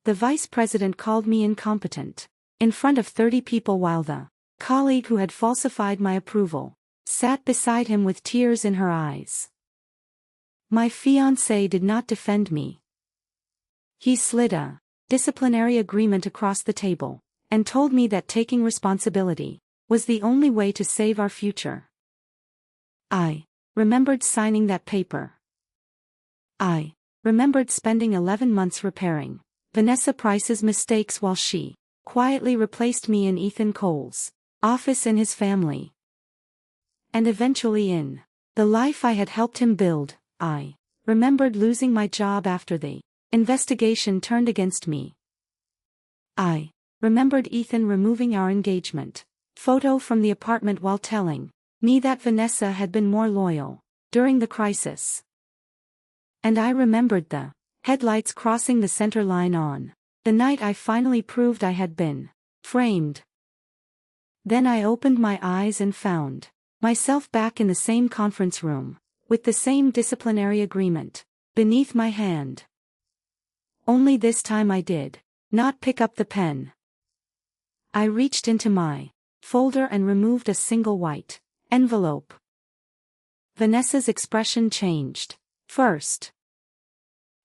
The vice president called me incompetent, in front of 30 people while the colleague who had falsified my approval sat beside him with tears in her eyes. My fiancé did not defend me. He slid a disciplinary agreement across the table, and told me that taking responsibility was the only way to save our future. I remembered signing that paper. I remembered spending 11 months repairing Vanessa Price's mistakes while she quietly replaced me in Ethan Cole's office and his family. And eventually in the life I had helped him build. I remembered losing my job after the investigation turned against me. I remembered Ethan removing our engagement photo from the apartment while telling me that Vanessa had been more loyal during the crisis. And I remembered the headlights crossing the center line on the night I finally proved I had been framed. Then I opened my eyes and found myself back in the same conference room, with the same disciplinary agreement beneath my hand. Only this time I did not pick up the pen. I reached into my folder and removed a single white envelope. Vanessa's expression changed. First,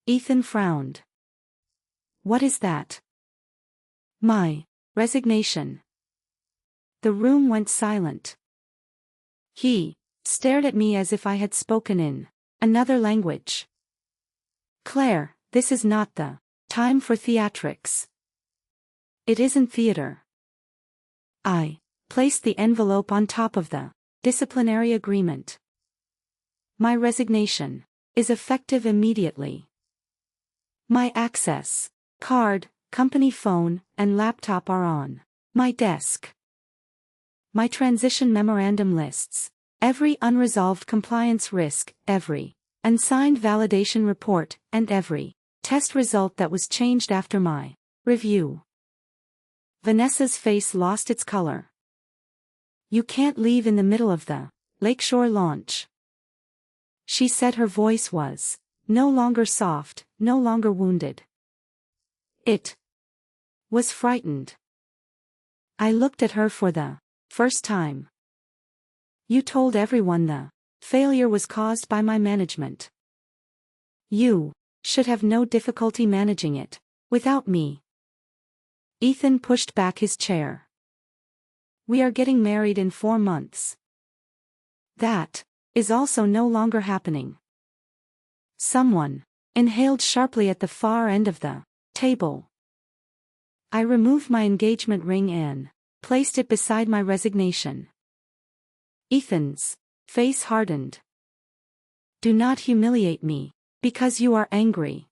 Ethan frowned. "What is that?" "My resignation." The room went silent. He stared at me as if I had spoken in another language. "Claire, this is not the time for theatrics. It isn't theater." I placed the envelope on top of the disciplinary agreement. "My resignation is effective immediately. My access card, company phone, and laptop are on my desk. My transition memorandum lists every unresolved compliance risk, every unsigned validation report, and every test result that was changed after my review." Vanessa's face lost its color. "You can't leave in the middle of the Lakeshore launch," she said. Her voice was no longer soft, no longer wounded. It was frightened. I looked at her for the first time. "You told everyone the failure was caused by my management. You should have no difficulty managing it without me." Ethan pushed back his chair. "We are getting married in 4 months. That is also no longer happening." Someone inhaled sharply at the far end of the table. I removed my engagement ring and placed it beside my resignation. Ethan's face hardened. "Do not humiliate me, because you are angry."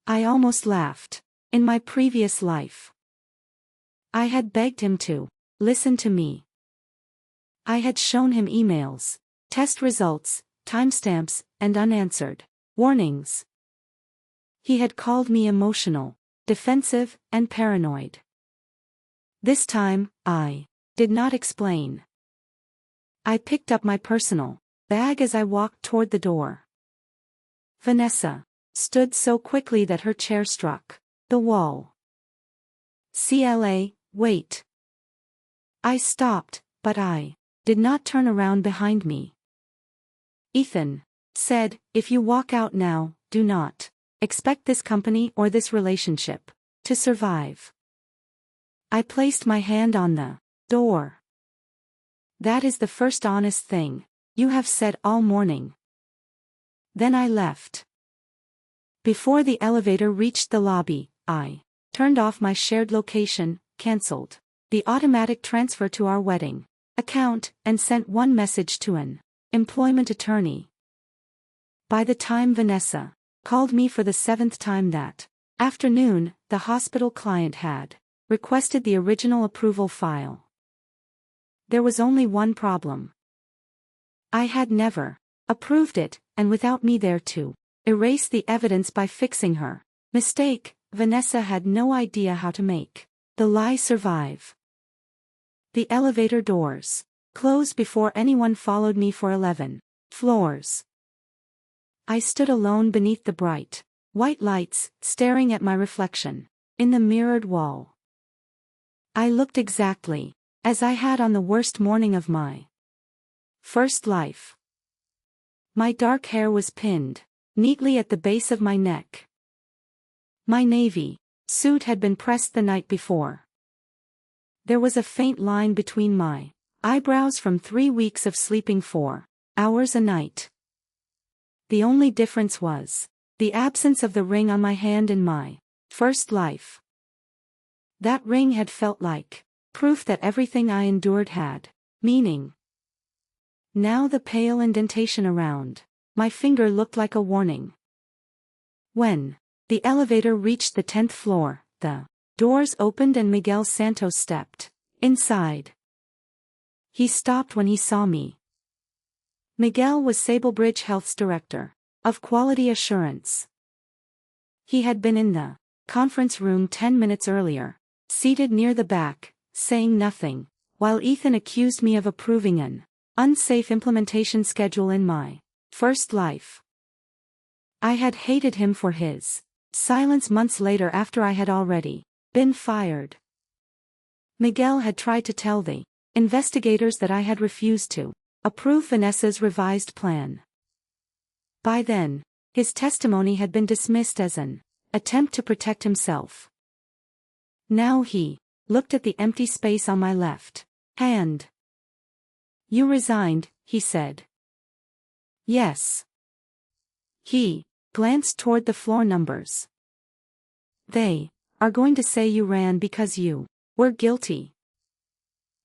I almost laughed. In my previous life, I had begged him to listen to me. I had shown him emails, test results, timestamps, and unanswered warnings. He had called me emotional, defensive, and paranoid. This time, I did not explain. I picked up my personal bag as I walked toward the door. Vanessa stood so quickly that her chair struck the wall. "CLA, wait." I stopped, but I did not turn around behind me. "Ethan said, if you walk out now, do not expect this company or this relationship to survive." I placed my hand on the door. "That is the first honest thing you have said all morning." Then I left. Before the elevator reached the lobby, I turned off my shared location, canceled the automatic transfer to our wedding account, and sent one message to an employment attorney. By the time Vanessa called me for the 7th time that afternoon, the hospital client had requested the original approval file. There was only one problem. I had never approved it, and without me there to erase the evidence by fixing her mistake, Vanessa had no idea how to make the lie survive. The elevator doors closed before anyone followed me for 11 floors. I stood alone beneath the bright White lights, staring at my reflection. In the mirrored wall. I looked exactly as I had on the worst morning of my first life. My dark hair was pinned neatly at the base of my neck. My navy suit had been pressed the night before. There was a faint line between my eyebrows from 3 weeks of sleeping 4 hours a night. The only difference was the absence of the ring on my hand in my first life. That ring had felt like proof that everything I endured had meaning. Now the pale indentation around my finger looked like a warning. When the elevator reached the 10th floor, the doors opened and Miguel Santos stepped inside. He stopped when he saw me. Miguel was Sablebridge Health's director of quality assurance. He had been in the conference room 10 minutes earlier, seated near the back, saying nothing, while Ethan accused me of approving an unsafe implementation schedule in my first life. I had hated him for his silence months later after I had already been fired. Miguel had tried to tell the investigators that I had refused to approve Vanessa's revised plan. By then, his testimony had been dismissed as an attempt to protect himself. Now he looked at the empty space on my left hand. "You resigned," he said. "Yes." He glanced toward the floor numbers. "They are going to say you ran because you were guilty.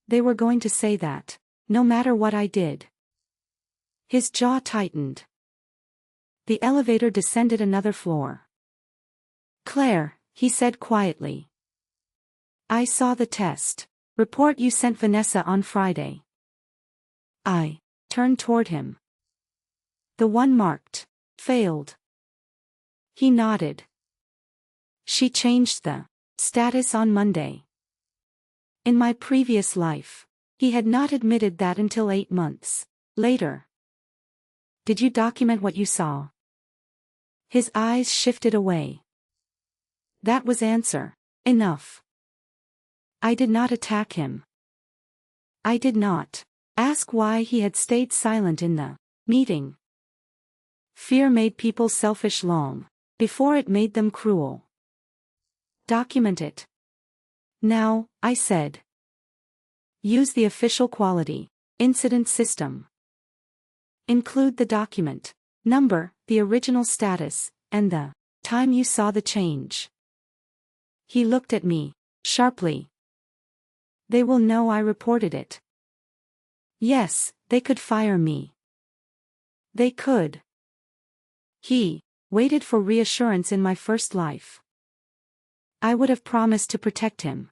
They were going to say that, no matter what I did." His jaw tightened. The elevator descended another floor. "Claire," he said quietly. "I saw the test report you sent Vanessa on Friday." I turned toward him. "The one marked failed." He nodded. "She changed the status on Monday." In my previous life, he had not admitted that until 8 months later. "Did you document what you saw?" His eyes shifted away. That was answer enough. I did not attack him. I did not ask why he had stayed silent in the meeting. Fear made people selfish long before it made them cruel. "Document it now," I said. "Use the official quality incident system. Include the document number, the original status, and the time you saw the change." He looked at me sharply. "They will know I reported it." "Yes, they could fire me." "They could." He waited for reassurance in my first life. I would have promised to protect him.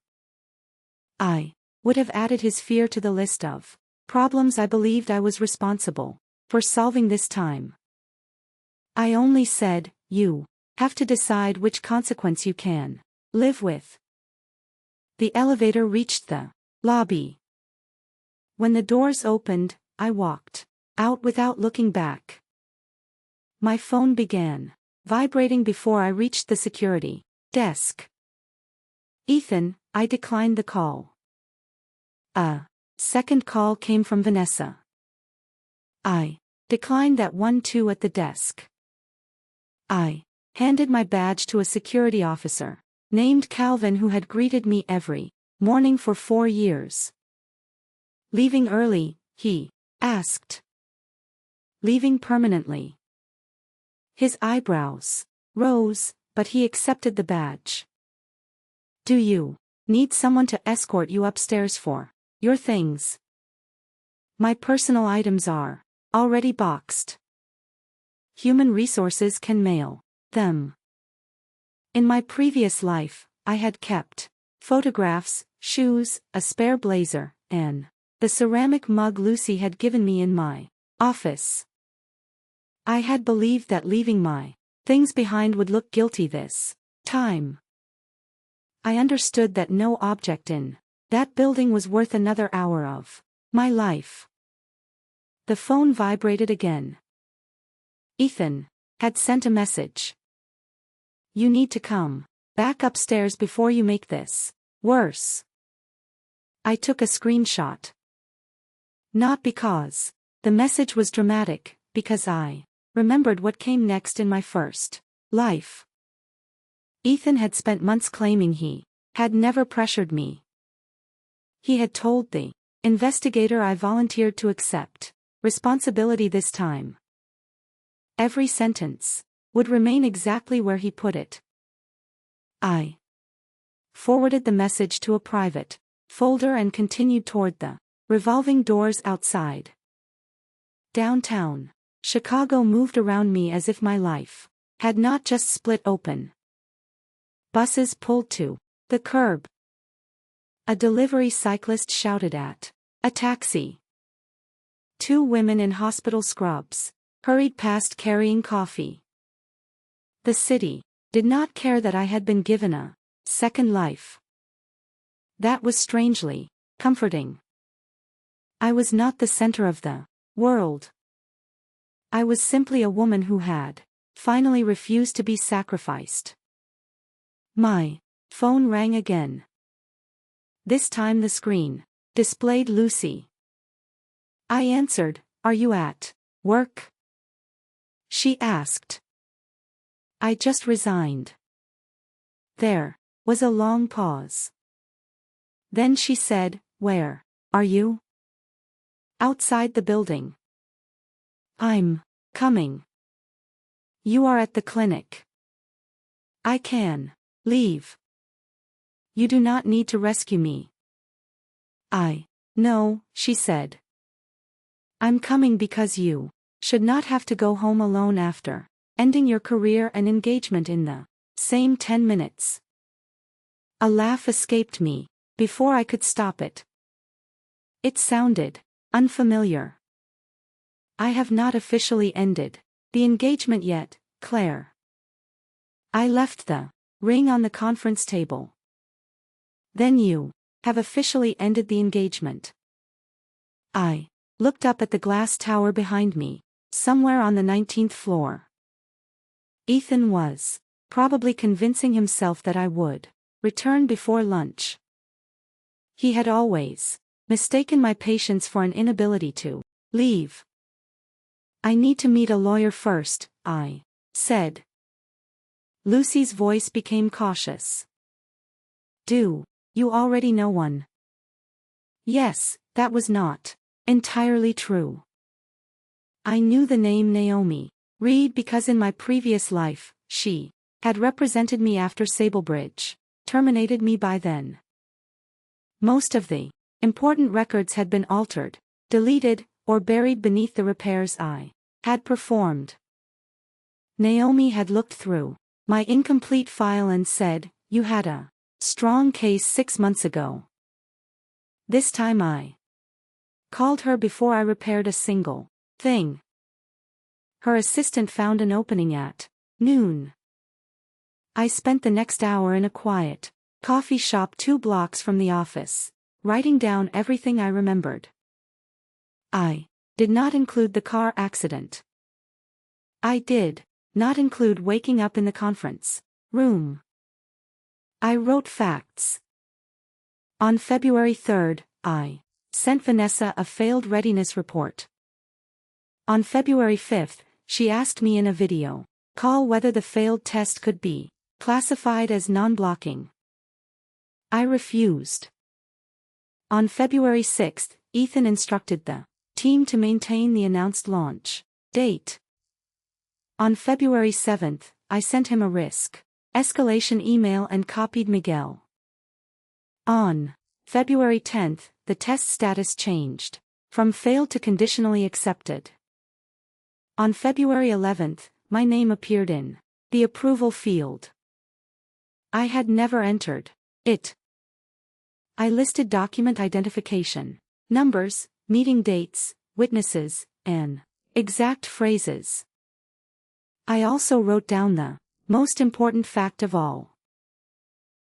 I would have added his fear to the list of problems I believed I was responsible for solving this time. I only said, "You have to decide which consequence you can live with." The elevator reached the lobby. When the doors opened, I walked out without looking back. My phone began vibrating before I reached the security desk. "Ethan," I declined the call. A second call came from Vanessa. I declined that one too at the desk. I handed my badge to a security officer named Calvin who had greeted me every morning for 4 years. "Leaving early?" he asked. "Leaving permanently." His eyebrows rose, but he accepted the badge. "Do you need someone to escort you upstairs for your things?" "My personal items are already boxed. Human resources can mail them." In my previous life, I had kept photographs, shoes, a spare blazer, and the ceramic mug Lucy had given me in my office. I had believed that leaving my things behind would look guilty this time. I understood that no object in that building was worth another hour of my life. The phone vibrated again. Ethan had sent a message. You need to come back upstairs before you make this worse. I took a screenshot. Not because the message was dramatic, because I remembered what came next in my first life. Ethan had spent months claiming he had never pressured me. He had told the investigator I volunteered to accept responsibility this time. Every sentence would remain exactly where he put it. I forwarded the message to a private folder and continued toward the revolving doors outside. Downtown Chicago moved around me as if my life had not just split open. Buses pulled to the curb. A delivery cyclist shouted at a taxi. Two women in hospital scrubs hurried past carrying coffee. The city did not care that I had been given a second life. That was strangely comforting. I was not the center of the world. I was simply a woman who had finally refused to be sacrificed. My phone rang again. This time the screen displayed Lucy. I answered. Are you at work? She asked. I just resigned. There was a long pause. Then she said, Where are you? Outside the building. I'm coming. You are at the clinic. I can leave. You do not need to rescue me. I know, she said. I'm coming because you should not have to go home alone after ending your career and engagement in the same 10 minutes. A laugh escaped me before I could stop it. It sounded unfamiliar. I have not officially ended the engagement yet, Claire. I left the ring on the conference table. Then you have officially ended the engagement. I looked up at the glass tower behind me, somewhere on the 19th floor. Ethan was probably convincing himself that I would return before lunch. He had always mistaken my patience for an inability to leave. I need to meet a lawyer first, I said. Lucy's voice became cautious. Do you already know one? Yes, that was not entirely true. I knew the name Naomi Reed because in my previous life, she had represented me after Sablebridge terminated me by then. Most of the important records had been altered, deleted, or buried beneath the repairs I had performed. Naomi had looked through my incomplete file and said, You had a strong case 6 months ago. This time I called her before I repaired a single thing. Her assistant found an opening at noon. I spent the next hour in a quiet coffee shop 2 blocks from the office, writing down everything I remembered. I did not include the car accident. I did not include waking up in the conference room. I wrote facts. On February 3rd, I sent Vanessa a failed readiness report. On February 5th, she asked me in a video call whether the failed test could be classified as non-blocking. I refused. On February 6th, Ethan instructed the team to maintain the announced launch date. On February 7th, I sent him a risk escalation email and copied Miguel. On February 10th, the test status changed from failed to conditionally accepted. On February 11th, my name appeared in the approval field. I had never entered it. I listed document identification, numbers, meeting dates, witnesses, and exact phrases. I also wrote down the most important fact of all.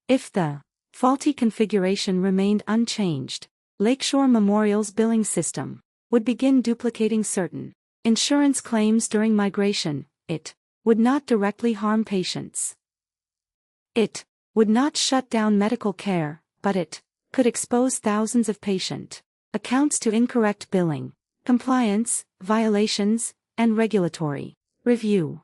If the faulty configuration remained unchanged, Lakeshore Memorial's billing system would begin duplicating certain insurance claims during migration. It would not directly harm patients. It would not shut down medical care, but it could expose thousands of patient accounts to incorrect billing, compliance, violations, and regulatory review.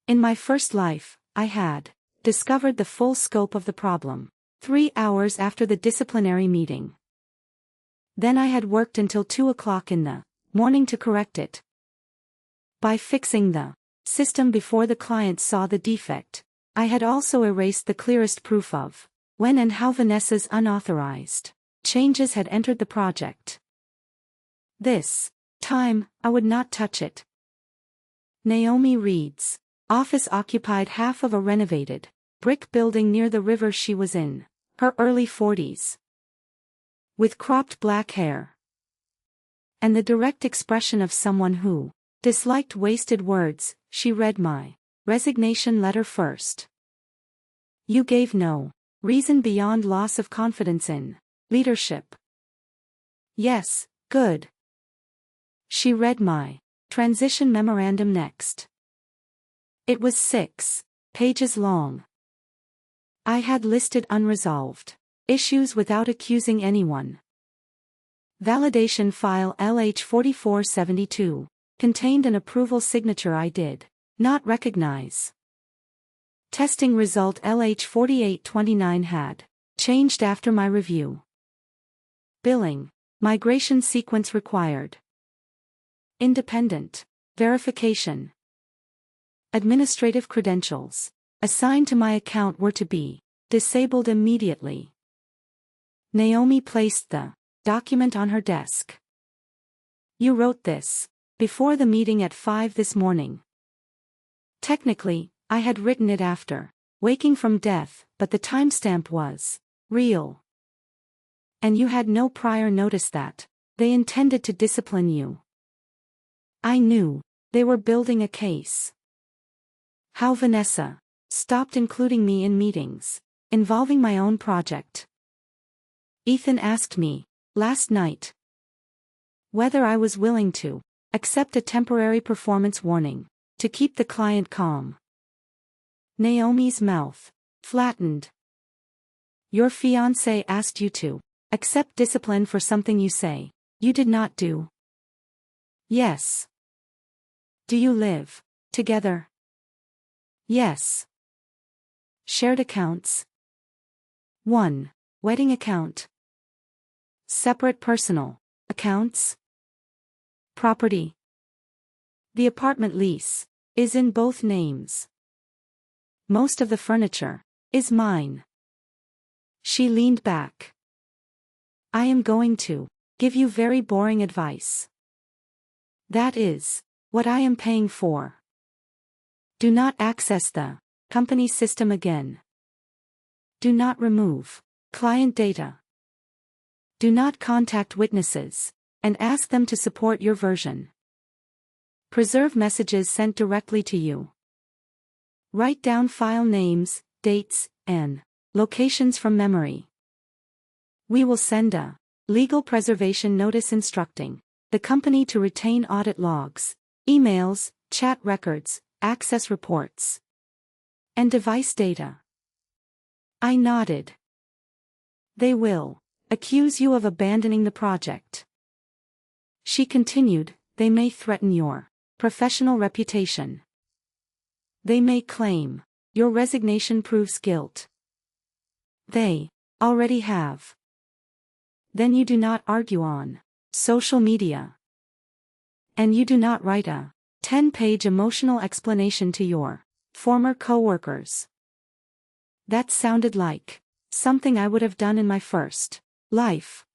In my first life, I had discovered the full scope of the problem 3 hours after the disciplinary meeting. Then I had worked until 2 o'clock in the morning to correct it. By fixing the system before the client saw the defect, I had also erased the clearest proof of when and how Vanessa's unauthorized changes had entered the project. This time, I would not touch it. Naomi Reed's office occupied half of a renovated brick building near the river. She was in her early 40s. With cropped black hair and the direct expression of someone who disliked wasted words, she read my resignation letter first. You gave no reason beyond loss of confidence in leadership. Yes, good. She read my transition memorandum next. It was 6 pages long. I had listed unresolved issues without accusing anyone. Validation file LH4472 contained an approval signature I did not recognize. Testing result LH4829 had changed after my review. Billing, migration sequence required. Independent verification. Administrative credentials assigned to my account were to be disabled immediately. Naomi placed the document on her desk. You wrote this before the meeting at 5 this morning. Technically, I had written it after waking from death, but the timestamp was real. And you had no prior notice that they intended to discipline you. I knew they were building a case. How Vanessa stopped including me in meetings involving my own project. Ethan asked me last night whether I was willing to accept a temporary performance warning to keep the client calm. Naomi's mouth flattened. Your fiancé asked you to accept discipline for something you say you did not do. Yes. Do you live together? Yes. Shared accounts. 1. Wedding account. Separate personal accounts. Property. The apartment lease is in both names. Most of the furniture is mine. She leaned back. I am going to give you very boring advice. That is what I am paying for. Do not access the company system again. Do not remove client data. Do not contact witnesses and ask them to support your version. Preserve messages sent directly to you. Write down file names, dates, and locations from memory. We will send a legal preservation notice instructing the company to retain audit logs, emails, chat records, access reports, and device data. I nodded. They will accuse you of abandoning the project. She continued, they may threaten your professional reputation. They may claim your resignation proves guilt. They already have. Then you do not argue on social media. And you do not write a 10-page emotional explanation to your former coworkers. That sounded like something I would have done in my first life.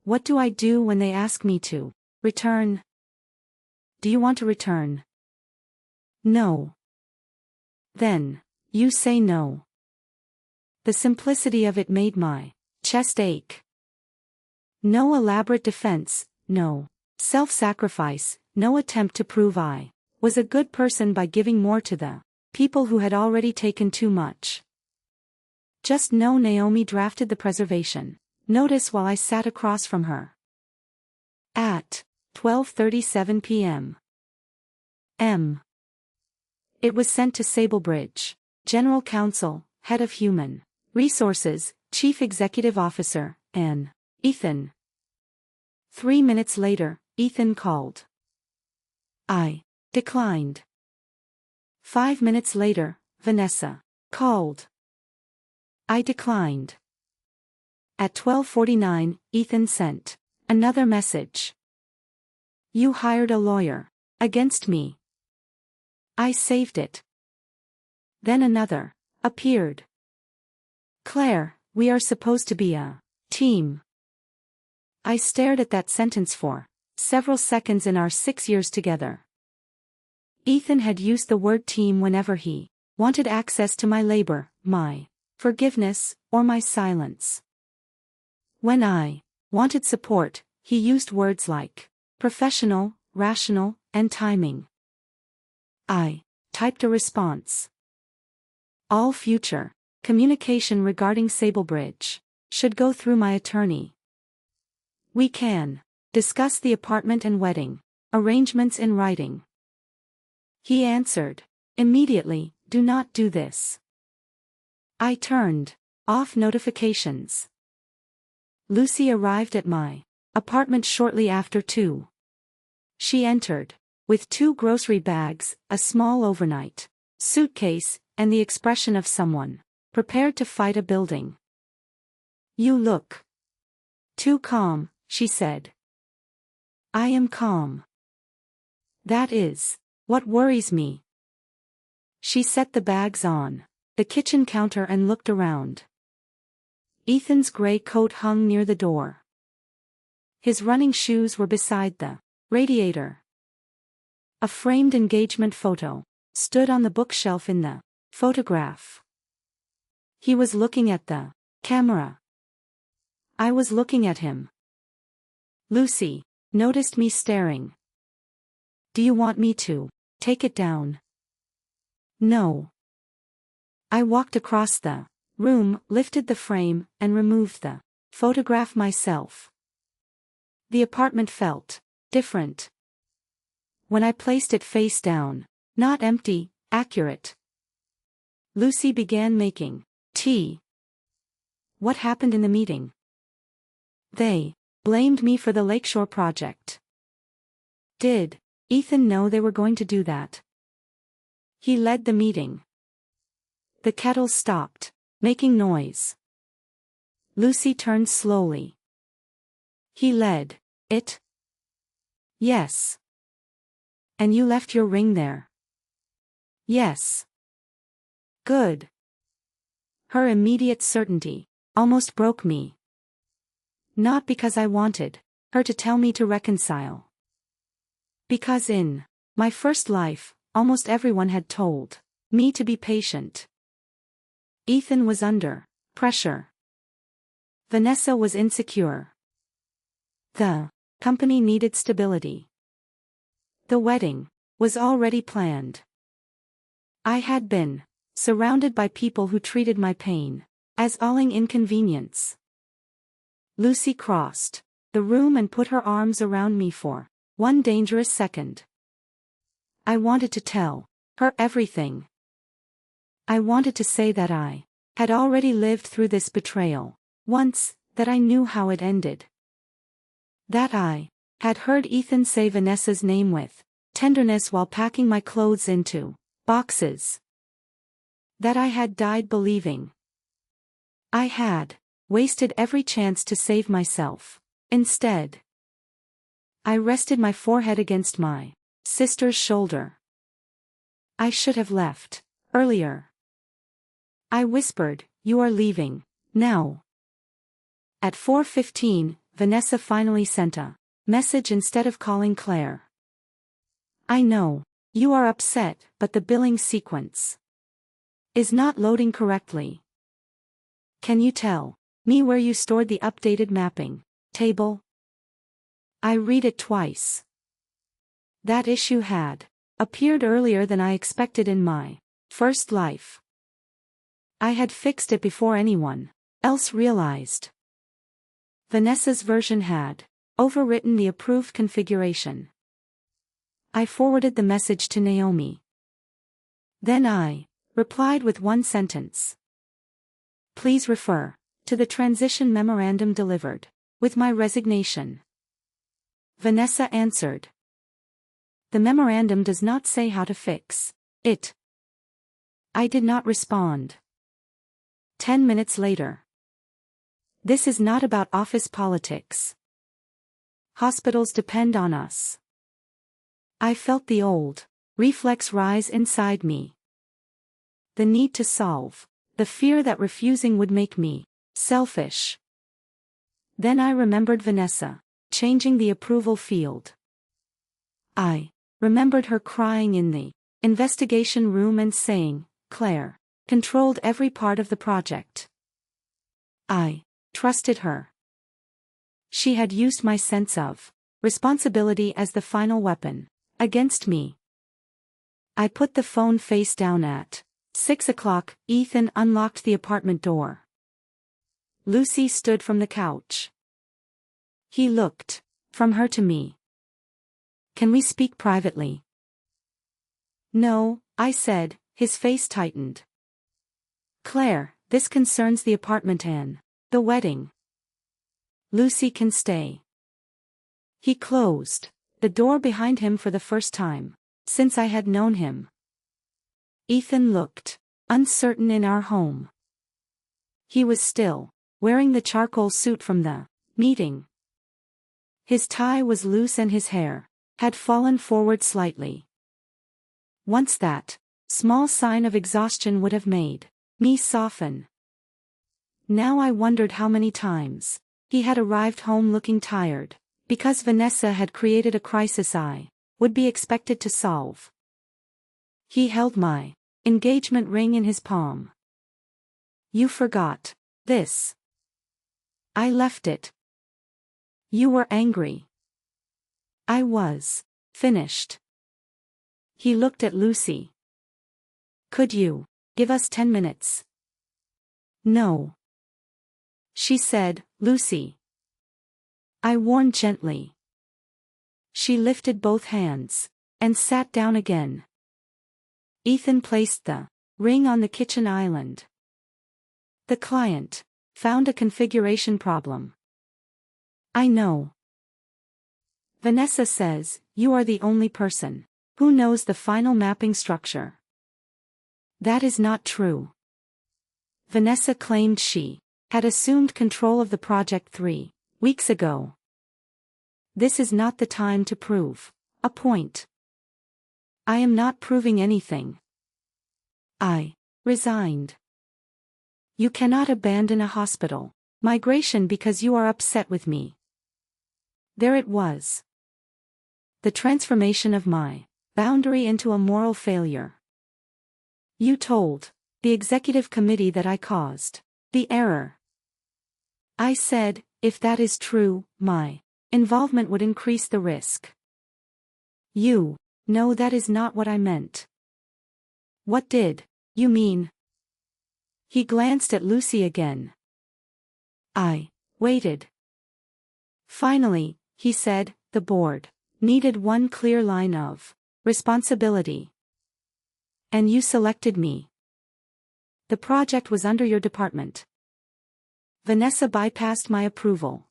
What do I do when they ask me to return? Do you want to return? No. Then, you say no. The simplicity of it made my chest ache. No elaborate defense, no self-sacrifice, no attempt to prove I was a good person by giving more to the people who had already taken too much. Just no. Naomi drafted the preservation notice while I sat across from her. At 12:37 p.m. It was sent to Sablebridge General Counsel, Head of Human Resources, Chief Executive Officer, N. Ethan. 3 minutes later, Ethan called. I declined. 5 minutes later, Vanessa called. I declined. At 12:49, Ethan sent another message. You hired a lawyer against me. I saved it. Then another appeared. Claire, we are supposed to be a team. I stared at that sentence for several seconds in our 6 years together. Ethan had used the word team whenever he wanted access to my labor, my forgiveness, or my silence. When I wanted support, he used words like professional, rational, and timing. I typed a response. All future communication regarding Sablebridge should go through my attorney. We can discuss the apartment and wedding arrangements in writing. He answered immediately, do not do this. I turned off notifications. Lucy arrived at my apartment shortly after 2. She entered with 2 grocery bags, a small overnight suitcase, and the expression of someone prepared to fight a building. You look too calm, she said. I am calm. That is what worries me. She set the bags on the kitchen counter and looked around. Ethan's gray coat hung near the door. His running shoes were beside the radiator. A framed engagement photo stood on the bookshelf in the photograph. He was looking at the camera. I was looking at him. Lucy noticed me staring. Do you want me to take it down? No. I walked across the room, lifted the frame, and removed the photograph myself. The apartment felt different. When I placed it face down, not empty, accurate. Lucy began making tea. What happened in the meeting? They blamed me for the Lakeshore project. Did Ethan know they were going to do that? He led the meeting. The kettle stopped making noise. Lucy turned slowly. He led it? Yes. And you left your ring there? Yes. Good. Her immediate certainty almost broke me. Not because I wanted her to tell me to reconcile. Because in my first life, almost everyone had told me to be patient. Ethan was under pressure. Vanessa was insecure. The company needed stability. The wedding was already planned. I had been surrounded by people who treated my pain as awing inconvenience. Lucy crossed the room and put her arms around me for one dangerous second. I wanted to tell her everything. I wanted to say that I had already lived through this betrayal once, that I knew how it ended. That I had heard Ethan say Vanessa's name with tenderness while packing my clothes into boxes. That I had died believing I had wasted every chance to save myself. Instead, I rested my forehead against my sister's shoulder. I should have left earlier. I whispered, you are leaving now. At 4:15, Vanessa finally sent a message instead of calling Claire. I know you are upset, but the billing sequence is not loading correctly. Can you tell me where you stored the updated mapping table? I read it twice. That issue had appeared earlier than I expected in my first life. I had fixed it before anyone else realized. Vanessa's version had overwritten the approved configuration. I forwarded the message to Naomi. Then I replied with one sentence. Please refer to the transition memorandum delivered with my resignation. Vanessa answered. The memorandum does not say how to fix it. I did not respond. 10 minutes later. This is not about office politics. Hospitals depend on us. I felt the old reflex rise inside me. The need to solve, the fear that refusing would make me selfish. Then I remembered Vanessa changing the approval field. I remembered her crying in the investigation room and saying, Claire controlled every part of the project. I trusted her. She had used my sense of responsibility as the final weapon against me. I put the phone face down at 6 o'clock. Ethan unlocked the apartment door. Lucy stood from the couch. He looked from her to me. Can we speak privately? No, I said, his face tightened. Claire, this concerns the apartment and the wedding. Lucy can stay. He closed the door behind him for the first time since I had known him. Ethan looked uncertain in our home. He was still wearing the charcoal suit from the meeting. His tie was loose and his hair had fallen forward slightly. Once that small sign of exhaustion would have made me soften. Now I wondered how many times he had arrived home looking tired, because Vanessa had created a crisis I would be expected to solve. He held my engagement ring in his palm. You forgot this. I left it. You were angry. I was finished. He looked at Lucy. Could you give us 10 minutes? No. She said, Lucy. I warned gently. She lifted both hands and sat down again. Ethan placed the ring on the kitchen island. The client found a configuration problem. I know. Vanessa says, you are the only person who knows the final mapping structure. That is not true. Vanessa claimed she had assumed control of the project 3 weeks ago. This is not the time to prove a point. I am not proving anything. I resigned. You cannot abandon a hospital migration because you are upset with me. There it was. The transformation of my boundary into a moral failure. You told the executive committee that I caused the error. I said, if that is true, my involvement would increase the risk. You know that is not what I meant. What did you mean? He glanced at Lucy again. I waited. Finally, he said, the board needed one clear line of responsibility. And you selected me. The project was under your department. Vanessa bypassed my approval.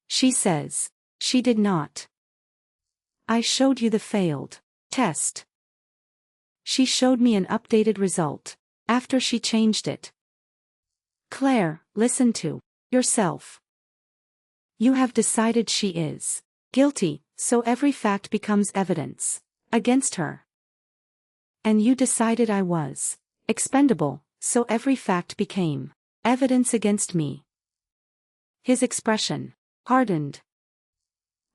She says she did not. I showed you the failed test. She showed me an updated result after she changed it. Claire, listen to yourself. You have decided she is guilty, so every fact becomes evidence against her. And you decided I was expendable, so every fact became evidence against me. His expression hardened.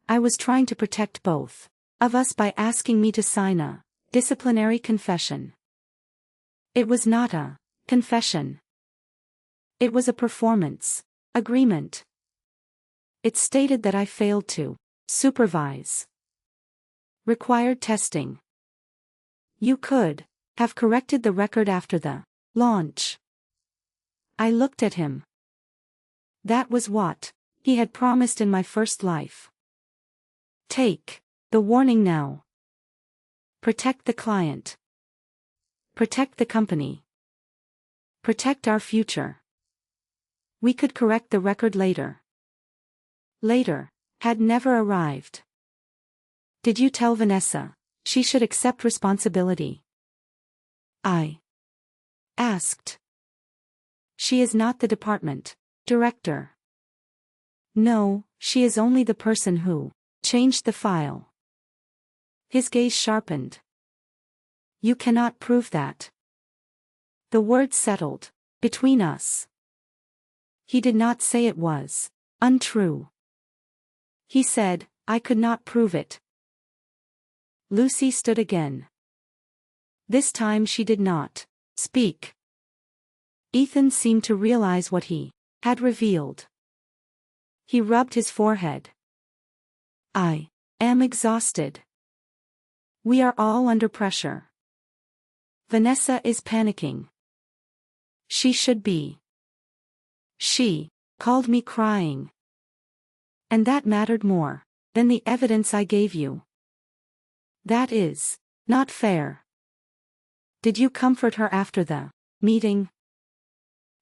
I was trying to protect both of us by asking me to sign a disciplinary confession. It was not a confession. It was a performance agreement. It stated that I failed to supervise required testing. You could have corrected the record after the launch. I looked at him. That was what he had promised in my first life. Take the warning now. Protect the client. Protect the company. Protect our future. We could correct the record later. Later had never arrived. Did you tell Vanessa she should accept responsibility? I asked. She is not the department director. No, she is only the person who changed the file. His gaze sharpened. You cannot prove that. The word settled between us. He did not say it was untrue. He said, I could not prove it. Lucy stood again. This time she did not speak. Ethan seemed to realize what he had revealed. He rubbed his forehead. I am exhausted. We are all under pressure. Vanessa is panicking. She should be. She called me crying. And that mattered more than the evidence I gave you. That is not fair. Did you comfort her after the meeting?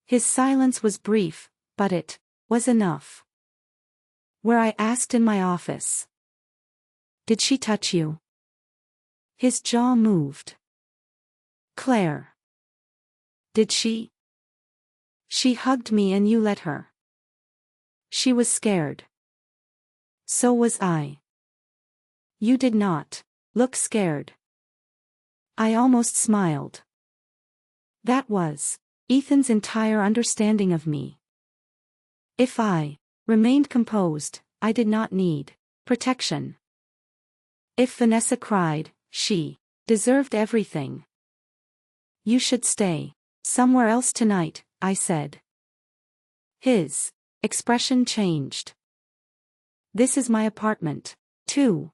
His silence was brief, but it was enough. Where I asked in my office. Did she touch you? His jaw moved. Claire. Did she? She hugged me and you let her. She was scared. So was I. You did not look scared. I almost smiled. That was Ethan's entire understanding of me. If I remained composed, I did not need protection. If Vanessa cried, she deserved everything. You should stay somewhere else tonight, I said. His expression changed. This is my apartment, too.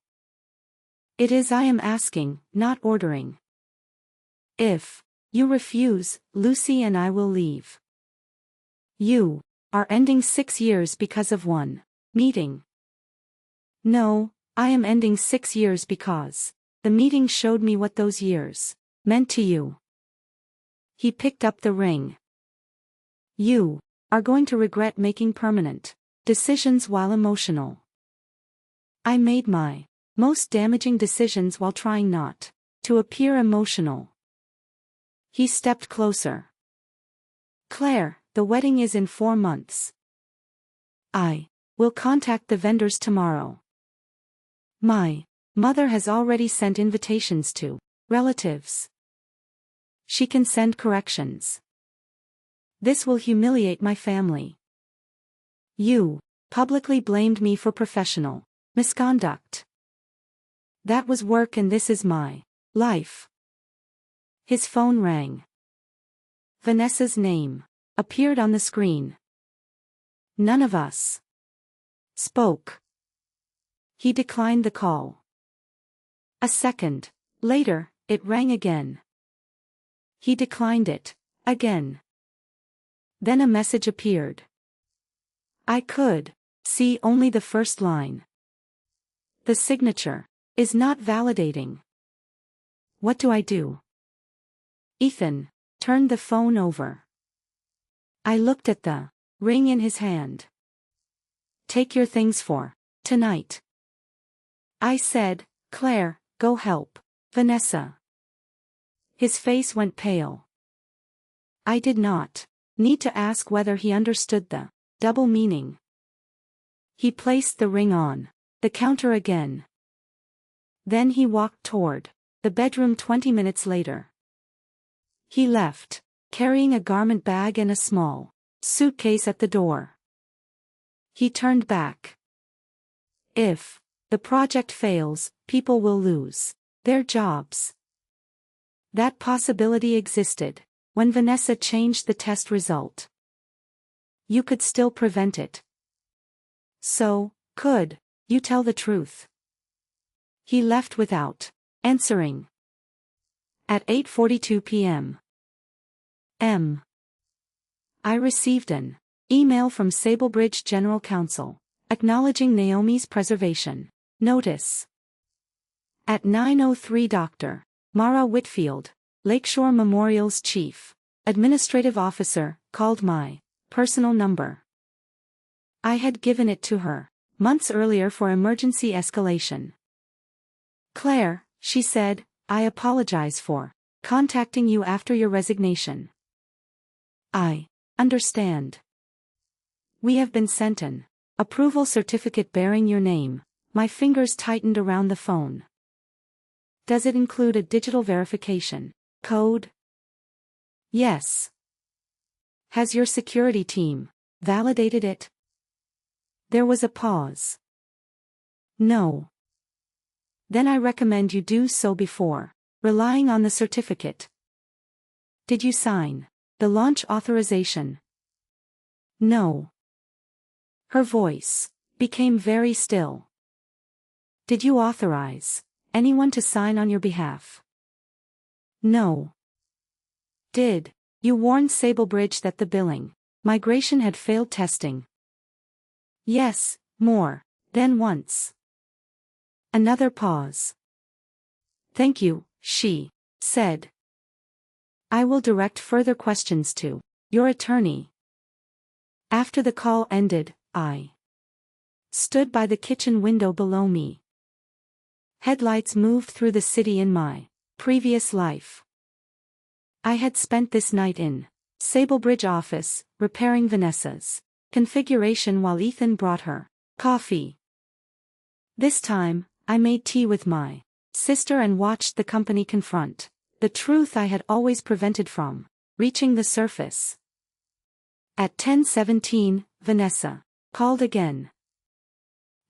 It is I am asking, not ordering. If you refuse, Lucy and I will leave. You are ending 6 years because of one meeting. No, I am ending 6 years because the meeting showed me what those years meant to you. He picked up the ring. You are going to regret making permanent decisions while emotional. I made my most damaging decisions while trying not to appear emotional. He stepped closer. Claire, the wedding is in 4 months. I will contact the vendors tomorrow. My mother has already sent invitations to relatives. She can send corrections. This will humiliate my family. You publicly blamed me for professional misconduct. That was work and this is my life. His phone rang. Vanessa's name appeared on the screen. None of us spoke. He declined the call. A second later, it rang again. He declined it again. Then a message appeared. I could see only the first line. The signature is not validating. What do I do? Ethan turned the phone over. I looked at the ring in his hand. Take your things for tonight. I said, Claire, go help Vanessa. His face went pale. I did not need to ask whether he understood the double meaning. He placed the ring on the counter again. Then he walked toward the bedroom 20 minutes later. He left, carrying a garment bag and a small suitcase at the door. He turned back. If the project fails, people will lose their jobs. That possibility existed when Vanessa changed the test result. You could still prevent it. So, could you tell the truth? He left without answering. At 8:42 p.m. I received an email from Sablebridge General Counsel, acknowledging Naomi's preservation notice. At 9:03 Dr. Mara Whitfield, Lakeshore Memorial's chief administrative officer called my personal number. I had given it to her months earlier for emergency escalation. "Claire," she said, "I apologize for contacting you after your resignation. I understand. We have been sent an approval certificate bearing your name." My fingers tightened around the phone. "Does it include a digital verification code?" "Yes." "Has your security team validated it?" There was a pause. "No." "Then I recommend you do so before relying on the certificate." "Did you sign the launch authorization?" "No." Her voice became very still. "Did you authorize anyone to sign on your behalf?" "No." "Did you warn Sablebridge that the billing migration had failed testing?" "Yes, more than once." Another pause. "Thank you," she said. "I will direct further questions to your attorney." After the call ended, I stood by the kitchen window below me. Headlights moved through the city in my previous life. I had spent this night in Sablebridge office, repairing Vanessa's configuration while Ethan brought her coffee. This time, I made tea with my sister and watched the company confront the truth I had always prevented from reaching the surface. At 10:17, Vanessa called again.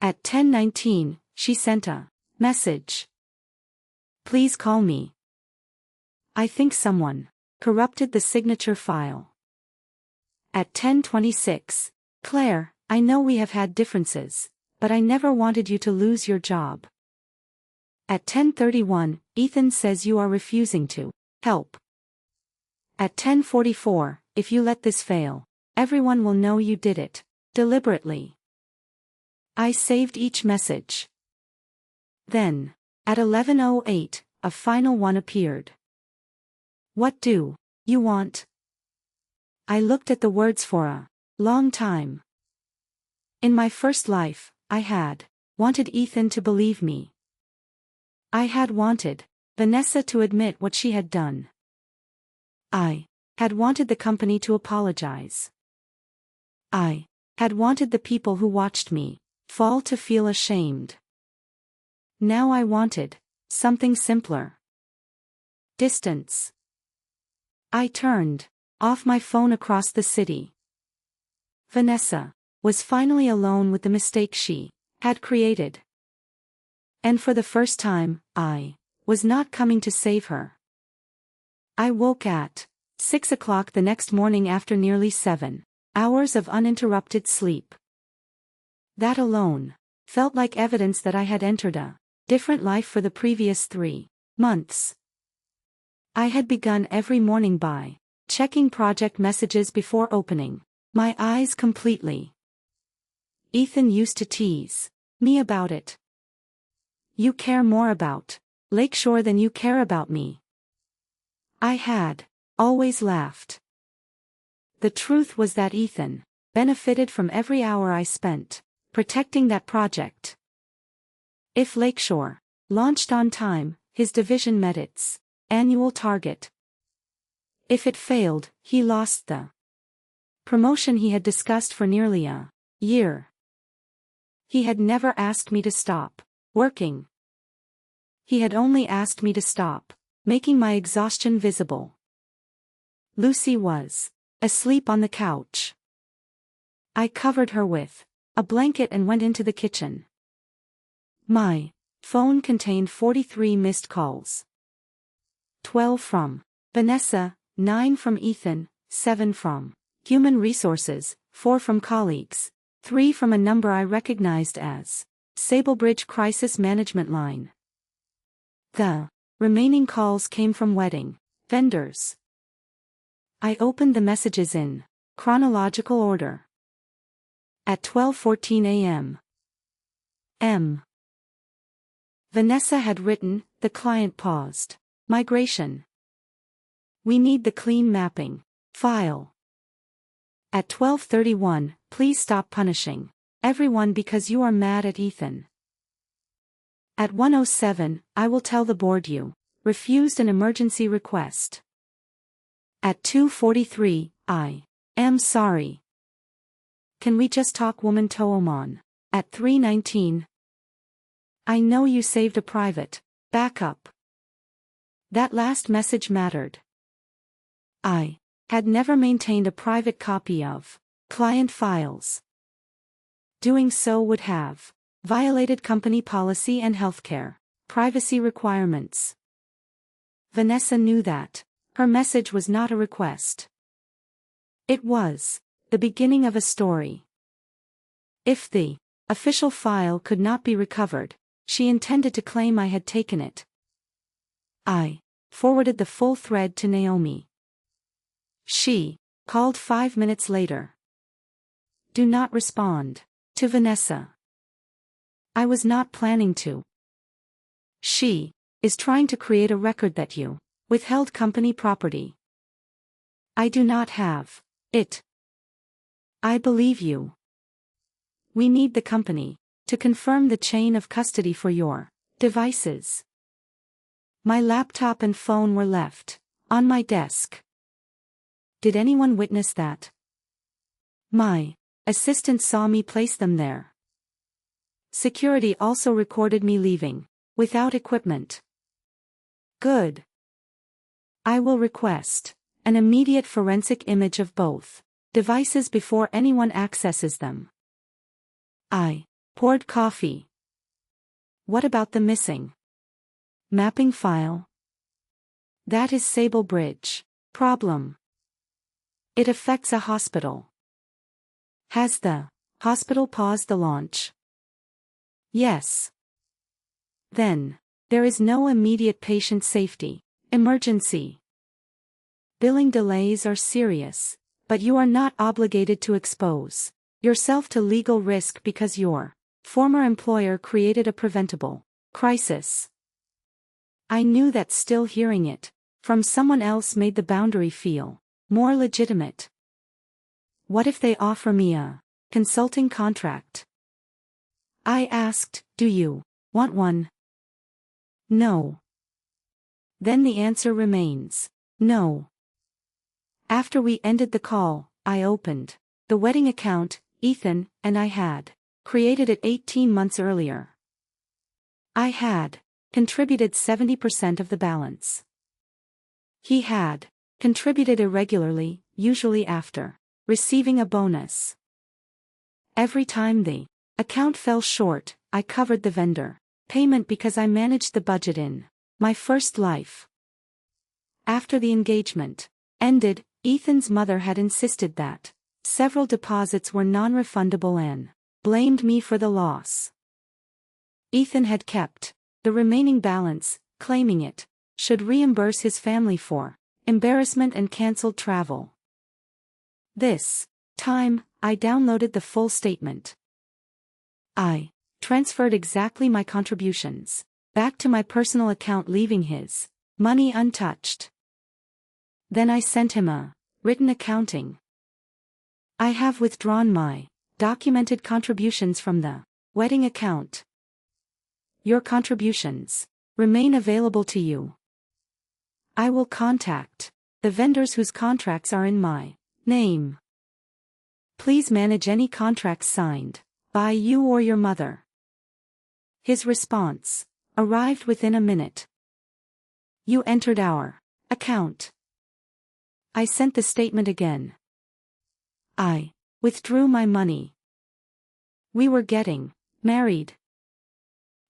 At 10:19, she sent a message. "Please call me. I think someone corrupted the signature file." At 10:26, "Claire, I know we have had differences, but I never wanted you to lose your job." At 10:31, "Ethan says you are refusing to help." At 10:44, "If you let this fail, everyone will know you did it deliberately." I saved each message. Then, at 11:08, a final one appeared. "What do you want?" I looked at the words for a long time. In my first life, I had wanted Ethan to believe me. I had wanted Vanessa to admit what she had done. I had wanted the company to apologize. I had wanted the people who watched me fall to feel ashamed. Now I wanted something simpler. Distance. I turned off my phone across the city. Vanessa was finally alone with the mistake she had created. And for the first time, I was not coming to save her. I woke at 6 o'clock the next morning after nearly 7 hours of uninterrupted sleep. That alone felt like evidence that I had entered a different life for the previous 3 months. I had begun every morning by checking project messages before opening my eyes completely. Ethan used to tease me about it. "You care more about Lakeshore than you care about me." I had always laughed. The truth was that Ethan benefited from every hour I spent protecting that project. If Lakeshore launched on time, his division met its annual target. If it failed, he lost the promotion he had discussed for nearly a year. He had never asked me to stop working. He had only asked me to stop making my exhaustion visible. Lucy was asleep on the couch. I covered her with a blanket and went into the kitchen. My phone contained 43 missed calls. 12 from Vanessa, 9 from Ethan, 7 from Human Resources, 4 from colleagues, 3 from a number I recognized as Sablebridge Crisis Management Line. The remaining calls came from wedding vendors. I opened the messages in chronological order. At 12:14 a.m. Vanessa had written, "The client paused migration. We need the clean mapping file. At 12:31, please stop punishing everyone because you are mad at Ethan. At 1:07, I will tell the board you refused an emergency request. At 2:43, I am sorry. Can we just talk, woman Toomon? At 3:19, I know you saved a private backup. That last message mattered. I had never maintained a private copy of client files. Doing so would have violated company policy and healthcare privacy requirements. Vanessa knew that. Her message was not a request. It was the beginning of a story. If the official file could not be recovered, she intended to claim I had taken it. I forwarded the full thread to Naomi. She called 5 minutes later. Do not respond to Vanessa. I was not planning to. She is trying to create a record that you withheld company property. I do not have it. I believe you. We need the company to confirm the chain of custody for your devices. My laptop and phone were left on my desk. Did anyone witness that? My assistant saw me place them there. Security also recorded me leaving without equipment. Good. I will request an immediate forensic image of both devices before anyone accesses them. I poured coffee. What about the missing mapping file? That is Sable Bridge problem. It affects a hospital. Has the hospital paused the launch? Yes. Then there is no immediate patient safety emergency. Billing delays are serious, but you are not obligated to expose yourself to legal risk because your former employer created a preventable crisis. I knew that still hearing it from someone else made the boundary feel more legitimate. What if they offer me a consulting contract? I asked, do you want one? No. Then the answer remains, no. After we ended the call, I opened the wedding account Ethan and I had created it 18 months earlier. I had contributed 70% of the balance. He had contributed irregularly, usually after receiving a bonus. Every time the account fell short, I covered the vendor payment because I managed the budget in my first life. After the engagement ended, Ethan's mother had insisted that several deposits were non-refundable and blamed me for the loss. Ethan had kept the remaining balance, claiming it should reimburse his family for embarrassment and cancelled travel. This time, I downloaded the full statement. I transferred exactly my contributions back to my personal account, leaving his money untouched. Then I sent him a written accounting. I have withdrawn my documented contributions from the wedding account. Your contributions remain available to you. I will contact the vendors whose contracts are in my name. Please manage any contracts signed by you or your mother. His response arrived within a minute. You entered our account. I sent the statement again. I withdrew my money. We were getting married.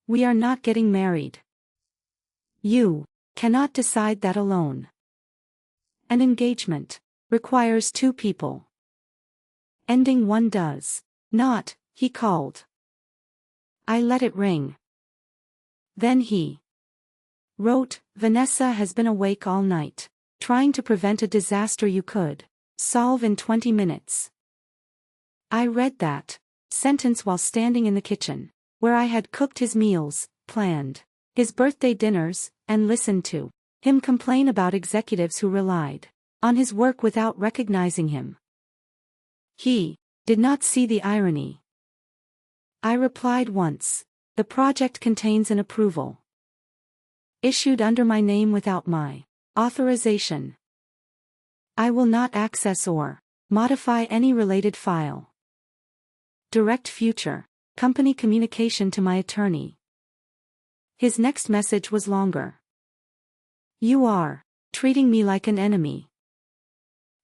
We are not getting married. You cannot decide that alone. An engagement requires two people. Ending one does not, he called. I let it ring. Then he wrote, Vanessa has been awake all night, trying to prevent a disaster you could solve in 20 minutes. I read that sentence while standing in the kitchen, where I had cooked his meals, planned his birthday dinners, and listened to him complain about executives who relied on his work without recognizing him. He did not see the irony. I replied once, "The project contains an approval issued under my name without my authorization. I will not access or modify any related file. Direct future company communication to my attorney." His next message was longer. "You are treating me like an enemy.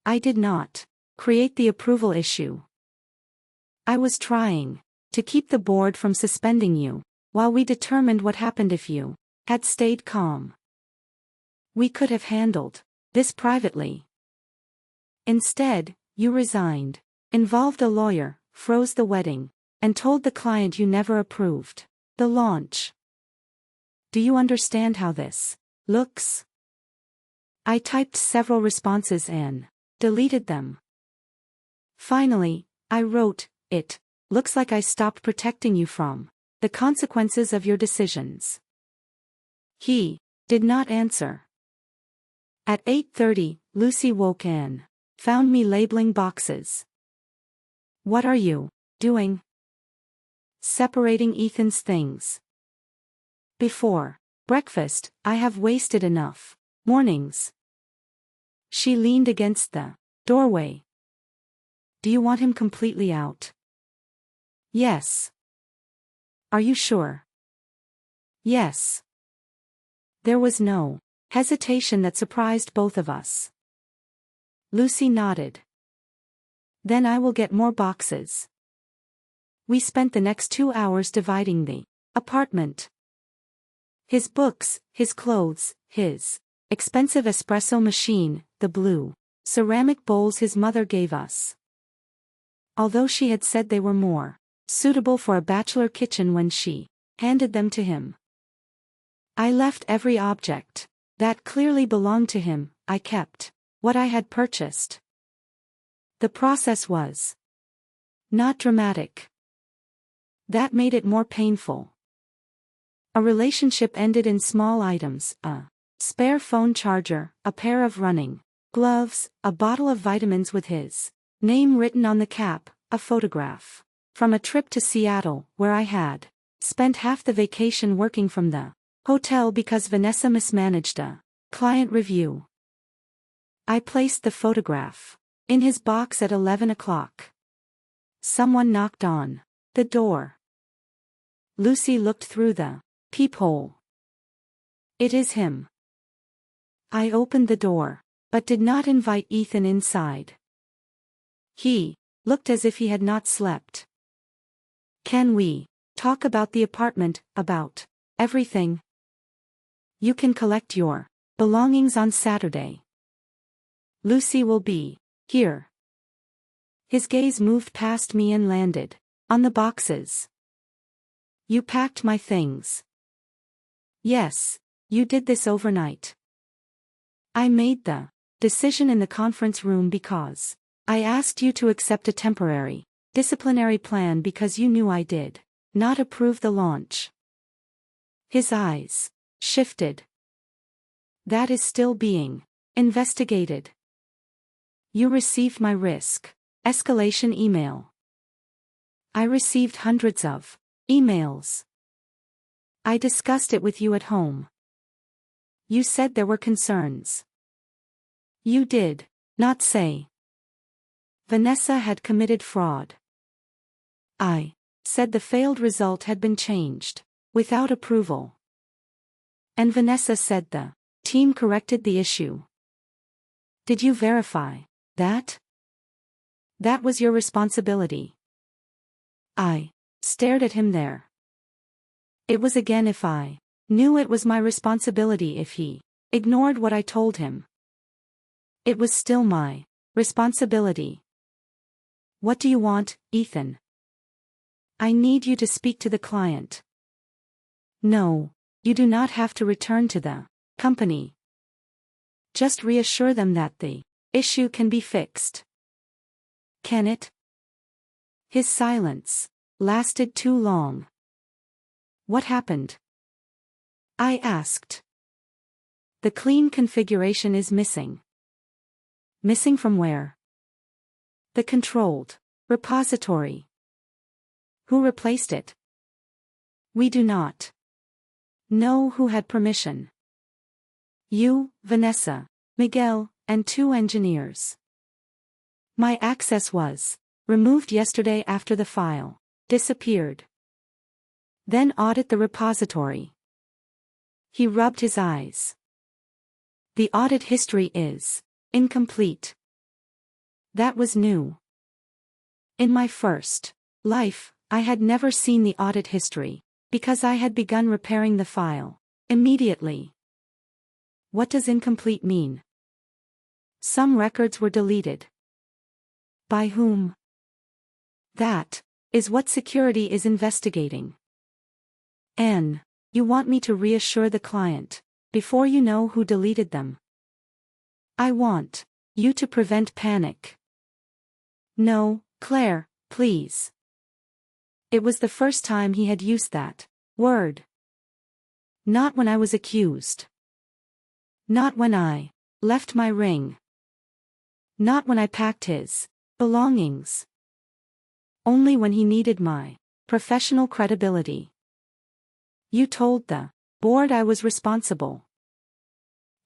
I did not create the approval issue. I was trying to keep the board from suspending you while we determined what happened if you had stayed calm. We could have handled this privately. Instead, you resigned, involved a lawyer, froze the wedding, and told the client you never approved the launch. Do you understand how this looks?" I typed several responses and deleted them. Finally, I wrote, "It looks like I stopped protecting you from the consequences of your decisions." He did not answer. At 8:30, Lucy woke and found me labeling boxes. "What are you doing?" "Separating Ethan's things. Before breakfast, I have wasted enough mornings." She leaned against the doorway. "Do you want him completely out?" "Yes." "Are you sure?" "Yes." There was no hesitation that surprised both of us. Lucy nodded. "Then I will get more boxes." We spent the next 2 hours dividing the apartment. His books, his clothes, his expensive espresso machine, the blue ceramic bowls his mother gave us. Although she had said they were more suitable for a bachelor kitchen when she handed them to him. I left every object that clearly belonged to him. I kept what I had purchased. The process was not dramatic. That made it more painful. A relationship ended in small items: a spare phone charger, a pair of running gloves, a bottle of vitamins with his name written on the cap, a photograph from a trip to Seattle where I had spent half the vacation working from the hotel because Vanessa mismanaged a client review. I placed the photograph in his box at 11 o'clock. Someone knocked on the door. Lucy looked through the peephole. "It is him." I opened the door, but did not invite Ethan inside. He looked as if he had not slept. "Can we talk about the apartment, about everything? You can collect your belongings on Saturday. Lucy will be here." His gaze moved past me and landed on the boxes. "You packed my things." "Yes, you did this overnight. I made the decision in the conference room because I asked you to accept a temporary disciplinary plan because you knew I did not approve the launch." His eyes shifted. "That is still being investigated." "You received my risk escalation email." "I received hundreds of emails. I discussed it with you at home. You said there were concerns. You did not say Vanessa had committed fraud. I said the failed result had been changed without approval. And Vanessa said the team corrected the issue. Did you verify that? That was your responsibility." I stared at him there. It was again if I knew it was my responsibility if he ignored what I told him. It was still my responsibility. "What do you want, Ethan?" "I need you to speak to the client." "No, you do not have to return to the company. Just reassure them that the issue can be fixed." "Can it?" His silence lasted too long. "What happened?" I asked. The clean configuration is missing. Missing from where? The controlled repository. Who replaced it? We do not know who had permission. You, Vanessa, Miguel, and 2 engineers. My access was removed yesterday after the file disappeared. Then audit the repository. He rubbed his eyes. The audit history is incomplete. That was new. In my first life, I had never seen the audit history, because I had begun repairing the file immediately. What does incomplete mean? Some records were deleted. By whom? That is what security is investigating. N. You want me to reassure the client before you know who deleted them. I want you to prevent panic. No, Claire, please. It was the first time he had used that word. Not when I was accused. Not when I left my ring. Not when I packed his belongings. Only when he needed my professional credibility. You told the board I was responsible.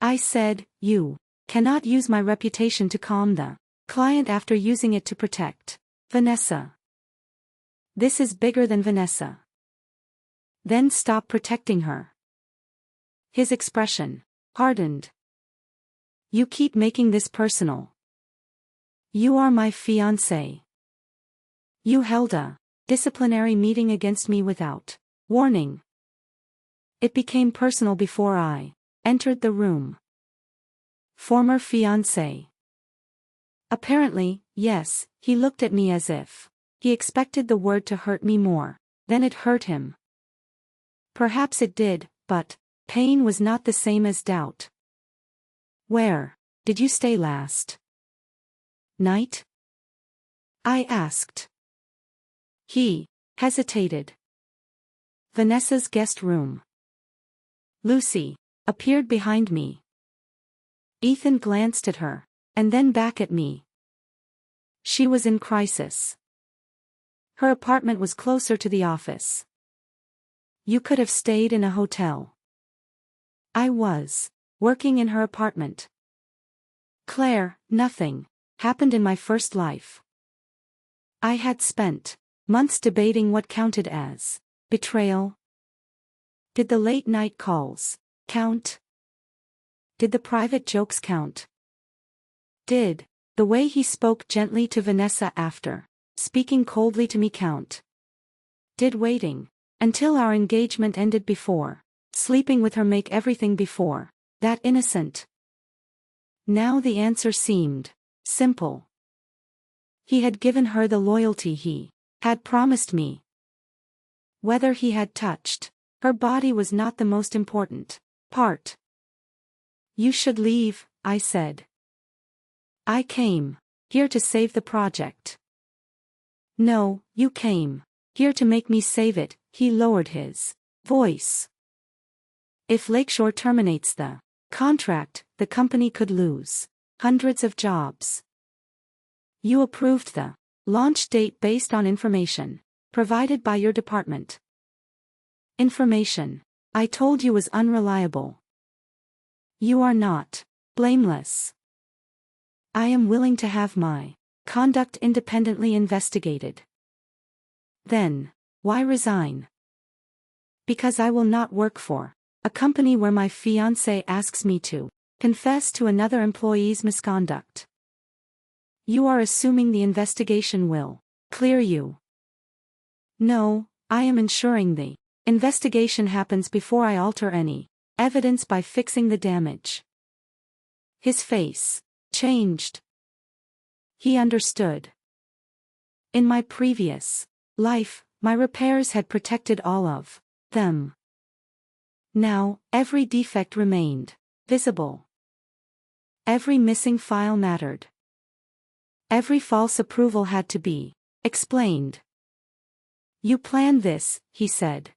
I said, you cannot use my reputation to calm the client after using it to protect Vanessa. This is bigger than Vanessa. Then stop protecting her. His expression hardened. You keep making this personal. You are my fiancé. You held a disciplinary meeting against me without warning. It became personal before I entered the room. Former fiancé. Apparently, yes, he looked at me as if he expected the word to hurt me more than it hurt him. Perhaps it did, but pain was not the same as doubt. Where did you stay last night? I asked. He hesitated. Vanessa's guest room. Lucy appeared behind me. Ethan glanced at her, and then back at me. She was in crisis. Her apartment was closer to the office. You could have stayed in a hotel. I was working in her apartment. Claire, nothing happened in my first life. I had spent months debating what counted as betrayal. Did the late night calls count? Did the private jokes count? Did the way he spoke gently to Vanessa after speaking coldly to me count? Did waiting until our engagement ended before sleeping with her make everything before that innocent? Now the answer seemed simple. He had given her the loyalty he had promised me. Whether he had touched her body was not the most important part. You should leave, I said. I came here to save the project. No, you came here to make me save it. He lowered his voice. If Lakeshore terminates the contract, the company could lose hundreds of jobs. You approved the launch date based on information provided by your department. Information I told you was unreliable. You are not blameless. I am willing to have my conduct independently investigated. Then, why resign? Because I will not work for a company where my fiancé asks me to confess to another employee's misconduct. You are assuming the investigation will clear you. No, I am ensuring the investigation happens before I alter any evidence by fixing the damage. His face changed. He understood. In my previous life, my repairs had protected all of them. Now, every defect remained visible. Every missing file mattered. Every false approval had to be explained. You planned this, he said.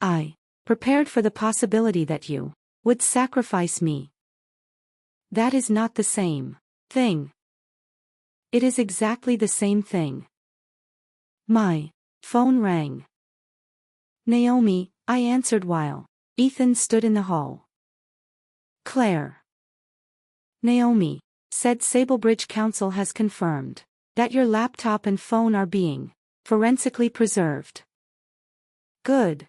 I prepared for the possibility that you would sacrifice me. That is not the same thing. It is exactly the same thing. My phone rang. Naomi, I answered while Ethan stood in the hall. Claire. Naomi, said Sablebridge Council has confirmed that your laptop and phone are being forensically preserved. Good.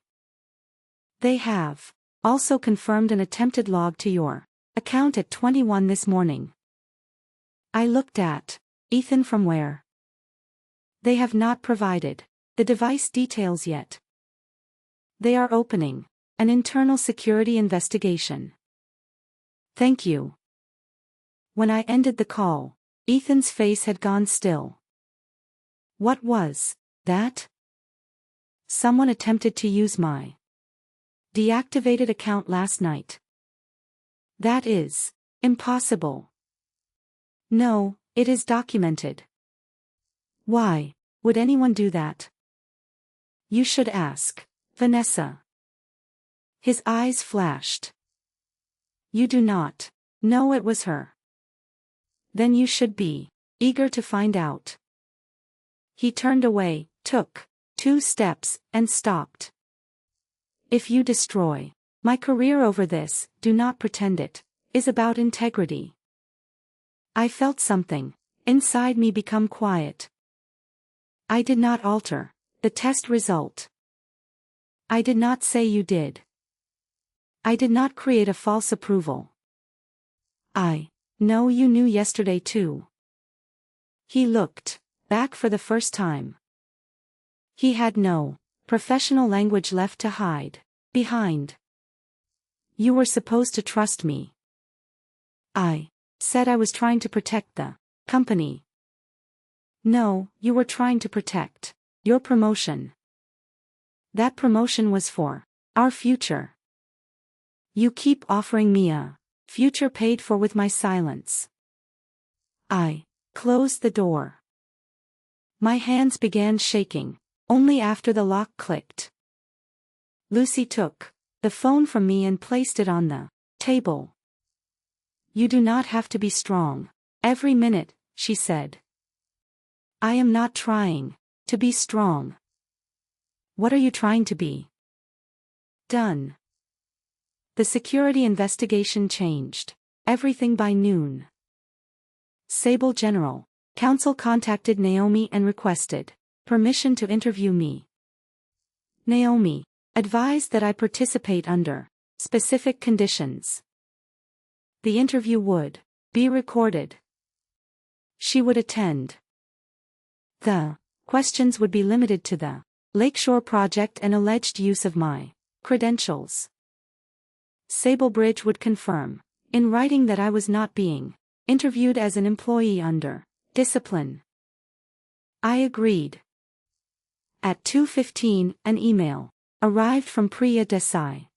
They have also confirmed an attempted log to your account at 21 this morning. I looked at Ethan from where? They have not provided the device details yet. They are opening an internal security investigation. Thank you. When I ended the call, Ethan's face had gone still. What was that? Someone attempted to use my deactivated account last night. That is impossible. No, it is documented. Why would anyone do that? You should ask Vanessa. His eyes flashed. You do not know it was her. Then you should be eager to find out. He turned away, took 2 steps, and stopped. If you destroy my career over this, do not pretend it is about integrity. I felt something inside me become quiet. I did not alter the test result. I did not say you did. I did not create a false approval. I know you knew yesterday too. He looked back for the first time. He had no professional language left to hide behind. You were supposed to trust me. I said I was trying to protect the company. No, you were trying to protect your promotion. That promotion was for our future. You keep offering me a future paid for with my silence. I closed the door. My hands began shaking, only after the lock clicked. Lucy took the phone from me and placed it on the table. You do not have to be strong every minute, she said. I am not trying to be strong. What are you trying to be? Done. The security investigation changed everything by noon. Sable General Counsel contacted Naomi and requested permission to interview me. Naomi advised that I participate under specific conditions. The interview would be recorded. She would attend. The questions would be limited to the Lakeshore Project and alleged use of my credentials. Sablebridge would confirm in writing that I was not being interviewed as an employee under discipline. I agreed. At 2:15, an email arrived from Priya Desai.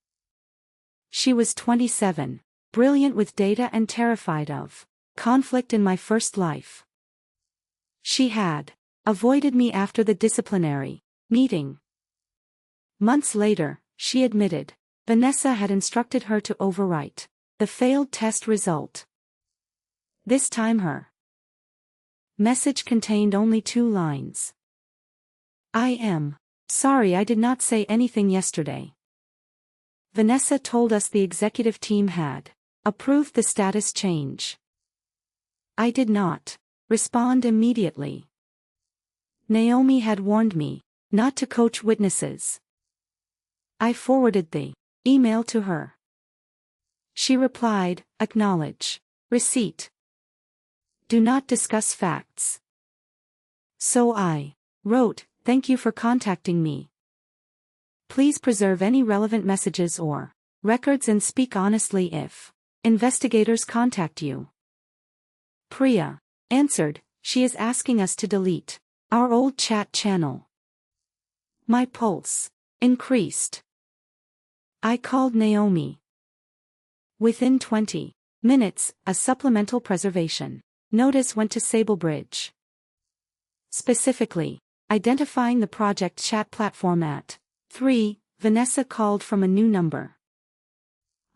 She was 27, brilliant with data and terrified of conflict in my first life. She had avoided me after the disciplinary meeting. Months later, she admitted Vanessa had instructed her to overwrite the failed test result. This time her message contained only 2 lines. I am sorry I did not say anything yesterday. Vanessa told us the executive team had approved the status change. I did not respond immediately. Naomi had warned me not to coach witnesses. I forwarded the email to her. She replied, acknowledge receipt. Do not discuss facts. So I wrote, thank you for contacting me. Please preserve any relevant messages or records and speak honestly if investigators contact you. Priya answered, she is asking us to delete our old chat channel. My pulse increased. I called Naomi. Within 20 minutes, a supplemental preservation notice went to Sablebridge. Specifically, identifying the project chat platform at 3, Vanessa called from a new number.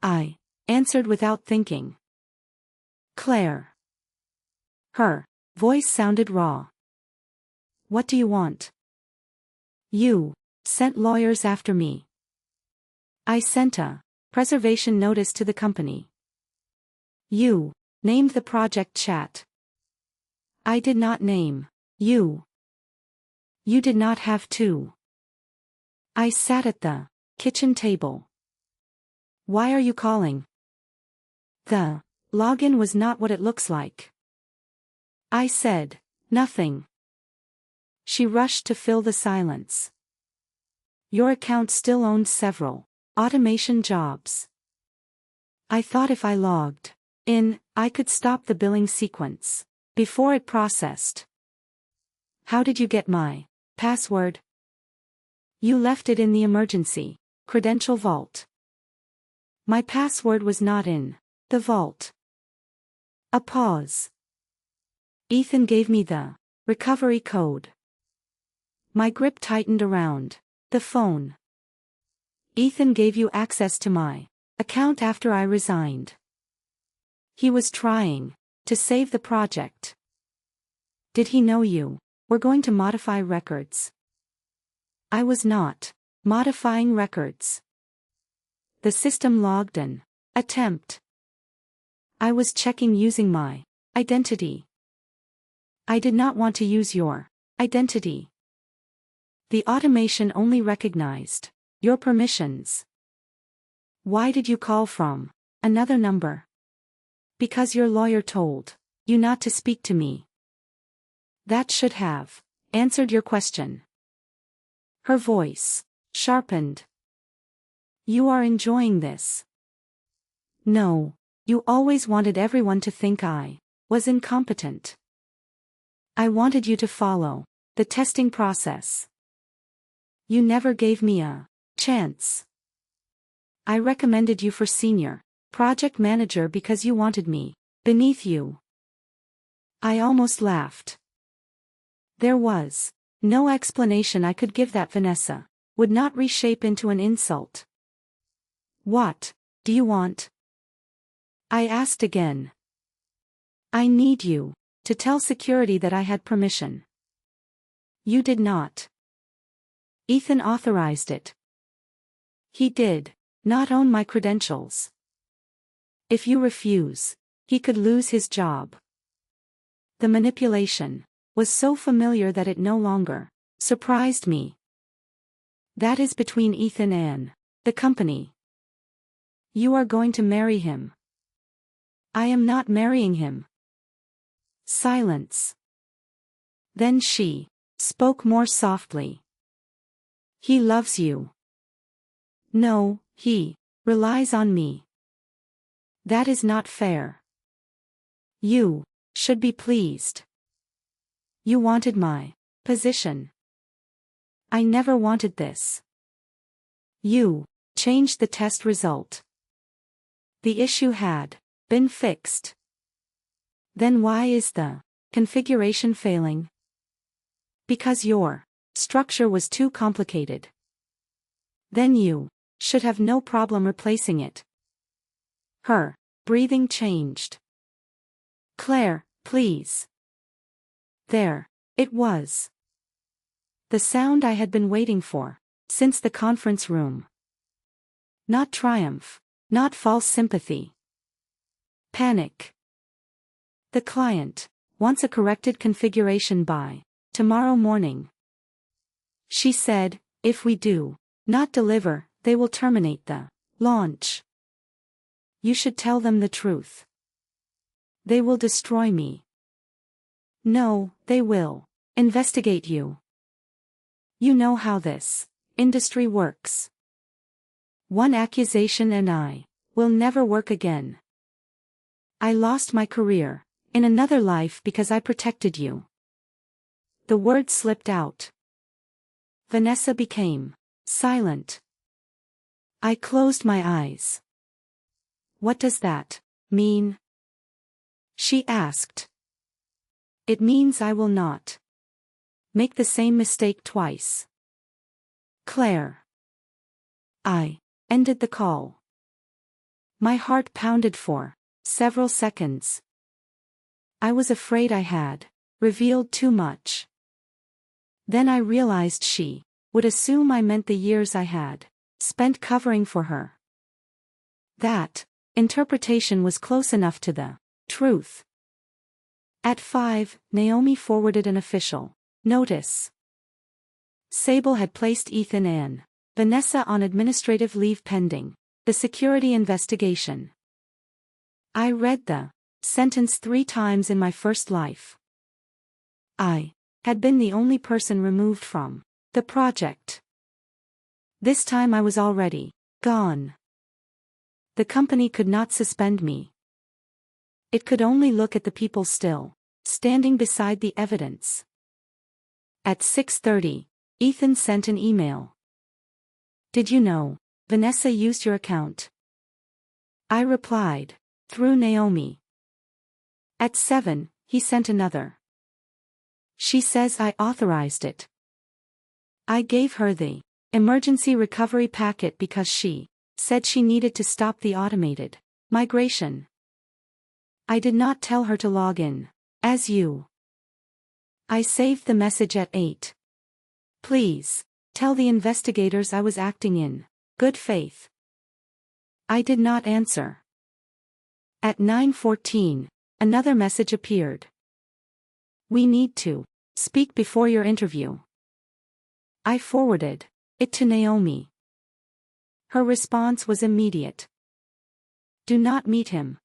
I answered without thinking. Claire. Her voice sounded raw. What do you want? You sent lawyers after me. I sent a preservation notice to the company. You named the project chat. I did not name you. You did not have to. I sat at the kitchen table. Why are you calling? The login was not what it looks like. I said nothing. She rushed to fill the silence. Your account still owns several automation jobs. I thought if I logged in, I could stop the billing sequence before it processed. How did you get my password? You left it in the emergency credential vault. My password was not in the vault. A pause. Ethan gave me the recovery code. My grip tightened around the phone. Ethan gave you access to my account after I resigned. He was trying to save the project. Did he know you were going to modify records? I was not modifying records. The system logged an attempt. I was checking using my identity. I did not want to use your identity. The automation only recognized your permissions. Why did you call from another number? Because your lawyer told you not to speak to me. That should have answered your question. Her voice sharpened. You are enjoying this. No, you always wanted everyone to think I was incompetent. I wanted you to follow the testing process. You never gave me a chance. I recommended you for senior project manager because you wanted me beneath you. I almost laughed. There was no explanation I could give that Vanessa would not reshape into an insult. What do you want? I asked again. I need you to tell security that I had permission. You did not. Ethan authorized it. He did not own my credentials. If you refuse, he could lose his job. The manipulation was so familiar that it no longer surprised me. That is between Ethan and the company. You are going to marry him. I am not marrying him. Silence. Then she spoke more softly. He loves you. No, he relies on me. That is not fair. You should be pleased. You wanted my position. I never wanted this. You changed the test result. The issue had been fixed. Then why is the configuration failing? Because your structure was too complicated. Then you should have no problem replacing it. Her breathing changed. Claire, please. There, it was. The sound I had been waiting for since the conference room. Not triumph, not false sympathy. Panic. The client wants a corrected configuration by tomorrow morning. She said, if we do not deliver, they will terminate the launch. You should tell them the truth. They will destroy me. No, they will investigate you. You know how this industry works. One accusation and I will never work again. I lost my career in another life because I protected you. The word slipped out. Vanessa became silent. I closed my eyes. What does that mean? She asked. It means I will not make the same mistake twice. Claire. I ended the call. My heart pounded for several seconds. I was afraid I had revealed too much. Then I realized she would assume I meant the years I had spent covering for her. That interpretation was close enough to the truth. At 5, Naomi forwarded an official notice. Sable had placed Ethan and Vanessa on administrative leave pending the security investigation. I read the sentence 3 times in my first life. I had been the only person removed from the project. This time I was already gone. The company could not suspend me. It could only look at the people still standing beside the evidence. At 6:30, Ethan sent an email. Did you know Vanessa used your account? I replied, through Naomi. At 7, he sent another. She says I authorized it. I gave her the emergency recovery packet because she said she needed to stop the automated migration. I did not tell her to log in, as you. I saved the message at 8. Please tell the investigators I was acting in good faith. I did not answer. At 9:14, another message appeared. We need to speak before your interview. I forwarded it to Naomi. Her response was immediate. Do not meet him.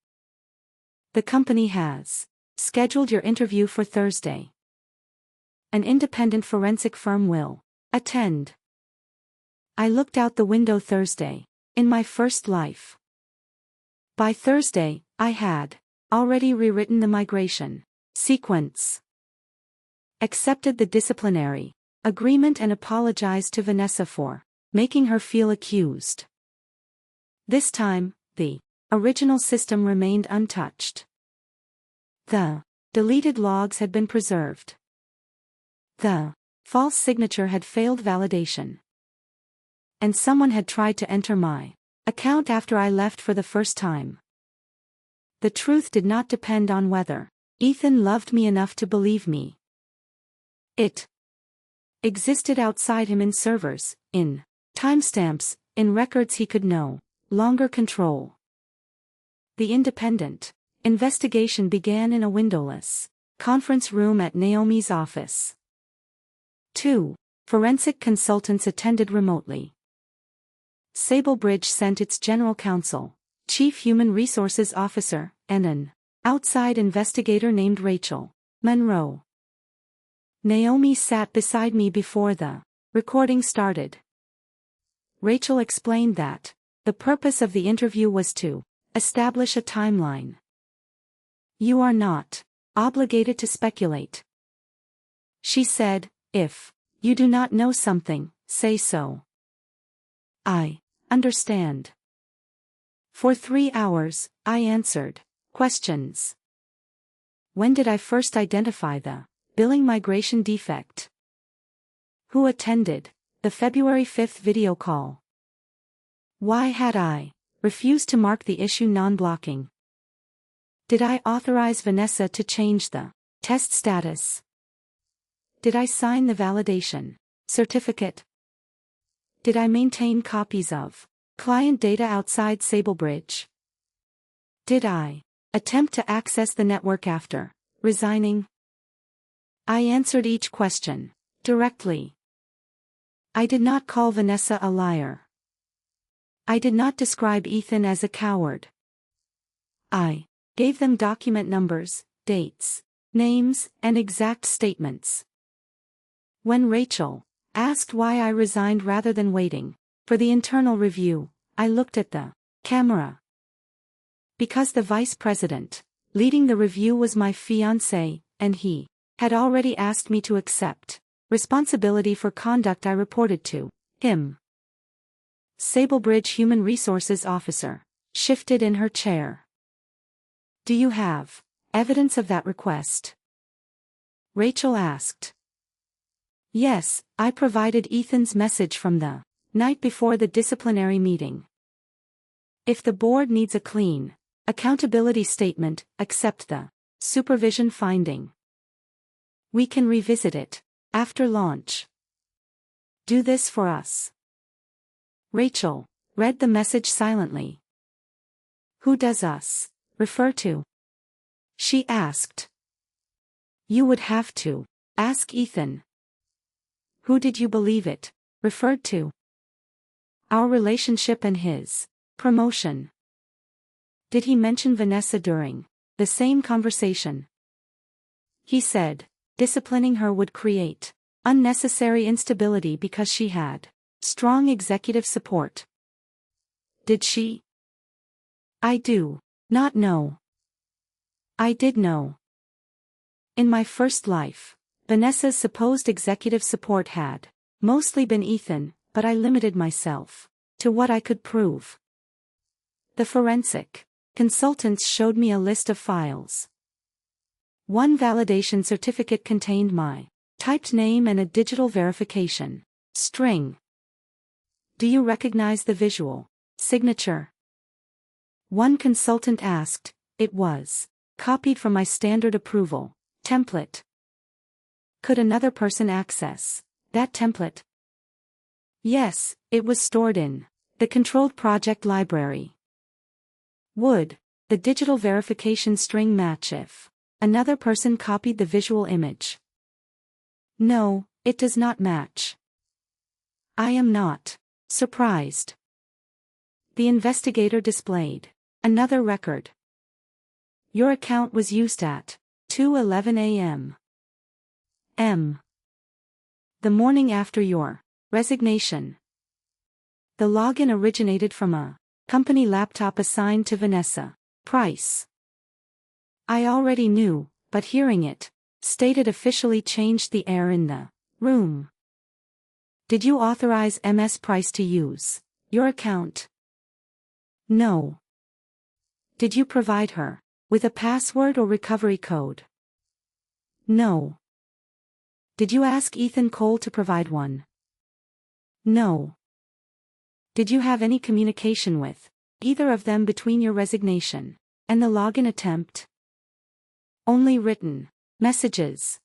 The company has scheduled your interview for Thursday. An independent forensic firm will attend. I looked out the window Thursday, in my first life. By Thursday, I had already rewritten the migration sequence, accepted the disciplinary agreement and apologized to Vanessa for making her feel accused. This time, the original system remained untouched. The deleted logs had been preserved. The false signature had failed validation. And someone had tried to enter my account after I left for the first time. The truth did not depend on whether Ethan loved me enough to believe me. It existed outside him in servers, in timestamps, in records he could no longer control. The independent investigation began in a windowless conference room at Naomi's office. 2 forensic consultants attended remotely. Sablebridge sent its general counsel, chief human resources officer, and an outside investigator named Rachel Monroe. Naomi sat beside me before the recording started. Rachel explained that the purpose of the interview was to establish a timeline. You are not obligated to speculate. She said, if you do not know something, say so. I understand. For 3 hours, I answered questions. When did I first identify the billing migration defect? Who attended the February 5th video call? Why had I refused to mark the issue non-blocking? Did I authorize Vanessa to change the test status? Did I sign the validation certificate? Did I maintain copies of client data outside Sablebridge? Did I attempt to access the network after resigning? I answered each question directly. I did not call Vanessa a liar. I did not describe Ethan as a coward. I gave them document numbers, dates, names, and exact statements. When Rachel asked why I resigned rather than waiting for the internal review, I looked at the camera. Because the vice president leading the review was my fiancé, and he had already asked me to accept responsibility for conduct I reported to him. Sablebridge Human Resources Officer shifted in her chair. Do you have evidence of that request? Rachel asked. Yes, I provided Ethan's message from the night before the disciplinary meeting. If the board needs a clean accountability statement, accept the supervision finding. We can revisit it after launch. Do this for us. Rachel read the message silently. Who does us refer to? She asked. You would have to ask Ethan. Who did you believe it referred to? Our relationship and his promotion. Did he mention Vanessa during the same conversation? He said disciplining her would create unnecessary instability because she had strong executive support. Did she? I do not know. I did know. In my first life, Vanessa's supposed executive support had mostly been Ethan, but I limited myself to what I could prove. The forensic consultants showed me a list of files. One validation certificate contained my typed name and a digital verification string. Do you recognize the visual signature? One consultant asked. It was copied from my standard approval template. Could another person access that template? Yes, it was stored in the controlled project library. Would the digital verification string match if another person copied the visual image? No, it does not match. I am not surprised. The investigator displayed another record. Your account was used at 2:11 a.m. The morning after your resignation. The login originated from a company laptop assigned to Vanessa Price. I already knew, but hearing it stated officially changed the air in the room. Did you authorize Ms. Price to use your account? No. Did you provide her with a password or recovery code? No. Did you ask Ethan Cole to provide one? No. Did you have any communication with either of them between your resignation and the login attempt? Only written messages.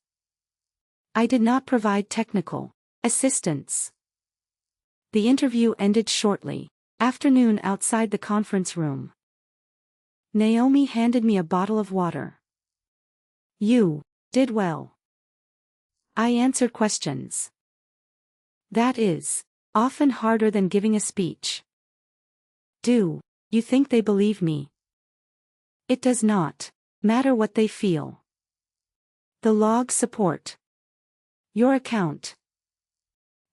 I did not provide technical assistance. The interview ended shortly after noon outside the conference room. Naomi handed me a bottle of water. You did well. I answered questions. That is often harder than giving a speech. Do you think they believe me? It does not matter what they feel. The log support your account.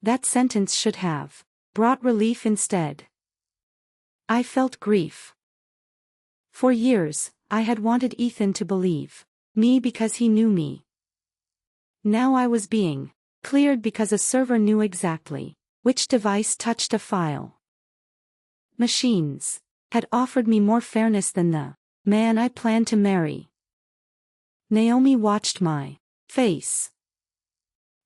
That sentence should have brought relief instead. I felt grief. For years, I had wanted Ethan to believe me because he knew me. Now I was being cleared because a server knew exactly which device touched a file. Machines had offered me more fairness than the man I planned to marry. Naomi watched my face.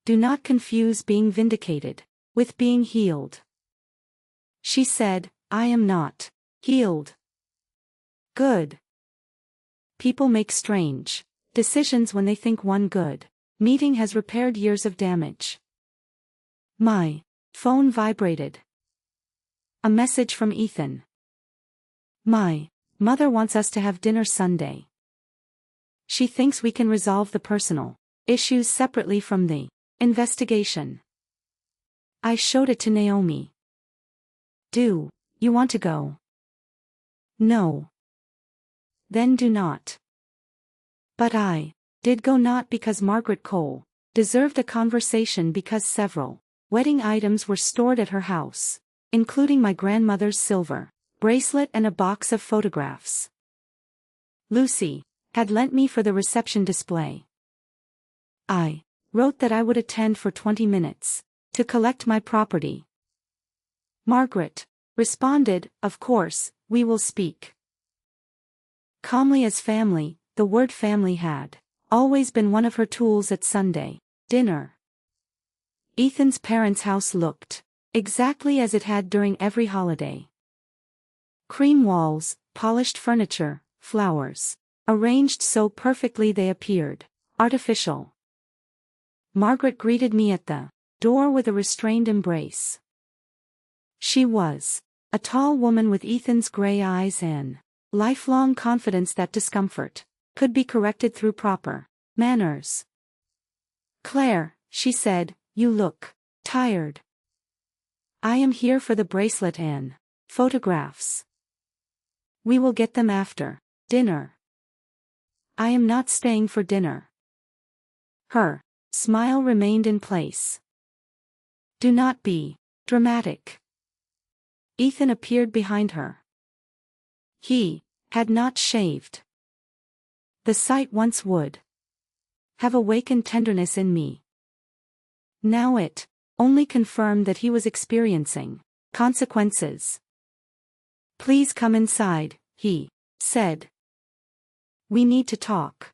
Do not confuse being vindicated with being healed. She said, I am not healed. Good. People make strange decisions when they think one good meeting has repaired years of damage. My phone vibrated. A message from Ethan. My mother wants us to have dinner Sunday. She thinks we can resolve the personal issues separately from the investigation. I showed it to Naomi. Do you want to go? No. Then do not. But I did go, not because Margaret Cole deserved a conversation, because several wedding items were stored at her house, including my grandmother's silver bracelet and a box of photographs Lucy had lent me for the reception display. I wrote that I would attend for 20 minutes to collect my property. Margaret responded, of course, we will speak. Calmly as family, the word family had always been one of her tools at Sunday dinner. Ethan's parents' house looked exactly as it had during every holiday. Cream walls, polished furniture, flowers. Arranged so perfectly they appeared artificial. Margaret greeted me at the door with a restrained embrace. She was a tall woman with Ethan's gray eyes and lifelong confidence that discomfort could be corrected through proper manners. "Claire," she said, "you look tired." "I am here for the bracelet and photographs. We will get them after dinner." "I am not staying for dinner." Her smile remained in place. "Do not be dramatic." Ethan appeared behind her. He had not shaved. The sight once would have awakened tenderness in me. Now it only confirmed that he was experiencing consequences. "Please come inside," he said. "We need to talk."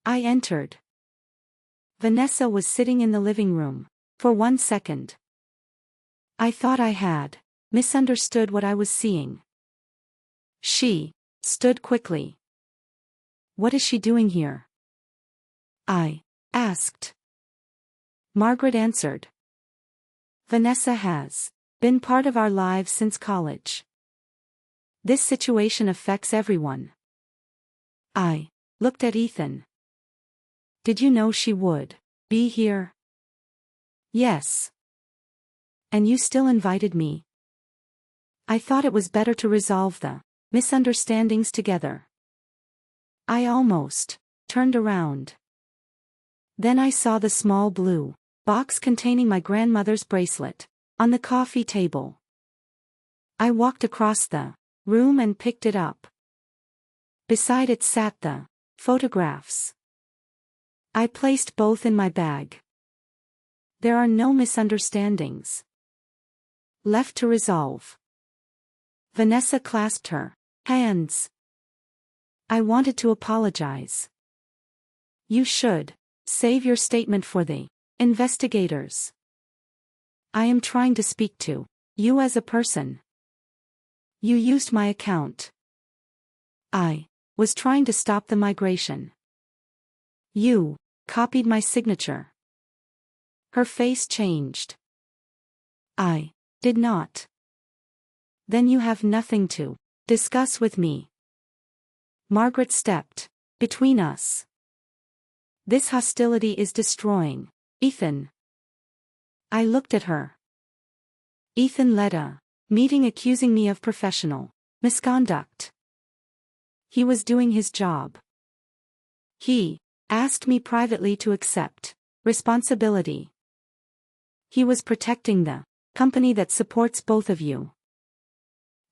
I entered. Vanessa was sitting in the living room. For 1 second, I thought I had misunderstood what I was seeing. She stood quickly. "What is she doing here?" I asked. Margaret answered. "Vanessa has been part of our lives since college. This situation affects everyone." I looked at Ethan. "Did you know she would be here?" "Yes." "And you still invited me?" "I thought it was better to resolve the misunderstandings together." I almost turned around. Then I saw the small blue box containing my grandmother's bracelet on the coffee table. I walked across the room and picked it up. Beside it sat the photographs. I placed both in my bag. There are no misunderstandings left to resolve. Vanessa clasped her hands. I wanted to apologize. "You should save your statement for the investigators. I am trying to speak to you as a person. You used my account. I was trying to stop the migration. You copied my signature." Her face changed. "I did not." "Then you have nothing to discuss with me." Margaret stepped between us. "This hostility is destroying Ethan." I looked at her. "Ethan led a meeting accusing me of professional misconduct. He was doing his job. He asked me privately to accept responsibility. He was protecting the company that supports both of you.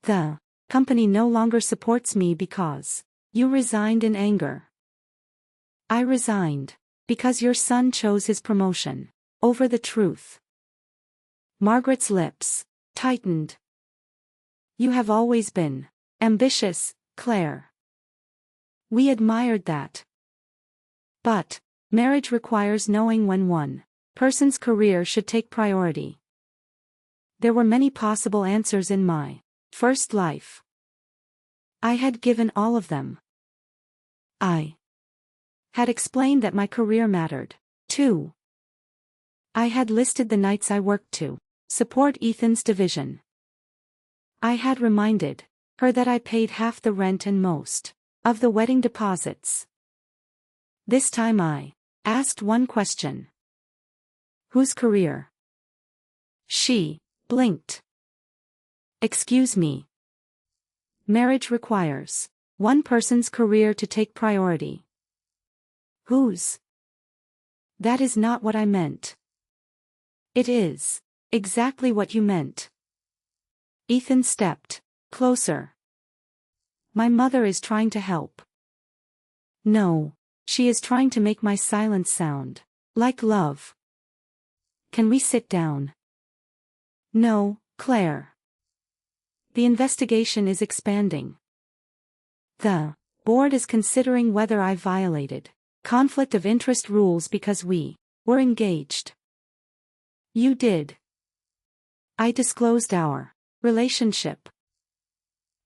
The company no longer supports me because you resigned in anger. I resigned because your son chose his promotion over the truth." Margaret's lips tightened. "You have always been ambitious, Claire. We admired that. But marriage requires knowing when one person's career should take priority. There were many possible answers in my first life. I had given all of them. I had explained that my career mattered, too. I had listed the nights I worked to support Ethan's division. I had reminded her that I paid half the rent and most of the wedding deposits. This time I asked one question. Whose career? She blinked. "Excuse me. Marriage requires one person's career to take priority." "Whose?" "That is not what I meant." "It is exactly what you meant." Ethan stepped closer. "My mother is trying to help." "No, she is trying to make my silence sound like love." "Can we sit down?" "No, Claire. The investigation is expanding. The board is considering whether I violated conflict of interest rules because we were engaged." "You did." "I disclosed our relationship."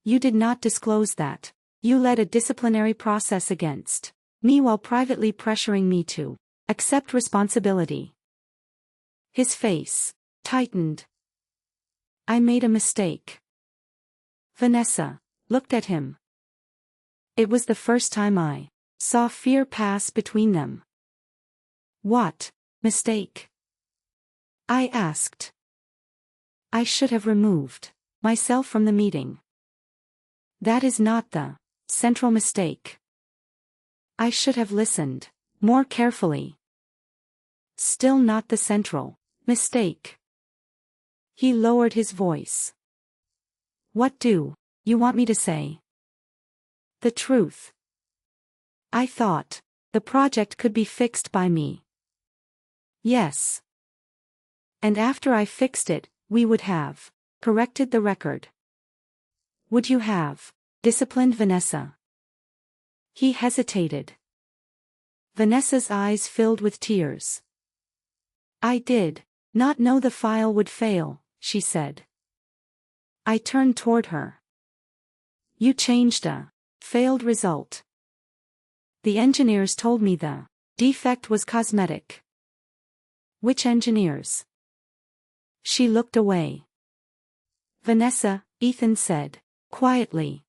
You did not disclose that. You led a disciplinary process against me while privately pressuring me to accept responsibility. His face tightened. I made a mistake. Vanessa looked at him. It was the first time I saw fear pass between them. What mistake? I asked. I should have removed myself from the meeting. That is not the central mistake. I should have listened more carefully. Still not the central mistake. He lowered his voice. What do you want me to say? The truth. I thought the project could be fixed by me. Yes. And after I fixed it, we would have corrected the record. Would you have disciplined Vanessa? He hesitated. Vanessa's eyes filled with tears. I did not know the file would fail, she said. I turned toward her. You changed a failed result. The engineers told me the defect was cosmetic. Which engineers? She looked away. Vanessa, Ethan said, quietly.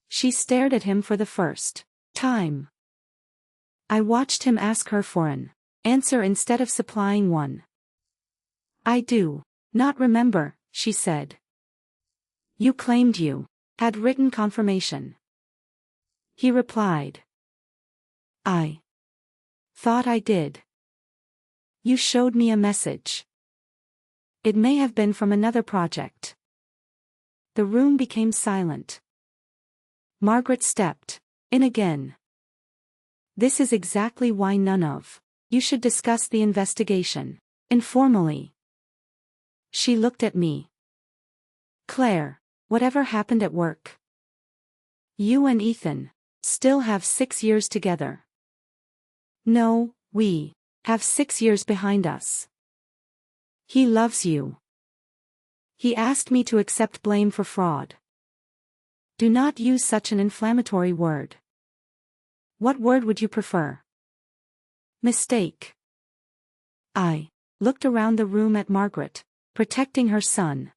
She stared at him for the first time. I watched him ask her for an answer instead of supplying one. I do not remember, she said. You claimed you had written confirmation. He replied. I thought I did. You showed me a message. It may have been from another project. The room became silent. Margaret stepped in again. This is exactly why none of you should discuss the investigation informally. She looked at me. Claire, whatever happened at work? You and Ethan still have 6 years together. No, we have 6 years behind us. He loves you. He asked me to accept blame for fraud. Do not use such an inflammatory word. What word would you prefer? Mistake. I looked around the room at Margaret, protecting her son.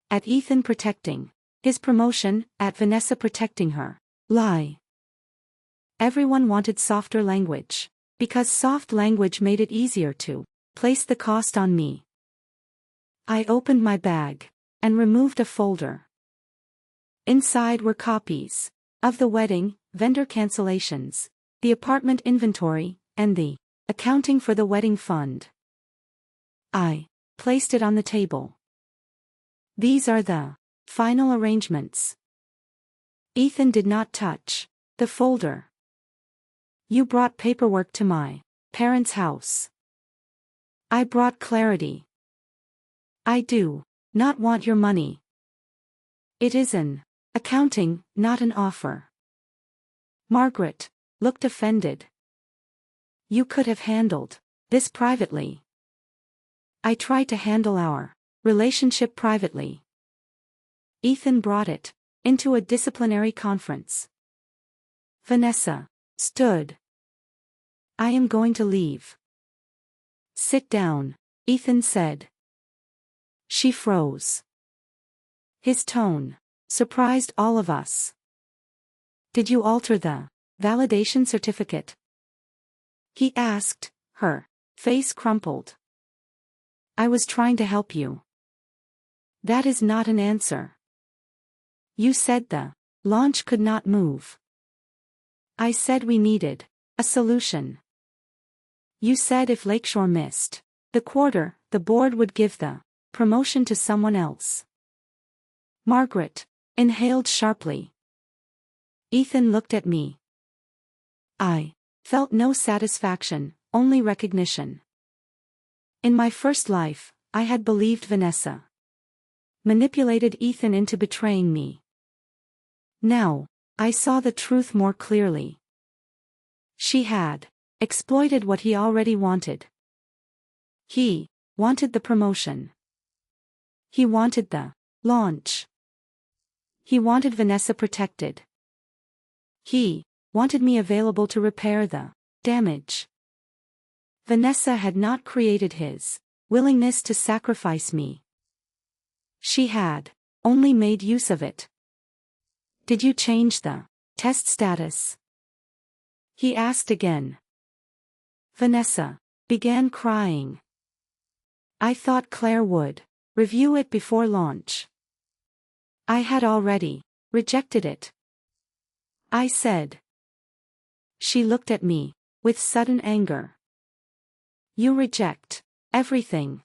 At Ethan protecting his promotion, at Vanessa protecting her lie. Everyone wanted softer language, because soft language made it easier to place the cost on me. I opened my bag and removed a folder. Inside were copies of the wedding, vendor cancellations, the apartment inventory, and the accounting for the wedding fund. I placed it on the table. These are the final arrangements. Ethan did not touch the folder. You brought paperwork to my parents' house. I brought clarity. I do not want your money. It is an accounting, not an offer. Margaret looked offended. You could have handled this privately. I tried to handle our relationship privately. Ethan brought it into a disciplinary conference. Vanessa stood. I am going to leave. Sit down, Ethan said. She froze. His tone surprised all of us. Did you alter the validation certificate? He asked, her face crumpled. I was trying to help you. That is not an answer. You said the launch could not move. I said we needed a solution. You said if Lakeshore missed the quarter, the board would give the promotion to someone else. Margaret inhaled sharply. Ethan looked at me. I felt no satisfaction, only recognition. In my first life, I had believed Vanessa manipulated Ethan into betraying me. Now, I saw the truth more clearly. She had exploited what he already wanted. He wanted the promotion. He wanted the launch. He wanted Vanessa protected. He wanted me available to repair the damage. Vanessa had not created his willingness to sacrifice me. She had only made use of it. Did you change the test status? He asked again. Vanessa began crying. I thought Claire would review it before launch. I had already rejected it, I said. She looked at me with sudden anger. You reject everything.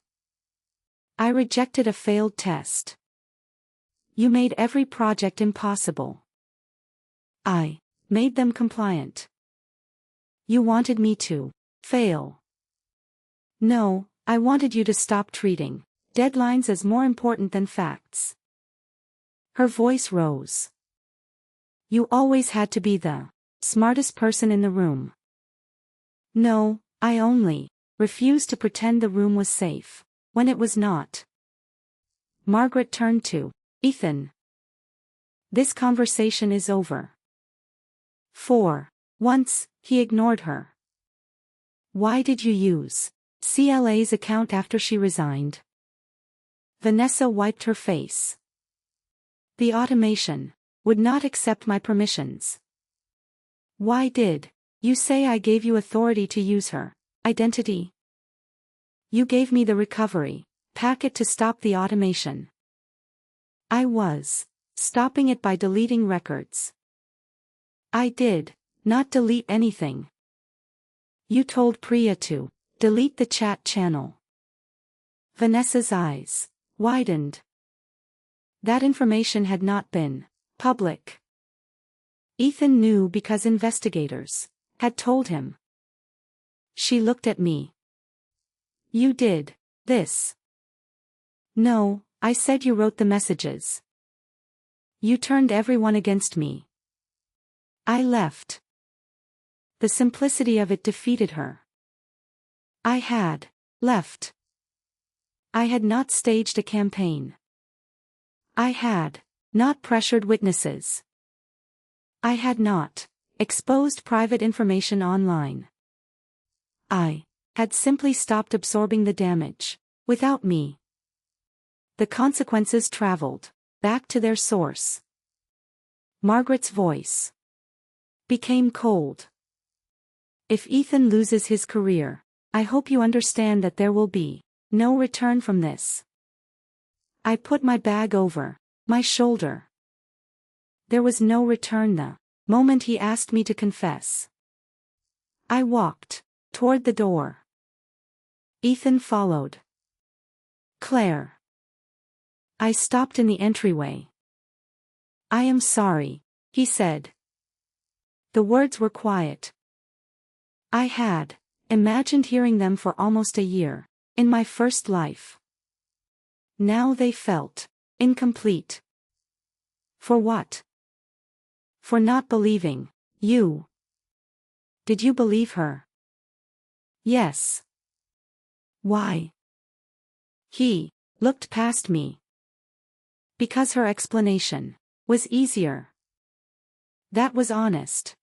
I rejected a failed test. You made every project impossible. I made them compliant. You wanted me to fail. No, I wanted you to stop treating deadlines as more important than facts. Her voice rose. You always had to be the smartest person in the room. No, I only refused to pretend the room was safe when it was not. Margaret turned to Ethan. This conversation is over. For once, he ignored her. Why did you use CLA's account after she resigned? Vanessa wiped her face. The automation would not accept my permissions. Why did you say I gave you authority to use her identity? You gave me the recovery packet to stop the automation. I was stopping it by deleting records. I did not delete anything. You told Priya to delete the chat channel. Vanessa's eyes widened. That information had not been public. Ethan knew because investigators had told him. She looked at me. You did this. No, I said you wrote the messages. You turned everyone against me. I left. The simplicity of it defeated her. I had left. I had not staged a campaign. I had not pressured witnesses. I had not exposed private information online. I had simply stopped absorbing the damage without me. The consequences traveled back to their source. Margaret's voice became cold. If Ethan loses his career, I hope you understand that there will be no return from this. I put my bag over my shoulder. There was no return the moment he asked me to confess. I walked toward the door. Ethan followed. Claire. I stopped in the entryway. I am sorry, he said. The words were quiet. I had imagined hearing them for almost a year, in my first life. Now they felt incomplete. For what? For not believing you. Did you believe her? Yes. Why? He looked past me. Because her explanation was easier. That was honest.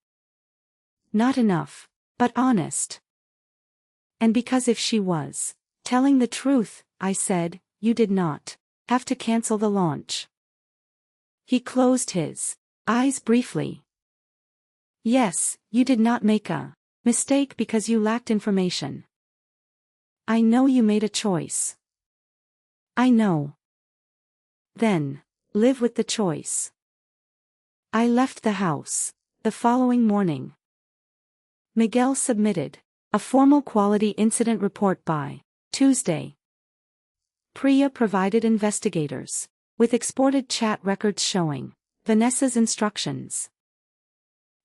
Not enough, but honest. And because if she was telling the truth, I said, you did not have to cancel the launch. He closed his eyes briefly. Yes, you did not make a mistake because you lacked information. I know you made a choice. I know. Then, live with the choice. I left the house the following morning. Miguel submitted a formal quality incident report by Tuesday. Priya provided investigators with exported chat records showing Vanessa's instructions.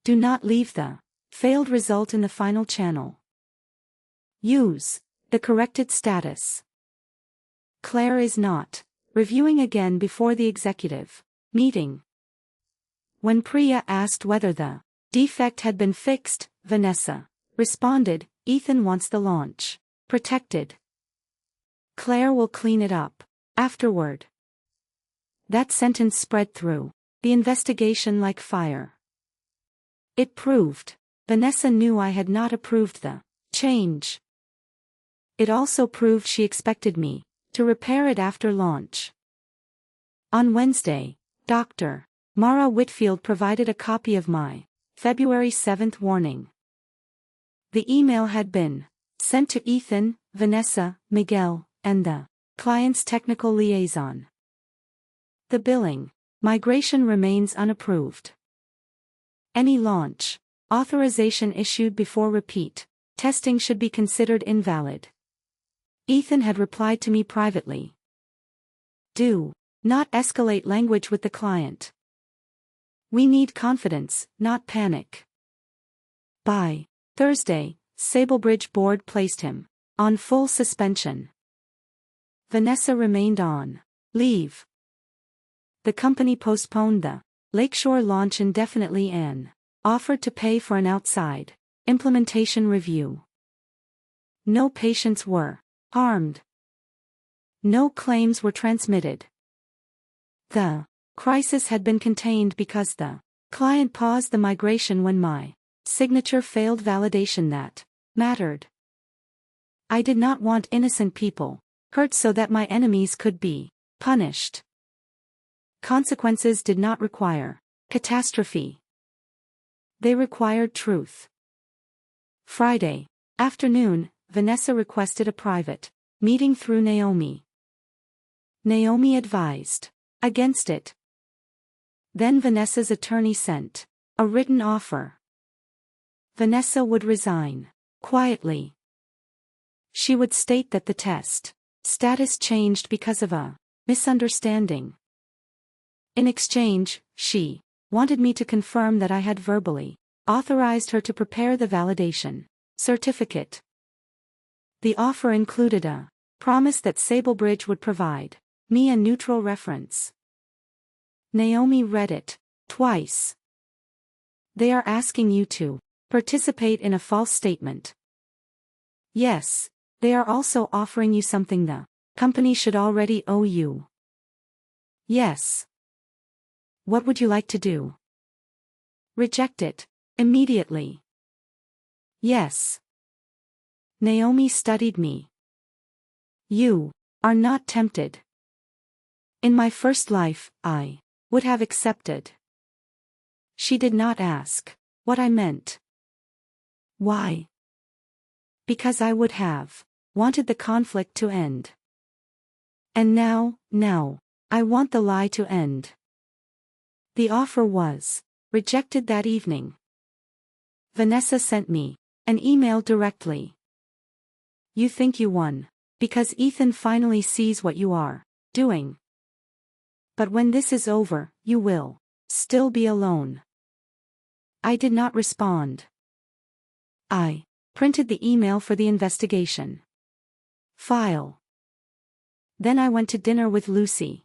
Do not leave the failed result in the final channel. Use the corrected status. Claire is not reviewing again before the executive meeting. When Priya asked whether the defect had been fixed, Vanessa responded, Ethan wants the launch protected. Claire will clean it up afterward. That sentence spread through the investigation like fire. It proved Vanessa knew I had not approved the change. It also proved she expected me to repair it after launch. On Wednesday, Dr. Mara Whitfield provided a copy of my February 7th warning. The email had been sent to Ethan, Vanessa, Miguel, and the client's technical liaison. The billing migration remains unapproved. Any launch authorization issued before repeat testing should be considered invalid. Ethan had replied to me privately. Do not escalate language with the client. We need confidence, not panic. By Thursday, Sablebridge board placed him on full suspension. Vanessa remained on leave. The company postponed the Lakeshore launch indefinitely and offered to pay for an outside implementation review. No patients were harmed. No claims were transmitted. The crisis had been contained because the client paused the migration when my signature failed validation that mattered. I did not want innocent people hurt so that my enemies could be punished. Consequences did not require catastrophe. They required truth. Friday afternoon, Vanessa requested a private meeting through Naomi. Naomi advised against it. Then Vanessa's attorney sent a written offer. Vanessa would resign quietly. She would state that the test status changed because of a misunderstanding. In exchange, she wanted me to confirm that I had verbally authorized her to prepare the validation certificate. The offer included a promise that Sablebridge would provide me a neutral reference. Naomi read it twice. They are asking you to participate in a false statement. Yes, they are also offering you something the company should already owe you. Yes. What would you like to do? Reject it immediately. Yes. Naomi studied me. You are not tempted. In my first life, I would have accepted. She did not ask what I meant. Why? Because I would have wanted the conflict to end. And now, I want the lie to end. The offer was rejected that evening. Vanessa sent me an email directly. You think you won, because Ethan finally sees what you are doing. But when this is over, you will still be alone. I did not respond. I printed the email for the investigation file. Then I went to dinner with Lucy.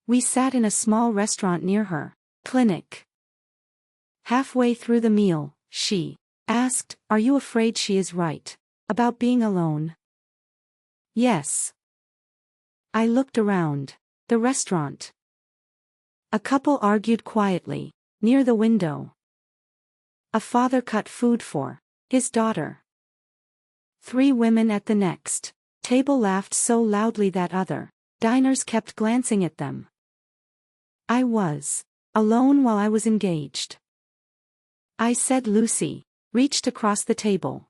We sat in a small restaurant near her clinic. Halfway through the meal, she asked, "Are you afraid she is right about being alone?" Yes. I looked around the restaurant. A couple argued quietly near the window. A father cut food for his daughter. 3 women at the next table laughed so loudly that other diners kept glancing at them. I was alone while I was engaged. I said. Lucy reached across the table.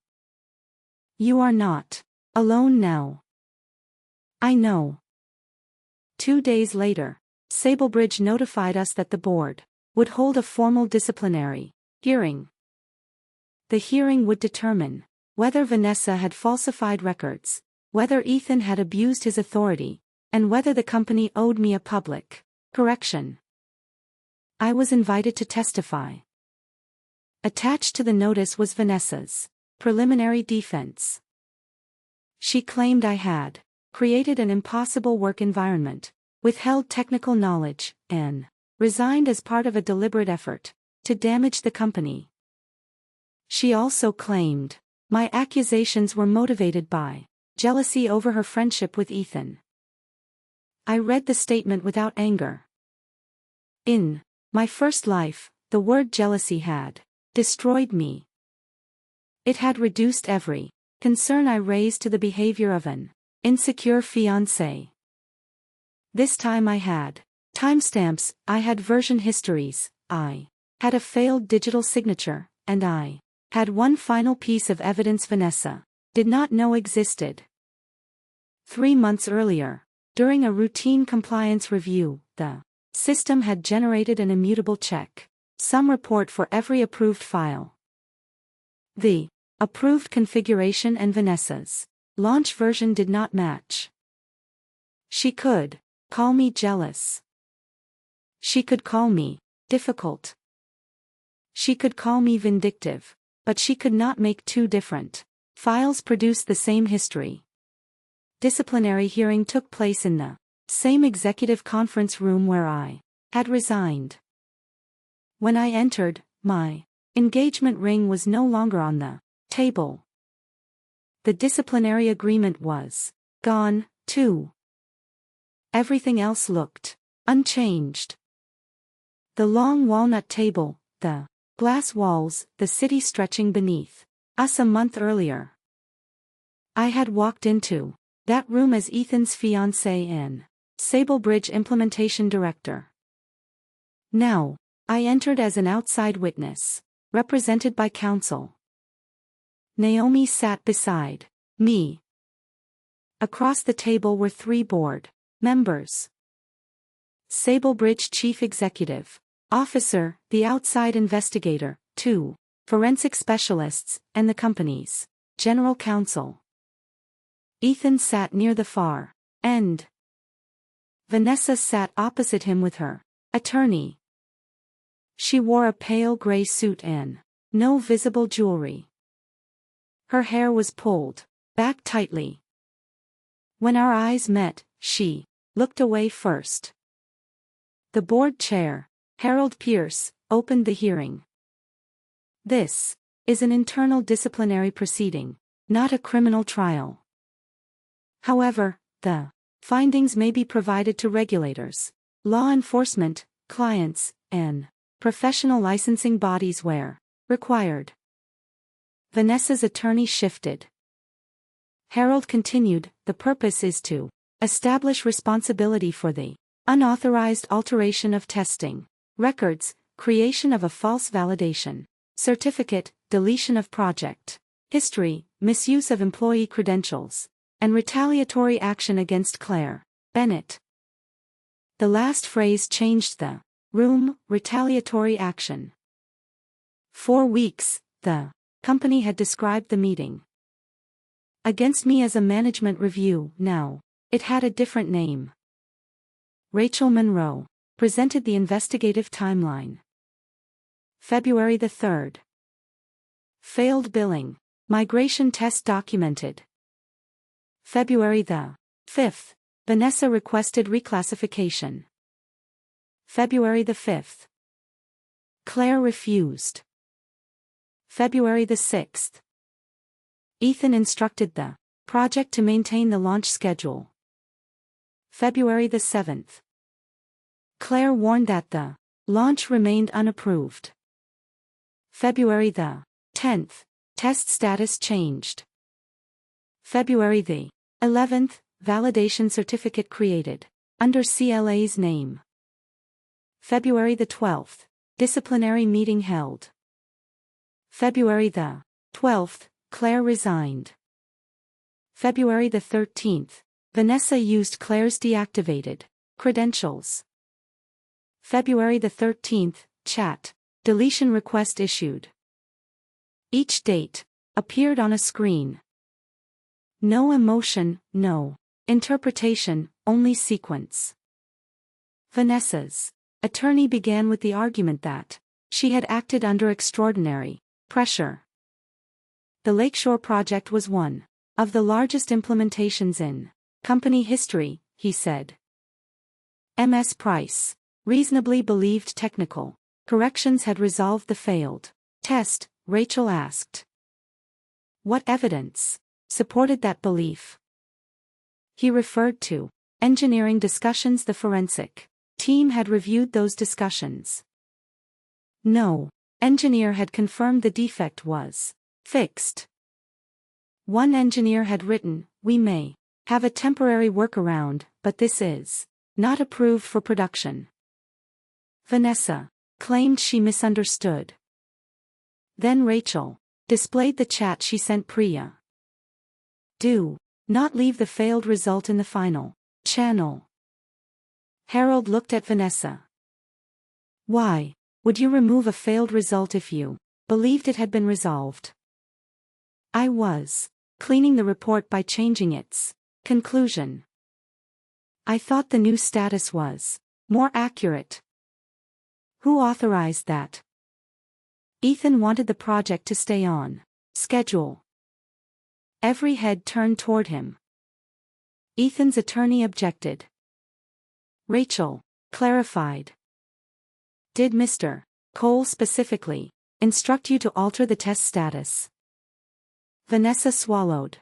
You are not alone now. I know. 2 days later, Sablebridge notified us that the board would hold a formal disciplinary hearing. The hearing would determine whether Vanessa had falsified records, whether Ethan had abused his authority, and whether the company owed me a public correction. I was invited to testify. Attached to the notice was Vanessa's preliminary defense. She claimed I had created an impossible work environment, withheld technical knowledge, and resigned as part of a deliberate effort to damage the company. She also claimed my accusations were motivated by jealousy over her friendship with Ethan. I read the statement without anger. In my first life, the word jealousy had destroyed me. It had reduced every concern I raised to the behavior of an insecure fiancé. This time I had timestamps, I had version histories, I had a failed digital signature, and I had one final piece of evidence Vanessa did not know existed. 3 months earlier, during a routine compliance review, the system had generated an immutable check, some report for every approved file. The approved configuration and Vanessa's launch version did not match. She could call me jealous. She could call me difficult. She could call me vindictive, but she could not make two different files produce the same history. Disciplinary hearing took place in the same executive conference room where I had resigned. When I entered, my engagement ring was no longer on the table. The disciplinary agreement was gone, too. Everything else looked unchanged. The long walnut table, the glass walls, the city stretching beneath us a month earlier. I had walked into that room as Ethan's fiancée and Sablebridge implementation director. Now, I entered as an outside witness, represented by counsel. Naomi sat beside me. Across the table were 3 board members. Sablebridge Chief Executive Officer, the outside investigator, 2 forensic specialists, and the company's general counsel. Ethan sat near the far end. Vanessa sat opposite him with her attorney. She wore a pale gray suit and no visible jewelry. Her hair was pulled back tightly. When our eyes met, she looked away first. The board chair, Harold Pierce, opened the hearing. This is an internal disciplinary proceeding, not a criminal trial. However, the findings may be provided to regulators, law enforcement, clients, and professional licensing bodies where required. Vanessa's attorney shifted. Harold continued, the purpose is to establish responsibility for the unauthorized alteration of testing records, creation of a false validation certificate, deletion of project history, misuse of employee credentials, and retaliatory action against Claire Bennett. The last phrase changed the room, retaliatory action. 4 weeks, the company had described the meeting against me as a management review. Now, it had a different name. Rachel Monroe presented the investigative timeline. February the 3rd. Failed billing. Migration test documented. February the 5th. Vanessa requested reclassification. February the 5th. Claire refused. February the 6th. Ethan instructed the project to maintain the launch schedule. February the 7th. Claire warned that the launch remained unapproved. February the 10th. Test status changed. February the 11th. Validation certificate created under CLA's name. February the 12th. Disciplinary meeting held. February the 12th. Claire resigned. February the 13th. Vanessa used Claire's deactivated credentials. February the 13th. Chat deletion request issued. Each date appeared on a screen. No emotion, no interpretation, only sequence. Vanessa's attorney began with the argument that she had acted under extraordinary pressure. The Lakeshore project was one of the largest implementations in company history, he said. Ms. Price reasonably believed technical corrections had resolved the failed test. Rachel asked. What evidence supported that belief? He referred to engineering discussions, the forensic Team had reviewed those discussions. No. Engineer had confirmed the defect was fixed. One engineer had written, "We may have a temporary workaround, but this is not approved for production." Vanessa claimed she misunderstood. Then Rachel displayed the chat she sent Priya. Do not leave the failed result in the final channel. Harold looked at Vanessa. Why would you remove a failed result if you believed it had been resolved? I was cleaning the report by changing its conclusion. I thought the new status was more accurate. Who authorized that? Ethan wanted the project to stay on schedule. Every head turned toward him. Ethan's attorney objected. Rachel clarified. Did Mr. Cole specifically instruct you to alter the test status? Vanessa swallowed.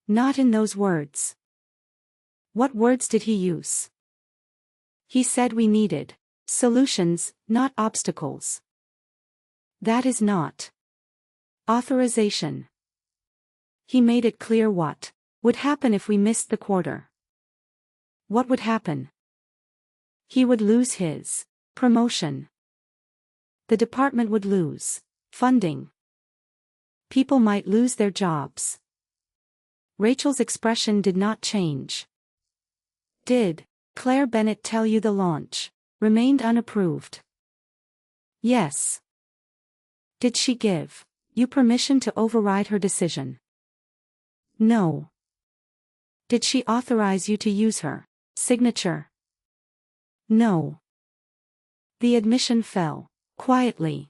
Not in those words. What words did he use? He said we needed solutions, not obstacles. That is not authorization. He made it clear what would happen if we missed the quarter. What would happen? He would lose his promotion. The department would lose funding. People might lose their jobs. Rachel's expression did not change. Did Claire Bennett tell you the launch remained unapproved? Yes. Did she give you permission to override her decision? No. Did she authorize you to use her signature? No. The admission fell quietly.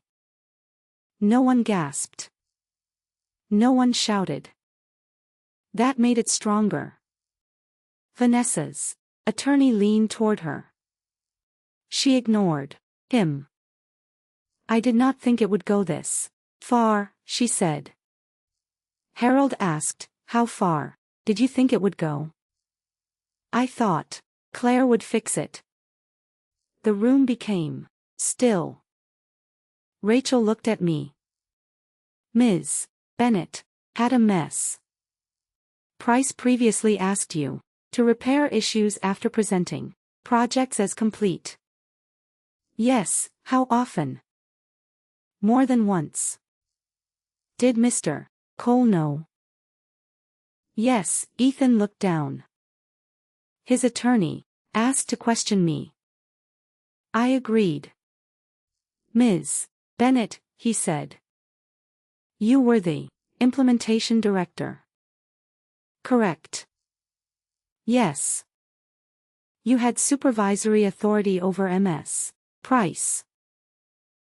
No one gasped. No one shouted. That made it stronger. Vanessa's attorney leaned toward her. She ignored him. I did not think it would go this far, she said. Harold asked, how far did you think it would go? I thought Claire would fix it. The room became still. Rachel looked at me. Ms. Bennett had a mess. Price previously asked you to repair issues after presenting projects as complete. Yes, how often? More than once. Did Mr. Cole know? Yes, Ethan looked down. His attorney asked to question me. I agreed. Ms. Bennett, he said. You were the implementation director. Correct. Yes. You had supervisory authority over Ms. Price.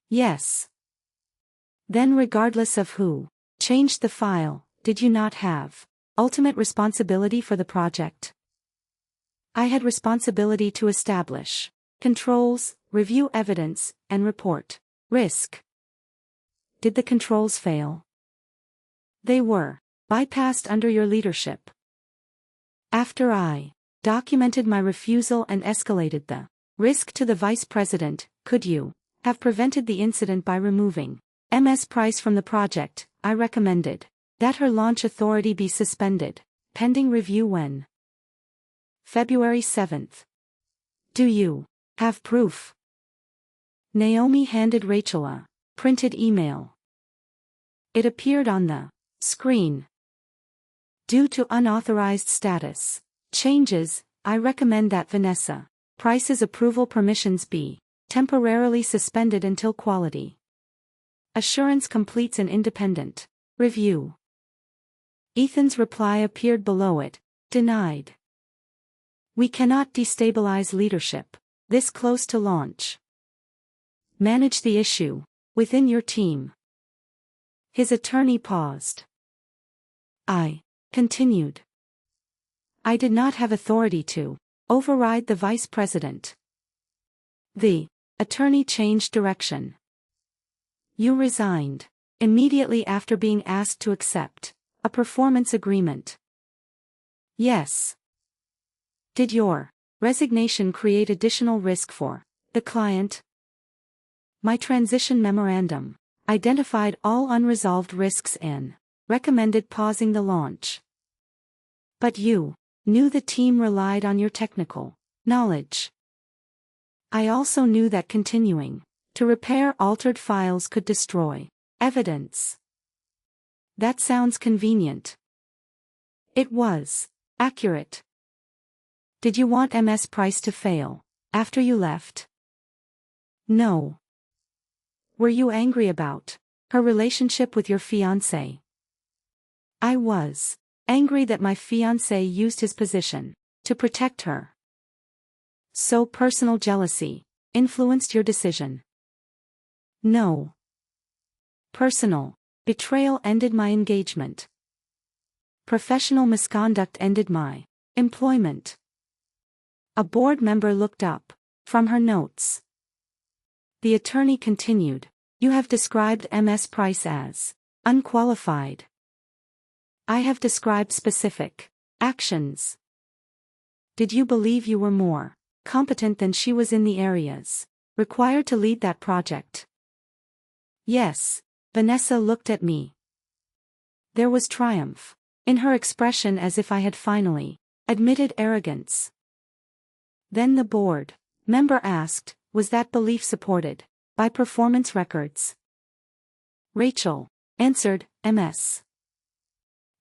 Yes. Then regardless of who changed the file, did you not have ultimate responsibility for the project? I had responsibility to establish controls, review evidence, and report risk. Did the controls fail? They were bypassed under your leadership. After I documented my refusal and escalated the risk to the vice president, could you have prevented the incident by removing Ms. Price from the project? I recommended that her launch authority be suspended, pending review when. February 7th. Do you have proof? Naomi handed Rachel a printed email. It appeared on the screen. Due to unauthorized status changes, I recommend that Vanessa Price's approval permissions be temporarily suspended until quality assurance completes an independent review. Ethan's reply appeared below it, denied. We cannot destabilize leadership this close to launch. Manage the issue within your team. His attorney paused. I continued. I did not have authority to override the vice president. The attorney changed direction. You resigned immediately after being asked to accept a performance agreement. Yes. Did your Resignation create additional risk for the client. My transition memorandum identified all unresolved risks and recommended pausing the launch. But you knew the team relied on your technical knowledge. I also knew that continuing to repair altered files could destroy evidence. That sounds convenient. It was accurate. Did you want MS Price to fail after you left? No. Were you angry about her relationship with your fiancé? I was angry that my fiancé used his position to protect her. So personal jealousy influenced your decision? No. Personal betrayal ended my engagement. Professional misconduct ended my employment. A board member looked up from her notes. The attorney continued, "You have described MS Price as unqualified. I have described specific actions. Did you believe you were more competent than she was in the areas required to lead that project?" Yes. Vanessa looked at me. There was triumph in her expression, as if I had finally admitted arrogance. Then the board member asked, "Was that belief supported by performance records?" Rachel answered, "MS.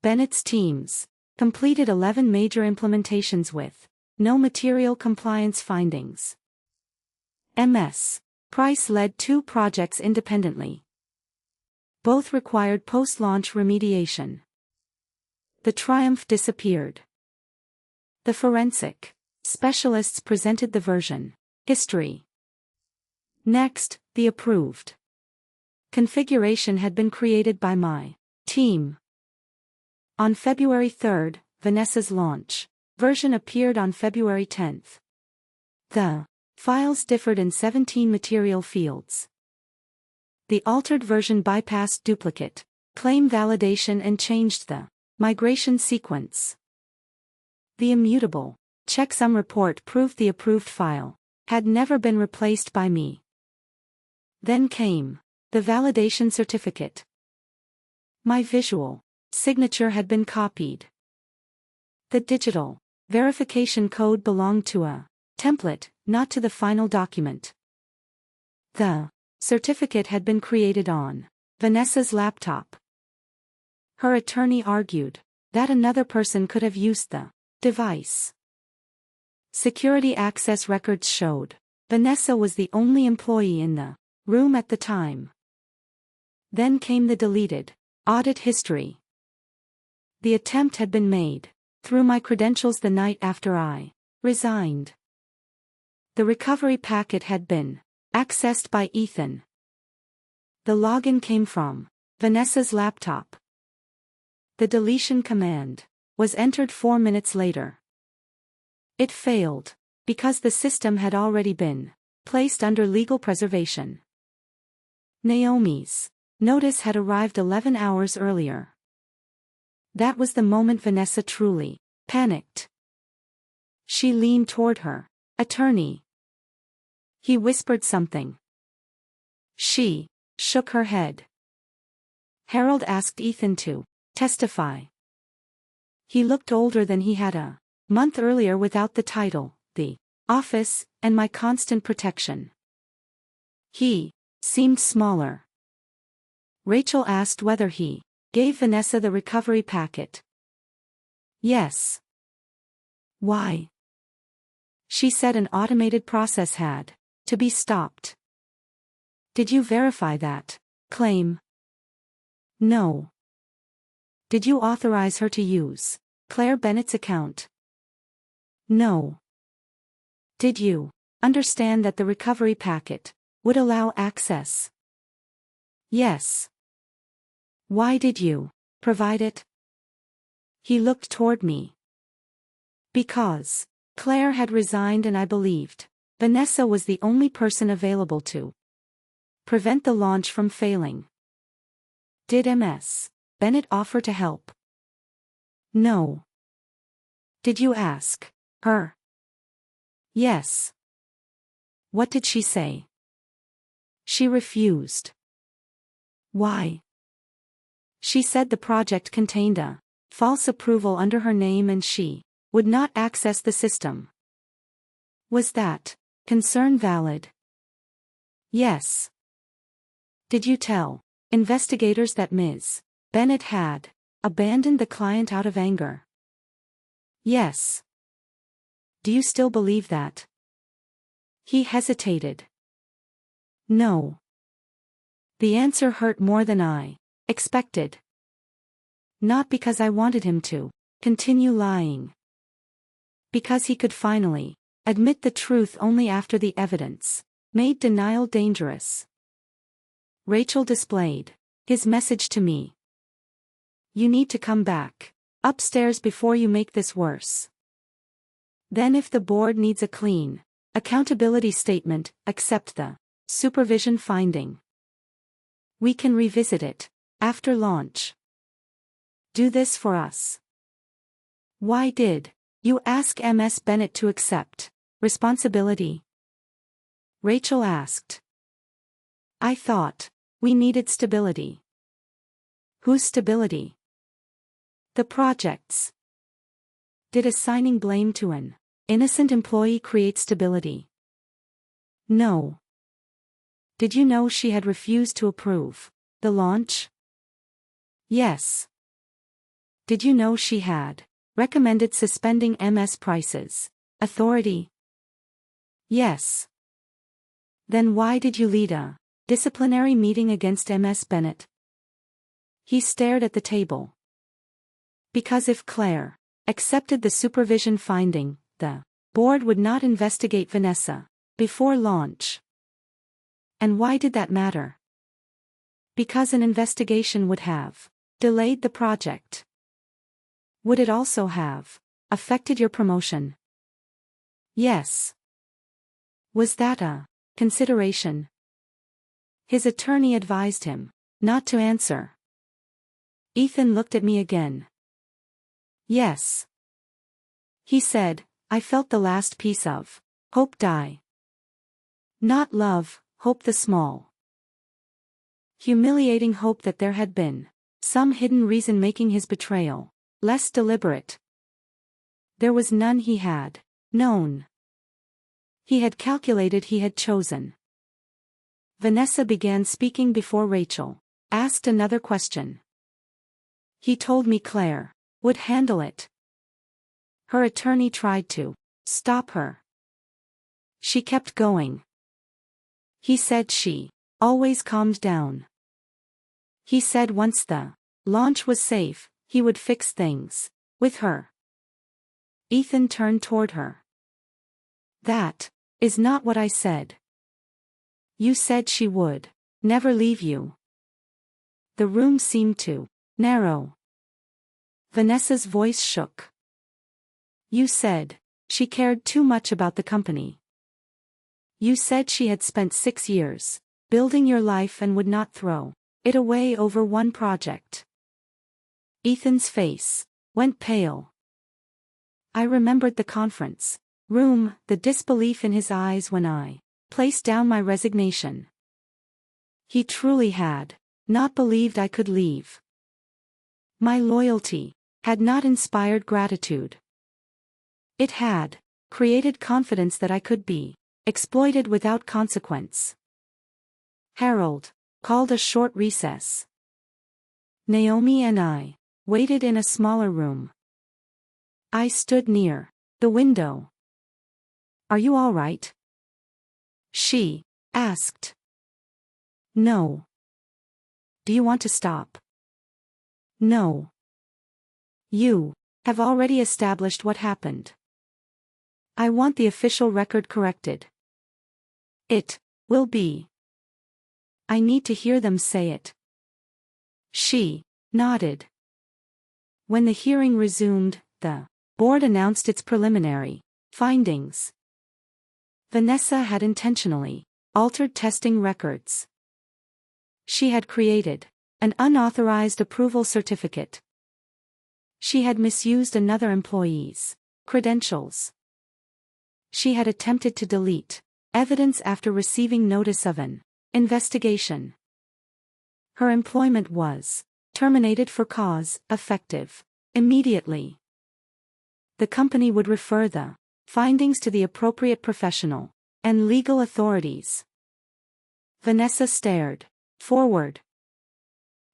Bennett's teams completed 11 major implementations with no material compliance findings. MS. Price led 2 projects independently. Both required post-launch remediation." The triumph disappeared. The forensic specialists presented the version history. Next, the approved configuration had been created by my team. On February 3rd, Vanessa's launch version appeared on February 10th. The files differed in 17 material fields. The altered version bypassed duplicate claim validation and changed the migration sequence. The immutable checksum report proved the approved file had never been replaced by me. Then came the validation certificate. My visual signature had been copied. The digital verification code belonged to a template, not to the final document. The certificate had been created on Vanessa's laptop. Her attorney argued that another person could have used the device. Security access records showed Vanessa was the only employee in the room at the time. Then came the deleted audit history. The attempt had been made through my credentials the night after I resigned. The recovery packet had been accessed by Ethan. The login came from Vanessa's laptop. The deletion command was entered 4 minutes later. It failed because the system had already been placed under legal preservation. Naomi's notice had arrived 11 hours earlier. That was the moment Vanessa truly panicked. She leaned toward her attorney. He whispered something. She shook her head. Harold asked Ethan to testify. He looked older than he had a month earlier without the title, the office, and my constant protection. He seemed smaller. Rachel asked whether he gave Vanessa the recovery packet. Yes. Why? She said an automated process had to be stopped. Did you verify that claim? No. Did you authorize her to use Claire Bennett's account? No. Did you understand that the recovery packet would allow access? Yes. Why did you provide it? He looked toward me. Because Claire had resigned and I believed Vanessa was the only person available to prevent the launch from failing. Did Ms. Bennett offer to help? No. Did you ask her? Yes. What did she say? She refused. Why? She said the project contained a false approval under her name and she would not access the system. Was that concern valid? Yes. Did you tell investigators that Ms. Bennett had abandoned the client out of anger? Yes. Do you still believe that? He hesitated. No. The answer hurt more than I expected. Not because I wanted him to continue lying. Because he could finally admit the truth only after the evidence made denial dangerous. Rachel displayed his message to me. You need to come back upstairs before you make this worse. Then if the board needs a clean accountability statement, accept the supervision finding. We can revisit it after launch. Do this for us. Why did you ask Ms. Bennett to accept responsibility? Rachel asked. I thought we needed stability. Whose stability? The project's. Did assigning blame to an innocent employee create stability? No. Did you know she had refused to approve the launch? Yes. Did you know she had recommended suspending Ms. Price's authority? Yes. Then why did you lead a disciplinary meeting against Ms. Bennett? He stared at the table. Because if Claire accepted the supervision finding, the board would not investigate Vanessa before launch. And why did that matter? Because an investigation would have delayed the project. Would it also have affected your promotion? Yes. Was that a consideration? His attorney advised him not to answer. Ethan looked at me again. Yes. He said, I felt the last piece of hope die. Not love, hope the small, humiliating hope that there had been some hidden reason making his betrayal less deliberate. There was none he had known. He had calculated he had chosen. Vanessa began speaking before Rachel asked another question. He told me Claire would handle it. Her attorney tried to stop her. She kept going. He said she always calmed down. He said once the launch was safe, he would fix things with her. Ethan turned toward her. That is not what I said. You said she would never leave you. The room seemed to narrow. Vanessa's voice shook. You said she cared too much about the company. You said she had spent 6 years building your life and would not throw it away over one project. Ethan's face went pale. I remembered the conference room, the disbelief in his eyes when I placed down my resignation. He truly had not believed I could leave. My loyalty had not inspired gratitude. It had created confidence that I could be exploited without consequence. Harold called a short recess. Naomi and I waited in a smaller room. I stood near the window. Are you all right? She asked. No. Do you want to stop? No. You have already established what happened. I want the official record corrected. It will be. I need to hear them say it. She nodded. When the hearing resumed, the board announced its preliminary findings. Vanessa had intentionally altered testing records. She had created an unauthorized approval certificate. She had misused another employee's credentials. she had attempted to delete evidence after receiving notice of an investigation. Her employment was terminated for cause, effective immediately. The company would refer the findings to the appropriate professional and legal authorities. Vanessa stared forward.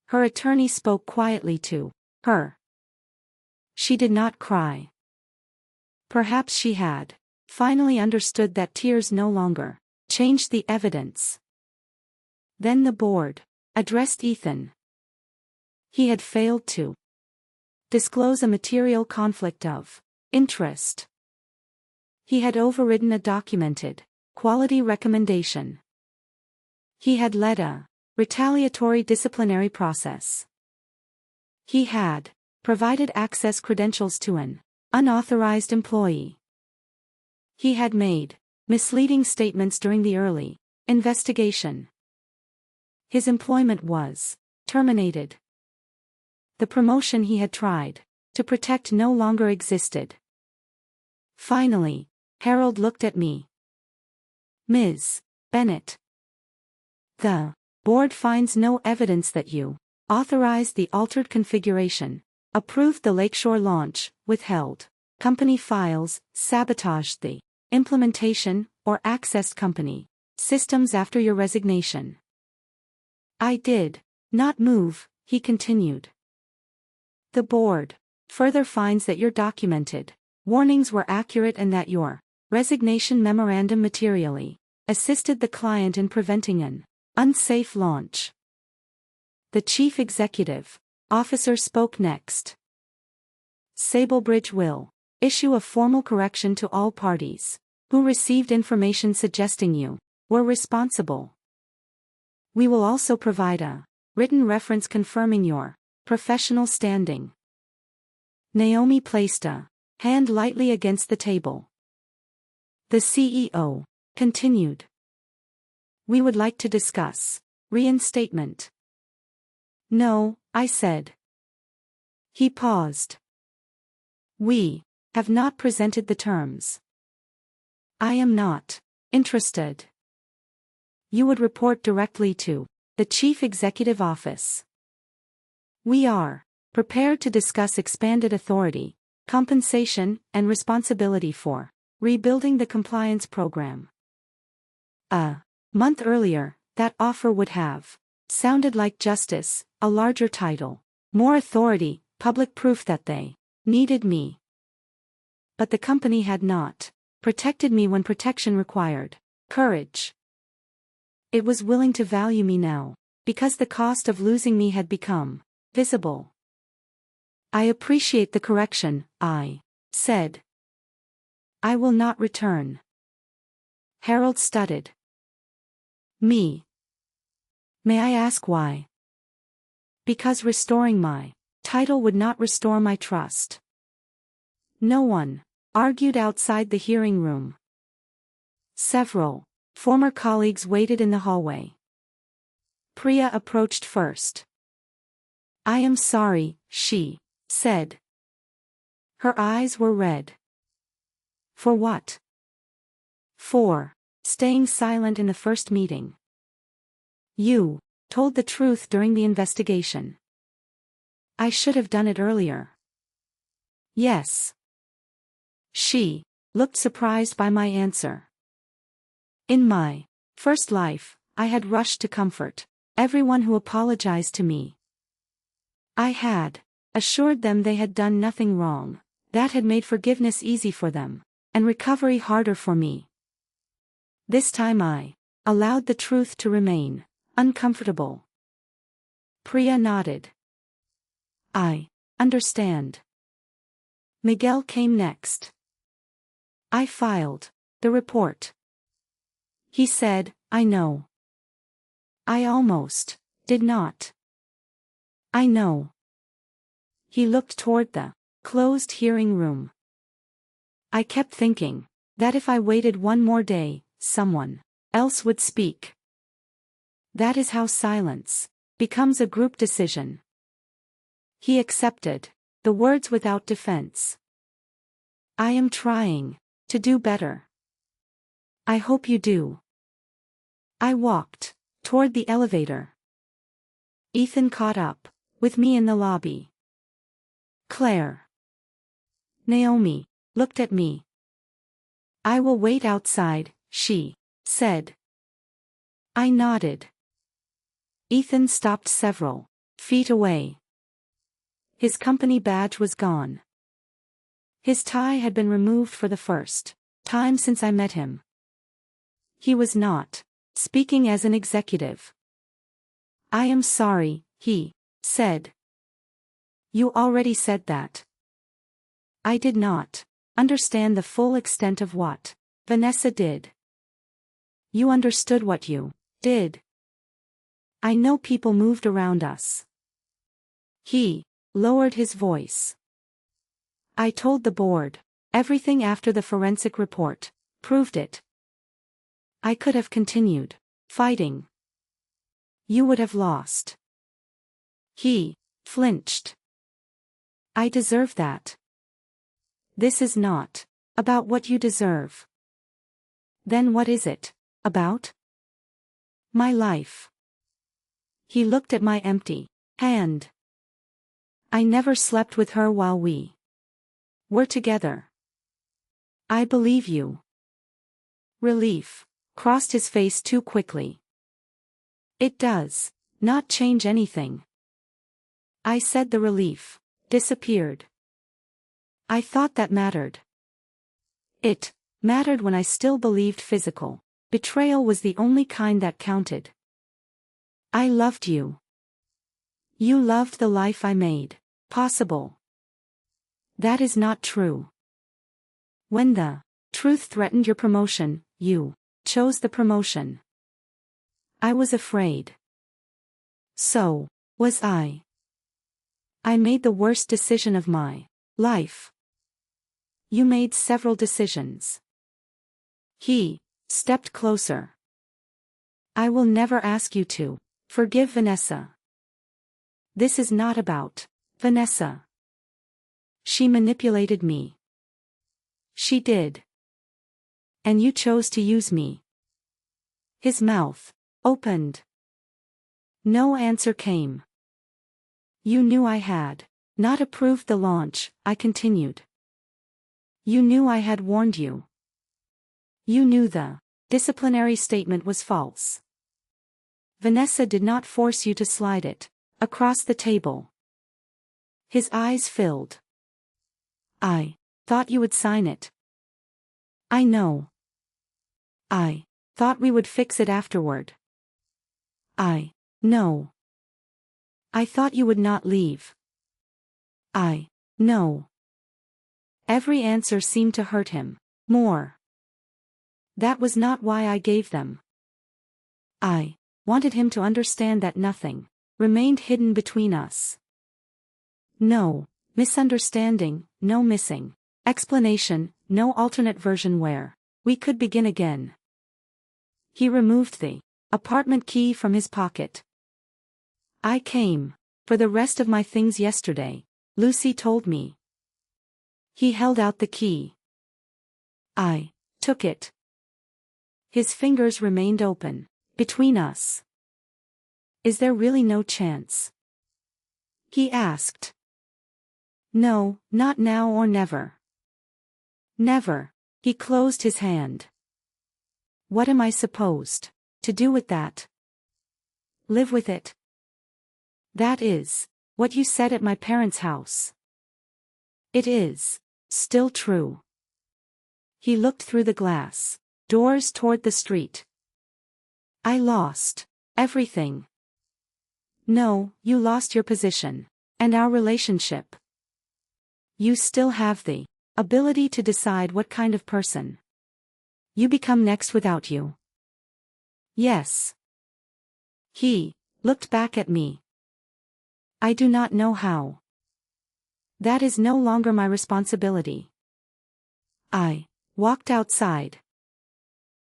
Her attorney spoke quietly to her. She did not cry. Perhaps she had finally understood that tears no longer changed the evidence. Then the board addressed Ethan. He had failed to disclose a material conflict of interest. He had overridden a documented quality recommendation. He had led a retaliatory disciplinary process. He had provided access credentials to an unauthorized employee. He had made misleading statements during the early investigation. His employment was terminated. The promotion he had tried to protect no longer existed. Finally, Harold looked at me. Ms. Bennett. The board finds no evidence that you authorized the altered configuration, approved the Lakeshore launch, withheld company files, sabotaged the implementation, or accessed company systems after your resignation. I did not move, he continued. The board further finds that your documented warnings were accurate and that your resignation memorandum materially assisted the client in preventing an unsafe launch. The chief executive officer spoke next. Sablebridge will issue a formal correction to all parties who received information suggesting you were responsible. We will also provide a written reference confirming your professional standing. Naomi placed a hand lightly against the table. The CEO continued. We would like to discuss reinstatement. No, I said. He paused. We have not presented the terms. I am not interested. You would report directly to the Chief Executive Office. We are prepared to discuss expanded authority, compensation, and responsibility for rebuilding the compliance program. A month earlier, that offer would have sounded like justice, a larger title, more authority, public proof that they needed me. But the company had not protected me when protection required courage. It was willing to value me now, because the cost of losing me had become visible. I appreciate the correction, I said. I will not return. Harold stuttered. Me. May I ask why? Because restoring my title would not restore my trust. No one argued outside the hearing room. Several former colleagues waited in the hallway. Priya approached first. I am sorry, she said. Her eyes were red. For what? For staying silent in the first meeting. You told the truth during the investigation. I should have done it earlier. Yes. She looked surprised by my answer. In my first life, I had rushed to comfort everyone who apologized to me. I had assured them they had done nothing wrong, that had made forgiveness easy for them, and recovery harder for me. This time I allowed the truth to remain uncomfortable. Priya nodded. I understand. Miguel came next. I filed the report. He said, I know. I almost did not. I know. He looked toward the closed hearing room. I kept thinking that if I waited one more day, someone else would speak. That is how silence becomes a group decision. He accepted the words without defense. I am trying to do better. I hope you do. I walked toward the elevator. Ethan caught up with me in the lobby. Claire. Naomi looked at me. I will wait outside, she said. I nodded. Ethan stopped several feet away. His company badge was gone. His tie had been removed for the first time since I met him. He was not speaking as an executive. I am sorry, he said. You already said that. I did not understand the full extent of what Vanessa did. You understood what you did. I know people moved around us. He lowered his voice. I told the board everything after the forensic report proved it. I could have continued fighting. You would have lost. He flinched. I deserve that. This is not about what you deserve. Then what is it about? My life. He looked at my empty hand. I never slept with her while we were together. I believe you. Relief crossed his face too quickly. It does not change anything. I said the relief disappeared. I thought that mattered. It mattered when I still believed physical betrayal was the only kind that counted. I loved you. You loved the life I made possible. That is not true. When the truth threatened your promotion, you chose the promotion. I was afraid. So was I. I made the worst decision of my life. You made several decisions. He stepped closer. I will never ask you to forgive Vanessa. This is not about Vanessa. She manipulated me. She did. And you chose to use me. His mouth opened. No answer came. You knew I had not approved the launch, I continued. You knew I had warned you. You knew the disciplinary statement was false. Vanessa did not force you to slide it across the table. His eyes filled. I thought you would sign it. I know. I thought we would fix it afterward. I know. I thought you would not leave. I know. Every answer seemed to hurt him more. That was not why I gave them. I wanted him to understand that nothing remained hidden between us. No misunderstanding, no missing explanation, no alternate version where we could begin again. He removed the apartment key from his pocket. I came for the rest of my things yesterday, Lucy told me. He held out the key. I took it. His fingers remained open between us. Is there really no chance? He asked. No, not now or never. Never. He closed his hand. What am I supposed to do with that? Live with it. That is what you said at my parents' house. It is still true. He looked through the glass doors toward the street. I lost everything. No, you lost your position and our relationship. You still have the ability to decide what kind of person you become next without you. Yes. He looked back at me. I do not know how. That is no longer my responsibility. I walked outside.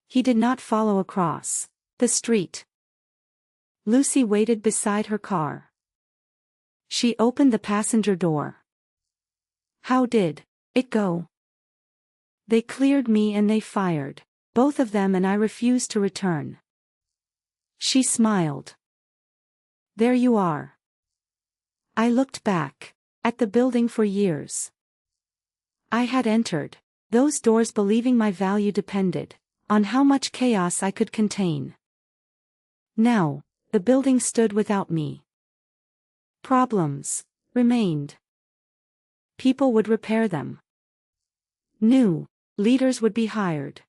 He did not follow across the street. Lucy waited beside her car. She opened the passenger door. How did it go? They cleared me and they fired both of them, and I refused to return. She smiled. There you are. I looked back at the building for years. I had entered those doors believing my value depended on how much chaos I could contain. Now, the building stood without me. Problems remained. People would repair them. New leaders would be hired.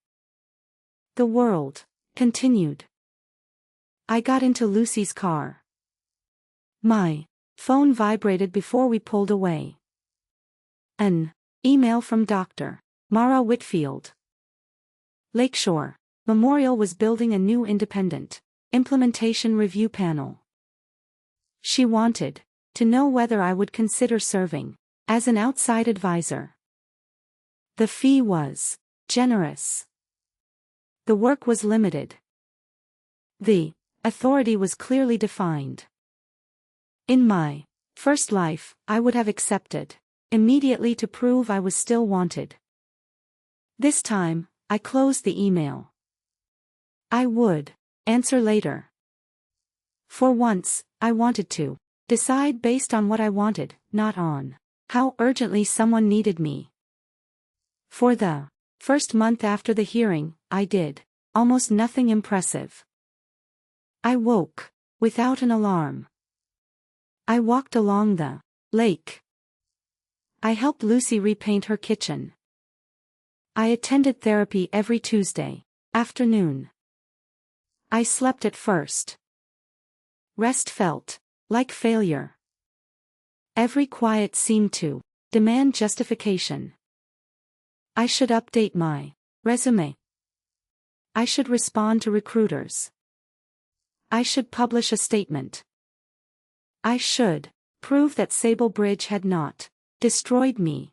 The world continued. I got into Lucy's car. My phone vibrated before we pulled away. An email from Dr. Mara Whitfield. Lakeshore Memorial was building a new independent implementation review panel. She wanted to know whether I would consider serving as an outside advisor. The fee was generous. The work was limited. The authority was clearly defined. In my first life, I would have accepted immediately to prove I was still wanted. This time, I closed the email. I would answer later. For once, I wanted to decide based on what I wanted, not on how urgently someone needed me. For the first month after the hearing, I did almost nothing impressive. I woke without an alarm. I walked along the lake. I helped Lucy repaint her kitchen. I attended therapy every Tuesday afternoon. I slept at first. Rest felt like failure. Every quiet seemed to demand justification. I should update my resume. I should respond to recruiters. I should publish a statement. I should prove that Sable Bridge had not destroyed me.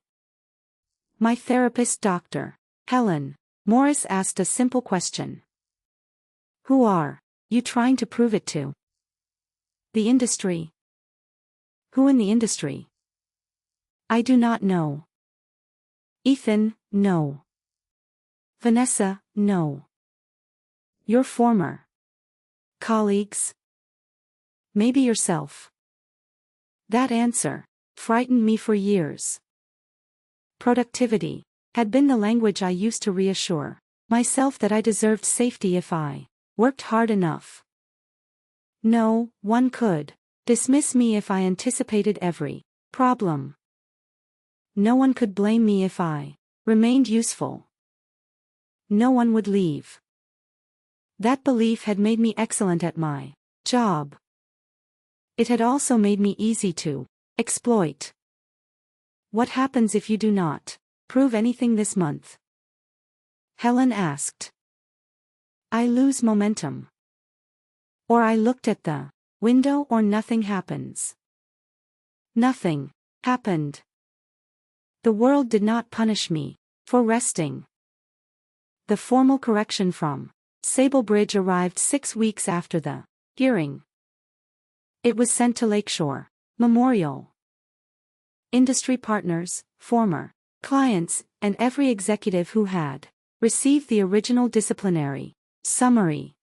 My therapist, Dr. Helen Morris, asked a simple question. Who are you trying to prove it to? The industry. Who in the industry? I do not know. Ethan, no. Vanessa, no. Your former colleagues? Maybe yourself. That answer frightened me for years. Productivity had been the language I used to reassure myself that I deserved safety if I worked hard enough. No one could dismiss me if I anticipated every problem. No one could blame me if I remained useful. No one would leave. That belief had made me excellent at my job. It had also made me easy to exploit. What happens if you do not prove anything this month? Helen asked. I lose momentum. Or I looked at the window, or nothing happens. Nothing happened. The world did not punish me for resting. The formal correction from Sable Bridge arrived 6 weeks after the hearing. It was sent to Lakeshore Memorial. Industry partners, former clients, and every executive who had received the original disciplinary summary.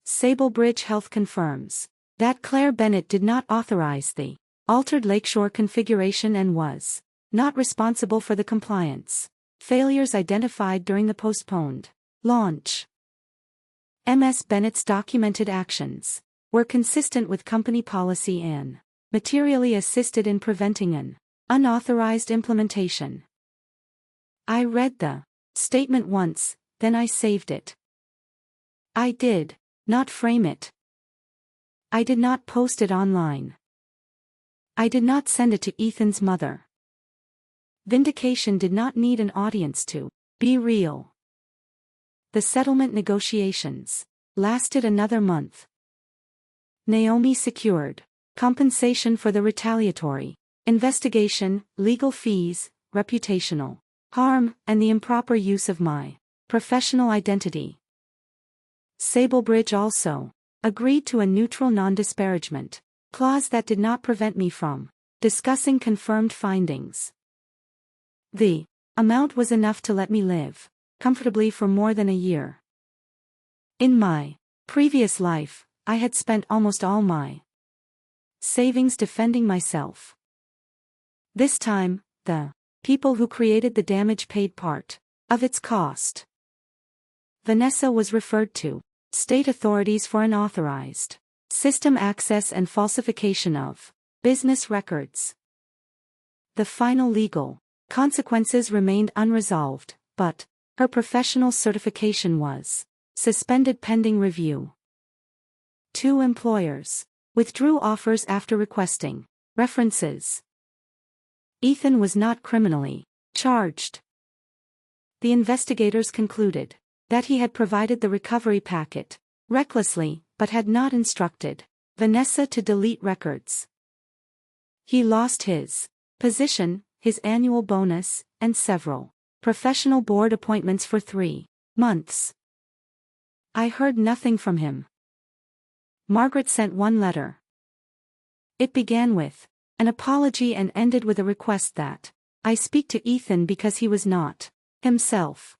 Sable Bridge Health confirms that Claire Bennett did not authorize the altered Lakeshore configuration and was not responsible for the compliance failures identified during the postponed launch. Ms. Bennett's documented actions were consistent with company policy and materially assisted in preventing an unauthorized implementation. I read the statement once, then I saved it. I did not frame it. I did not post it online. I did not send it to Ethan's mother. Vindication did not need an audience to be real. The settlement negotiations lasted another month. Naomi secured compensation for the retaliatory investigation, legal fees, reputational harm, and the improper use of my professional identity. Sable Bridge also agreed to a neutral non-disparagement clause that did not prevent me from discussing confirmed findings. The amount was enough to let me live comfortably for more than a year. In my previous life, I had spent almost all my savings defending myself. This time, the people who created the damage paid part of its cost. Vanessa was referred to state authorities for unauthorized system access and falsification of business records. The final legal consequences remained unresolved, but her professional certification was suspended pending review. 2 employers withdrew offers after requesting references. Ethan was not criminally charged. The investigators concluded that he had provided the recovery packet recklessly, but had not instructed Vanessa to delete records. He lost his position, his annual bonus, and several professional board appointments for 3 months. I heard nothing from him. Margaret sent one letter. It began with an apology and ended with a request that I speak to Ethan because he was not himself.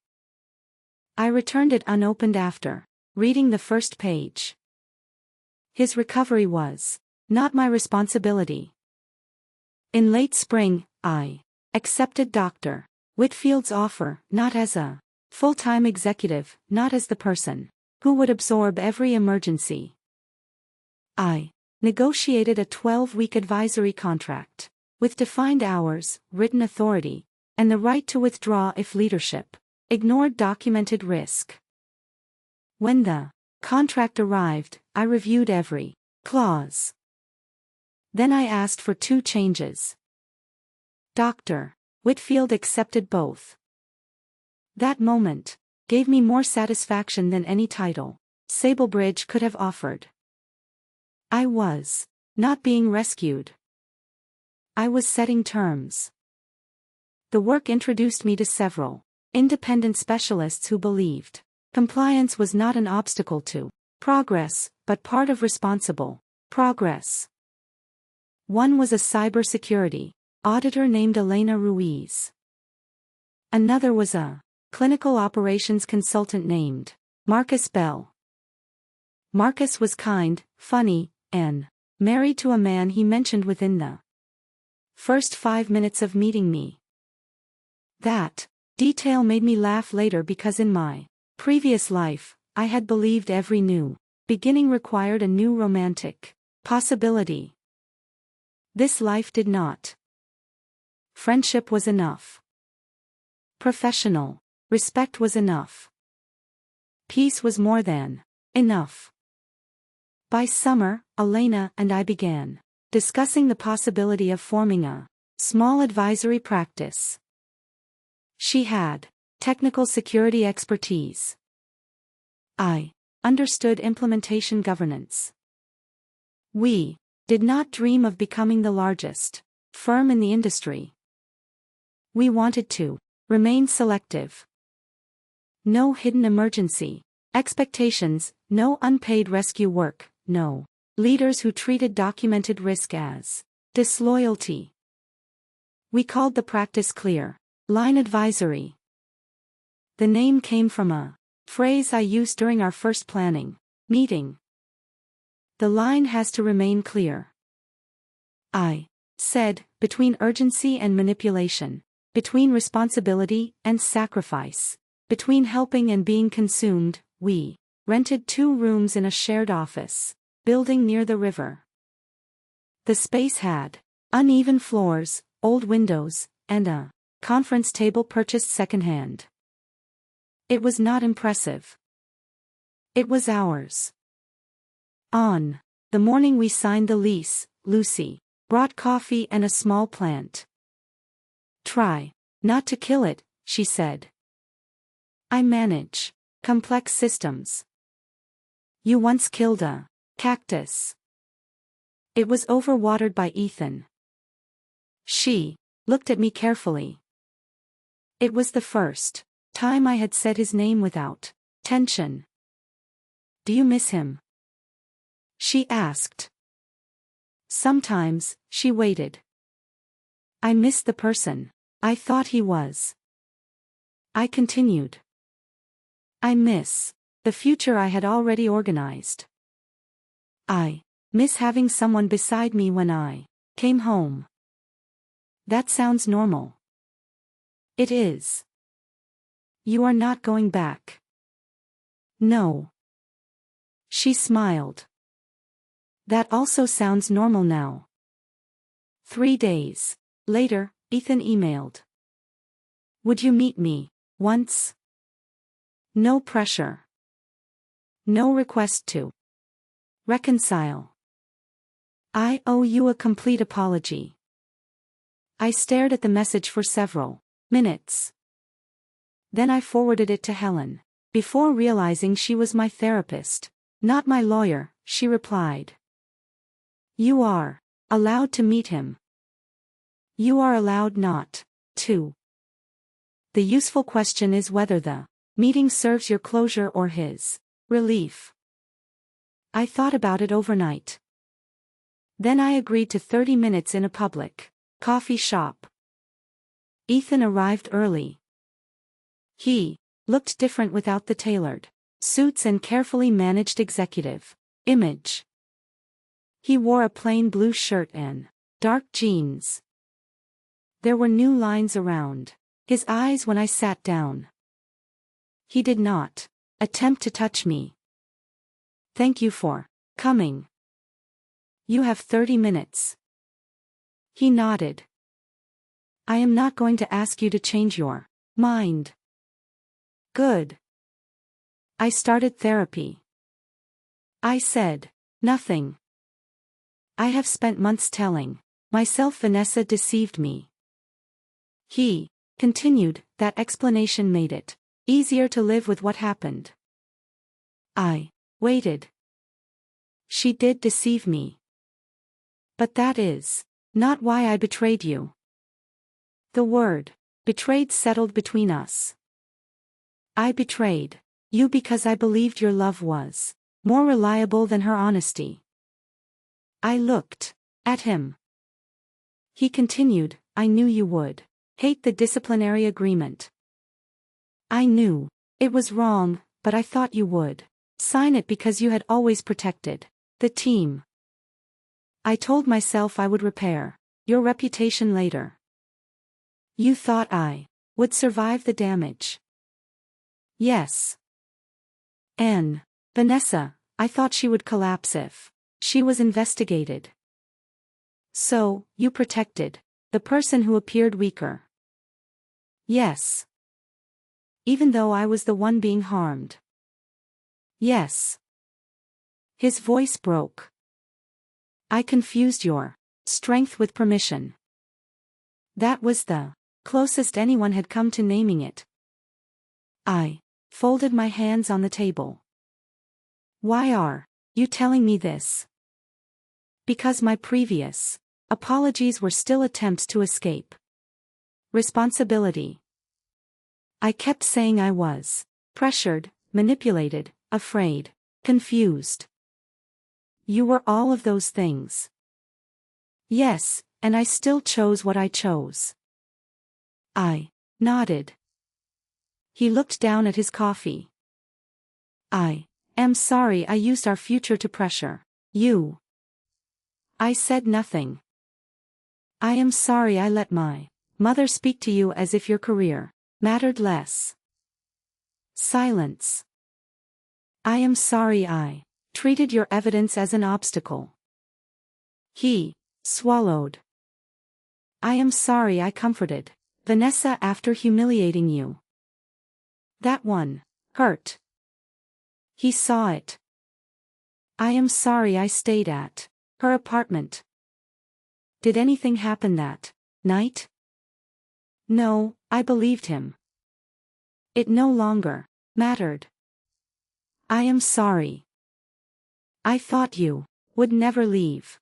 I returned it unopened after reading the first page. His recovery was not my responsibility. In late spring, I accepted Dr. Whitfield's offer, not as a full-time executive, not as the person who would absorb every emergency. I negotiated a 12-week advisory contract with defined hours, written authority, and the right to withdraw if leadership ignored documented risk. When the contract arrived, I reviewed every clause. Then I asked for 2 changes. Dr. Whitfield accepted both. That moment gave me more satisfaction than any title Sablebridge could have offered. I was not being rescued. I was setting terms. The work introduced me to several independent specialists who believed compliance was not an obstacle to progress, but part of responsible progress. One was a cybersecurity auditor named Elena Ruiz. Another was a clinical operations consultant named Marcus Bell. Marcus was kind, funny, and married to a man he mentioned within the first 5 minutes of meeting me. That detail made me laugh later because in my previous life, I had believed every new beginning required a new romantic possibility. This life did not. Friendship was enough. Professional respect was enough. Peace was more than enough. By summer, Elena and I began discussing the possibility of forming a small advisory practice. She had technical security expertise. I understood implementation governance. We did not dream of becoming the largest firm in the industry. We wanted to remain selective. No hidden emergency expectations, no unpaid rescue work, no leaders who treated documented risk as disloyalty. We called the practice Clear Line Advisory. The name came from a phrase I used during our first planning meeting. The line has to remain clear. I said, between urgency and manipulation, between responsibility and sacrifice, between helping and being consumed. We rented 2 rooms in a shared office building near the river. The space had uneven floors, old windows, and a conference table purchased secondhand. It was not impressive. It was ours. On the morning we signed the lease, Lucy brought coffee and a small plant. "Try not to kill it," she said. "I manage complex systems. You once killed a cactus. It was overwatered by Ethan." She looked at me carefully. It was the first time I had said his name without tension. "Do you miss him?" she asked. Sometimes. She waited. "I miss the person I thought he was." I continued. I miss the future I had already organized. I miss having someone beside me when I came home. That sounds normal. It is. You are not going back. No. She smiled. That also sounds normal now. 3 days later, Ethan emailed. Would you meet me once? No pressure. No request to reconcile. I owe you a complete apology. I stared at the message for several minutes. Then I forwarded it to Helen. Before realizing she was my therapist, not my lawyer, she replied. You are allowed to meet him. You are allowed not to. The useful question is whether the meeting serves your closure or his relief. I thought about it overnight. Then I agreed to 30 minutes in a public coffee shop. Ethan arrived early. He looked different without the tailored suits and carefully managed executive image. He wore a plain blue shirt and dark jeans. There were new lines around his eyes when I sat down. He did not attempt to touch me. Thank you for coming. You have 30 minutes. He nodded. I am not going to ask you to change your mind. Good. I started therapy. I said nothing. I have spent months telling myself Vanessa deceived me. He continued, that explanation made it easier to live with what happened. I waited. She did deceive me. But that is not why I betrayed you. The word betrayed settled between us. I betrayed you because I believed your love was more reliable than her honesty. I looked at him. He continued, I knew you would hate the disciplinary agreement. I knew it was wrong, but I thought you would sign it because you had always protected the team. I told myself I would repair your reputation later. You thought I would survive the damage. Yes. Vanessa, I thought she would collapse if she was investigated. So, you protected the person who appeared weaker. Yes. Even though I was the one being harmed. Yes. His voice broke. I confused your strength with permission. That was the closest anyone had come to naming it. I folded my hands on the table. Why are you telling me this? Because my previous apologies were still attempts to escape responsibility. I kept saying I was pressured, manipulated, afraid, confused. You were all of those things. Yes, and I still chose what I chose. I nodded. He looked down at his coffee. I am sorry I used our future to pressure you. I said nothing. I am sorry I let my mother speak to you as if your career mattered less. Silence. I am sorry I treated your evidence as an obstacle. He swallowed. I am sorry I comforted Vanessa after humiliating you. That one hurt. He saw it. I am sorry I stayed at her apartment. Did anything happen that night? No, I believed him. It no longer mattered. I am sorry. I thought you would never leave.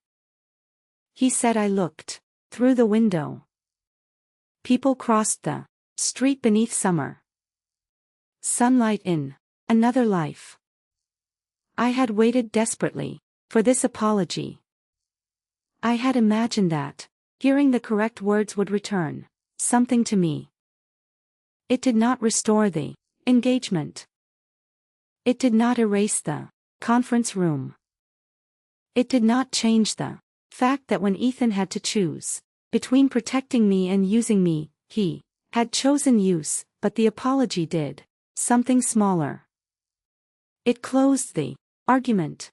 He said. I looked through the window. People crossed the street beneath summer sunlight in another life. I had waited desperately for this apology. I had imagined that hearing the correct words would return something to me. It did not restore the engagement. It did not erase the conference room. It did not change the fact that when Ethan had to choose between protecting me and using me, he had chosen use, but the apology did something smaller. It closed the argument.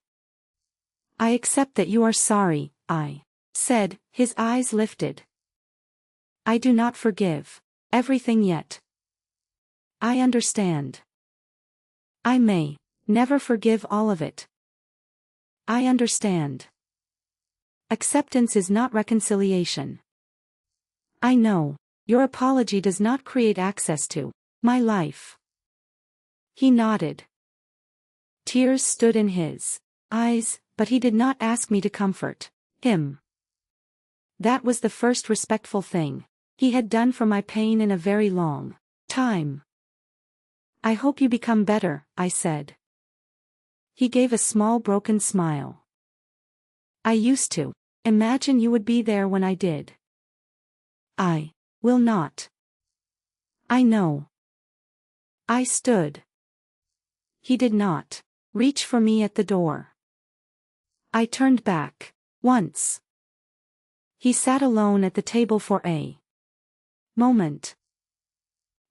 I accept that you are sorry, I said, his eyes lifted. I do not forgive everything yet. I understand. I may never forgive all of it. I understand. Acceptance is not reconciliation. I know. Your apology does not create access to my life. He nodded. Tears stood in his eyes, but he did not ask me to comfort him. That was the first respectful thing he had done for my pain in a very long time. I hope you become better, I said. He gave a small broken smile. I used to imagine you would be there when I did. I will not. I know. I stood. He did not reach for me at the door. I turned back once. He sat alone at the table for a moment.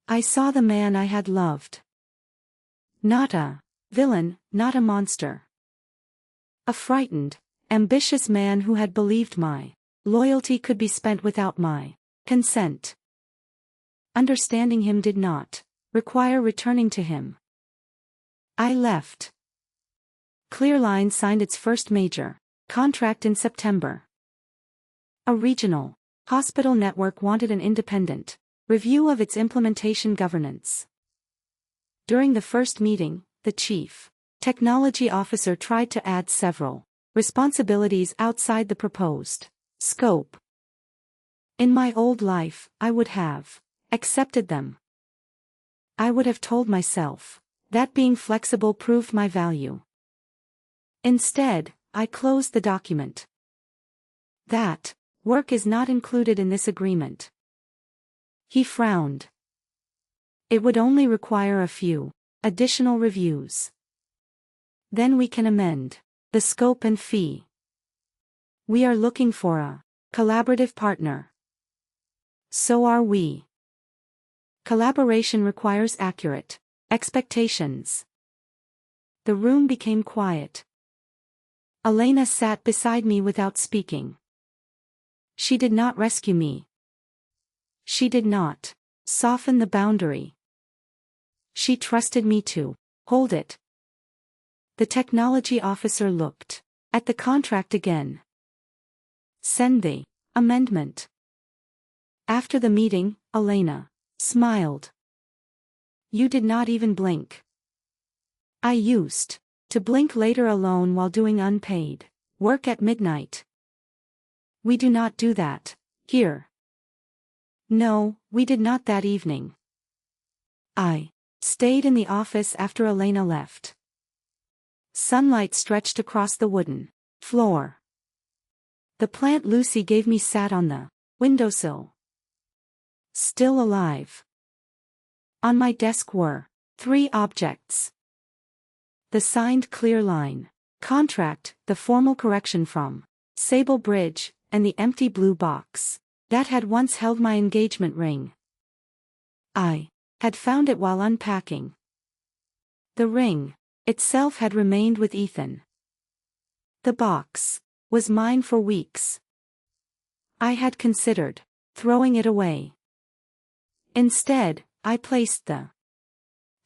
I saw the man I had loved. Not a villain, not a monster. A frightened, ambitious man who had believed my loyalty could be spent without my consent. Understanding him did not require returning to him. I left. Clearline signed its first major contract in September. A regional hospital network wanted an independent review of its implementation governance. During the first meeting, the chief technology officer tried to add several responsibilities outside the proposed scope. In my old life, I would have accepted them. I would have told myself that being flexible proved my value. Instead, I closed the document. That work is not included in this agreement. He frowned. It would only require a few additional reviews. Then we can amend the scope and fee. We are looking for a collaborative partner. So are we. Collaboration requires accurate expectations. The room became quiet. Elena sat beside me without speaking. She did not rescue me. She did not soften the boundary. She trusted me to hold it. The technology officer looked at the contract again. Send the amendment. After the meeting, Elena smiled. You did not even blink. I used to blink later alone while doing unpaid work at midnight. We do not do that here. No, we did not that evening. I stayed in the office after Elena left. Sunlight stretched across the wooden floor. The plant Lucy gave me sat on the windowsill. Still alive. On my desk were 3 objects. The signed Clearline contract, the formal correction from Sable Bridge, and the empty blue box that had once held my engagement ring. I had found it while unpacking. The ring itself had remained with Ethan. The box was mine for weeks. I had considered throwing it away. Instead, I placed the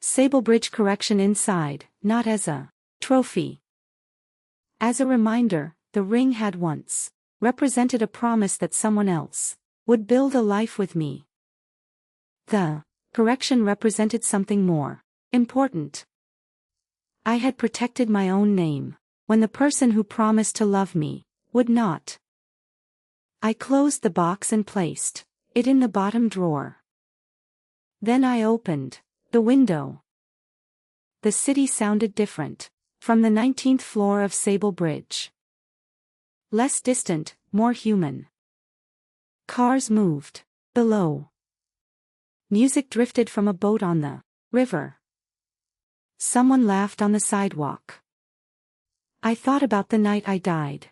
Sable Bridge correction inside, not as a trophy. As a reminder, the ring had once represented a promise that someone else would build a life with me. The correction represented something more important. I had protected my own name when the person who promised to love me would not. I closed the box and placed it in the bottom drawer. Then I opened the window. The city sounded different from the 19th floor of Sable Bridge. Less distant, more human. Cars moved below. Music drifted from a boat on the river. Someone laughed on the sidewalk. I thought about the night I died.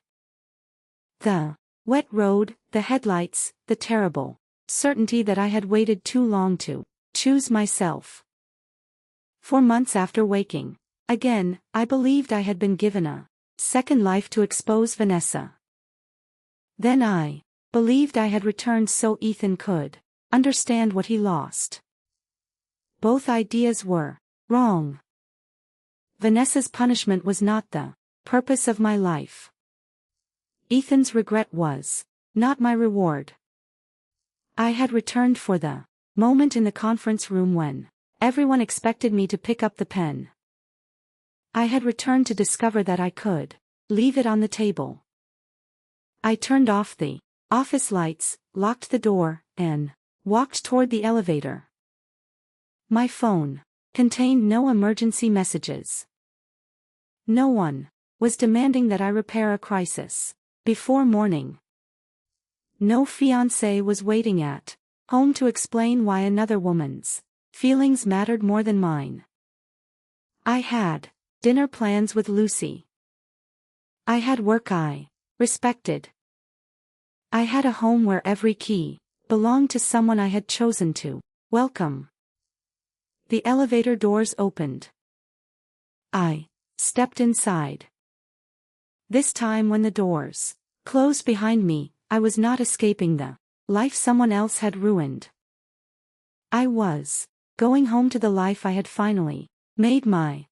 The wet road, the headlights, the terrible certainty that I had waited too long to choose myself. For months after waking again, I believed I had been given a second life to expose Vanessa. Then I believed I had returned so Ethan could understand what he lost. Both ideas were wrong. Vanessa's punishment was not the purpose of my life. Ethan's regret was not my reward. I had returned for the moment in the conference room when everyone expected me to pick up the pen. I had returned to discover that I could leave it on the table. I turned off the office lights, locked the door, and walked toward the elevator. My phone contained no emergency messages. No one was demanding that I repair a crisis before morning. No fiancé was waiting at home to explain why another woman's feelings mattered more than mine. I had dinner plans with Lucy. I had work I respected. I had a home where every key belonged to someone I had chosen to welcome. The elevator doors opened. I stepped inside. This time when the doors closed behind me, I was not escaping the life someone else had ruined. I was going home to the life I had finally made my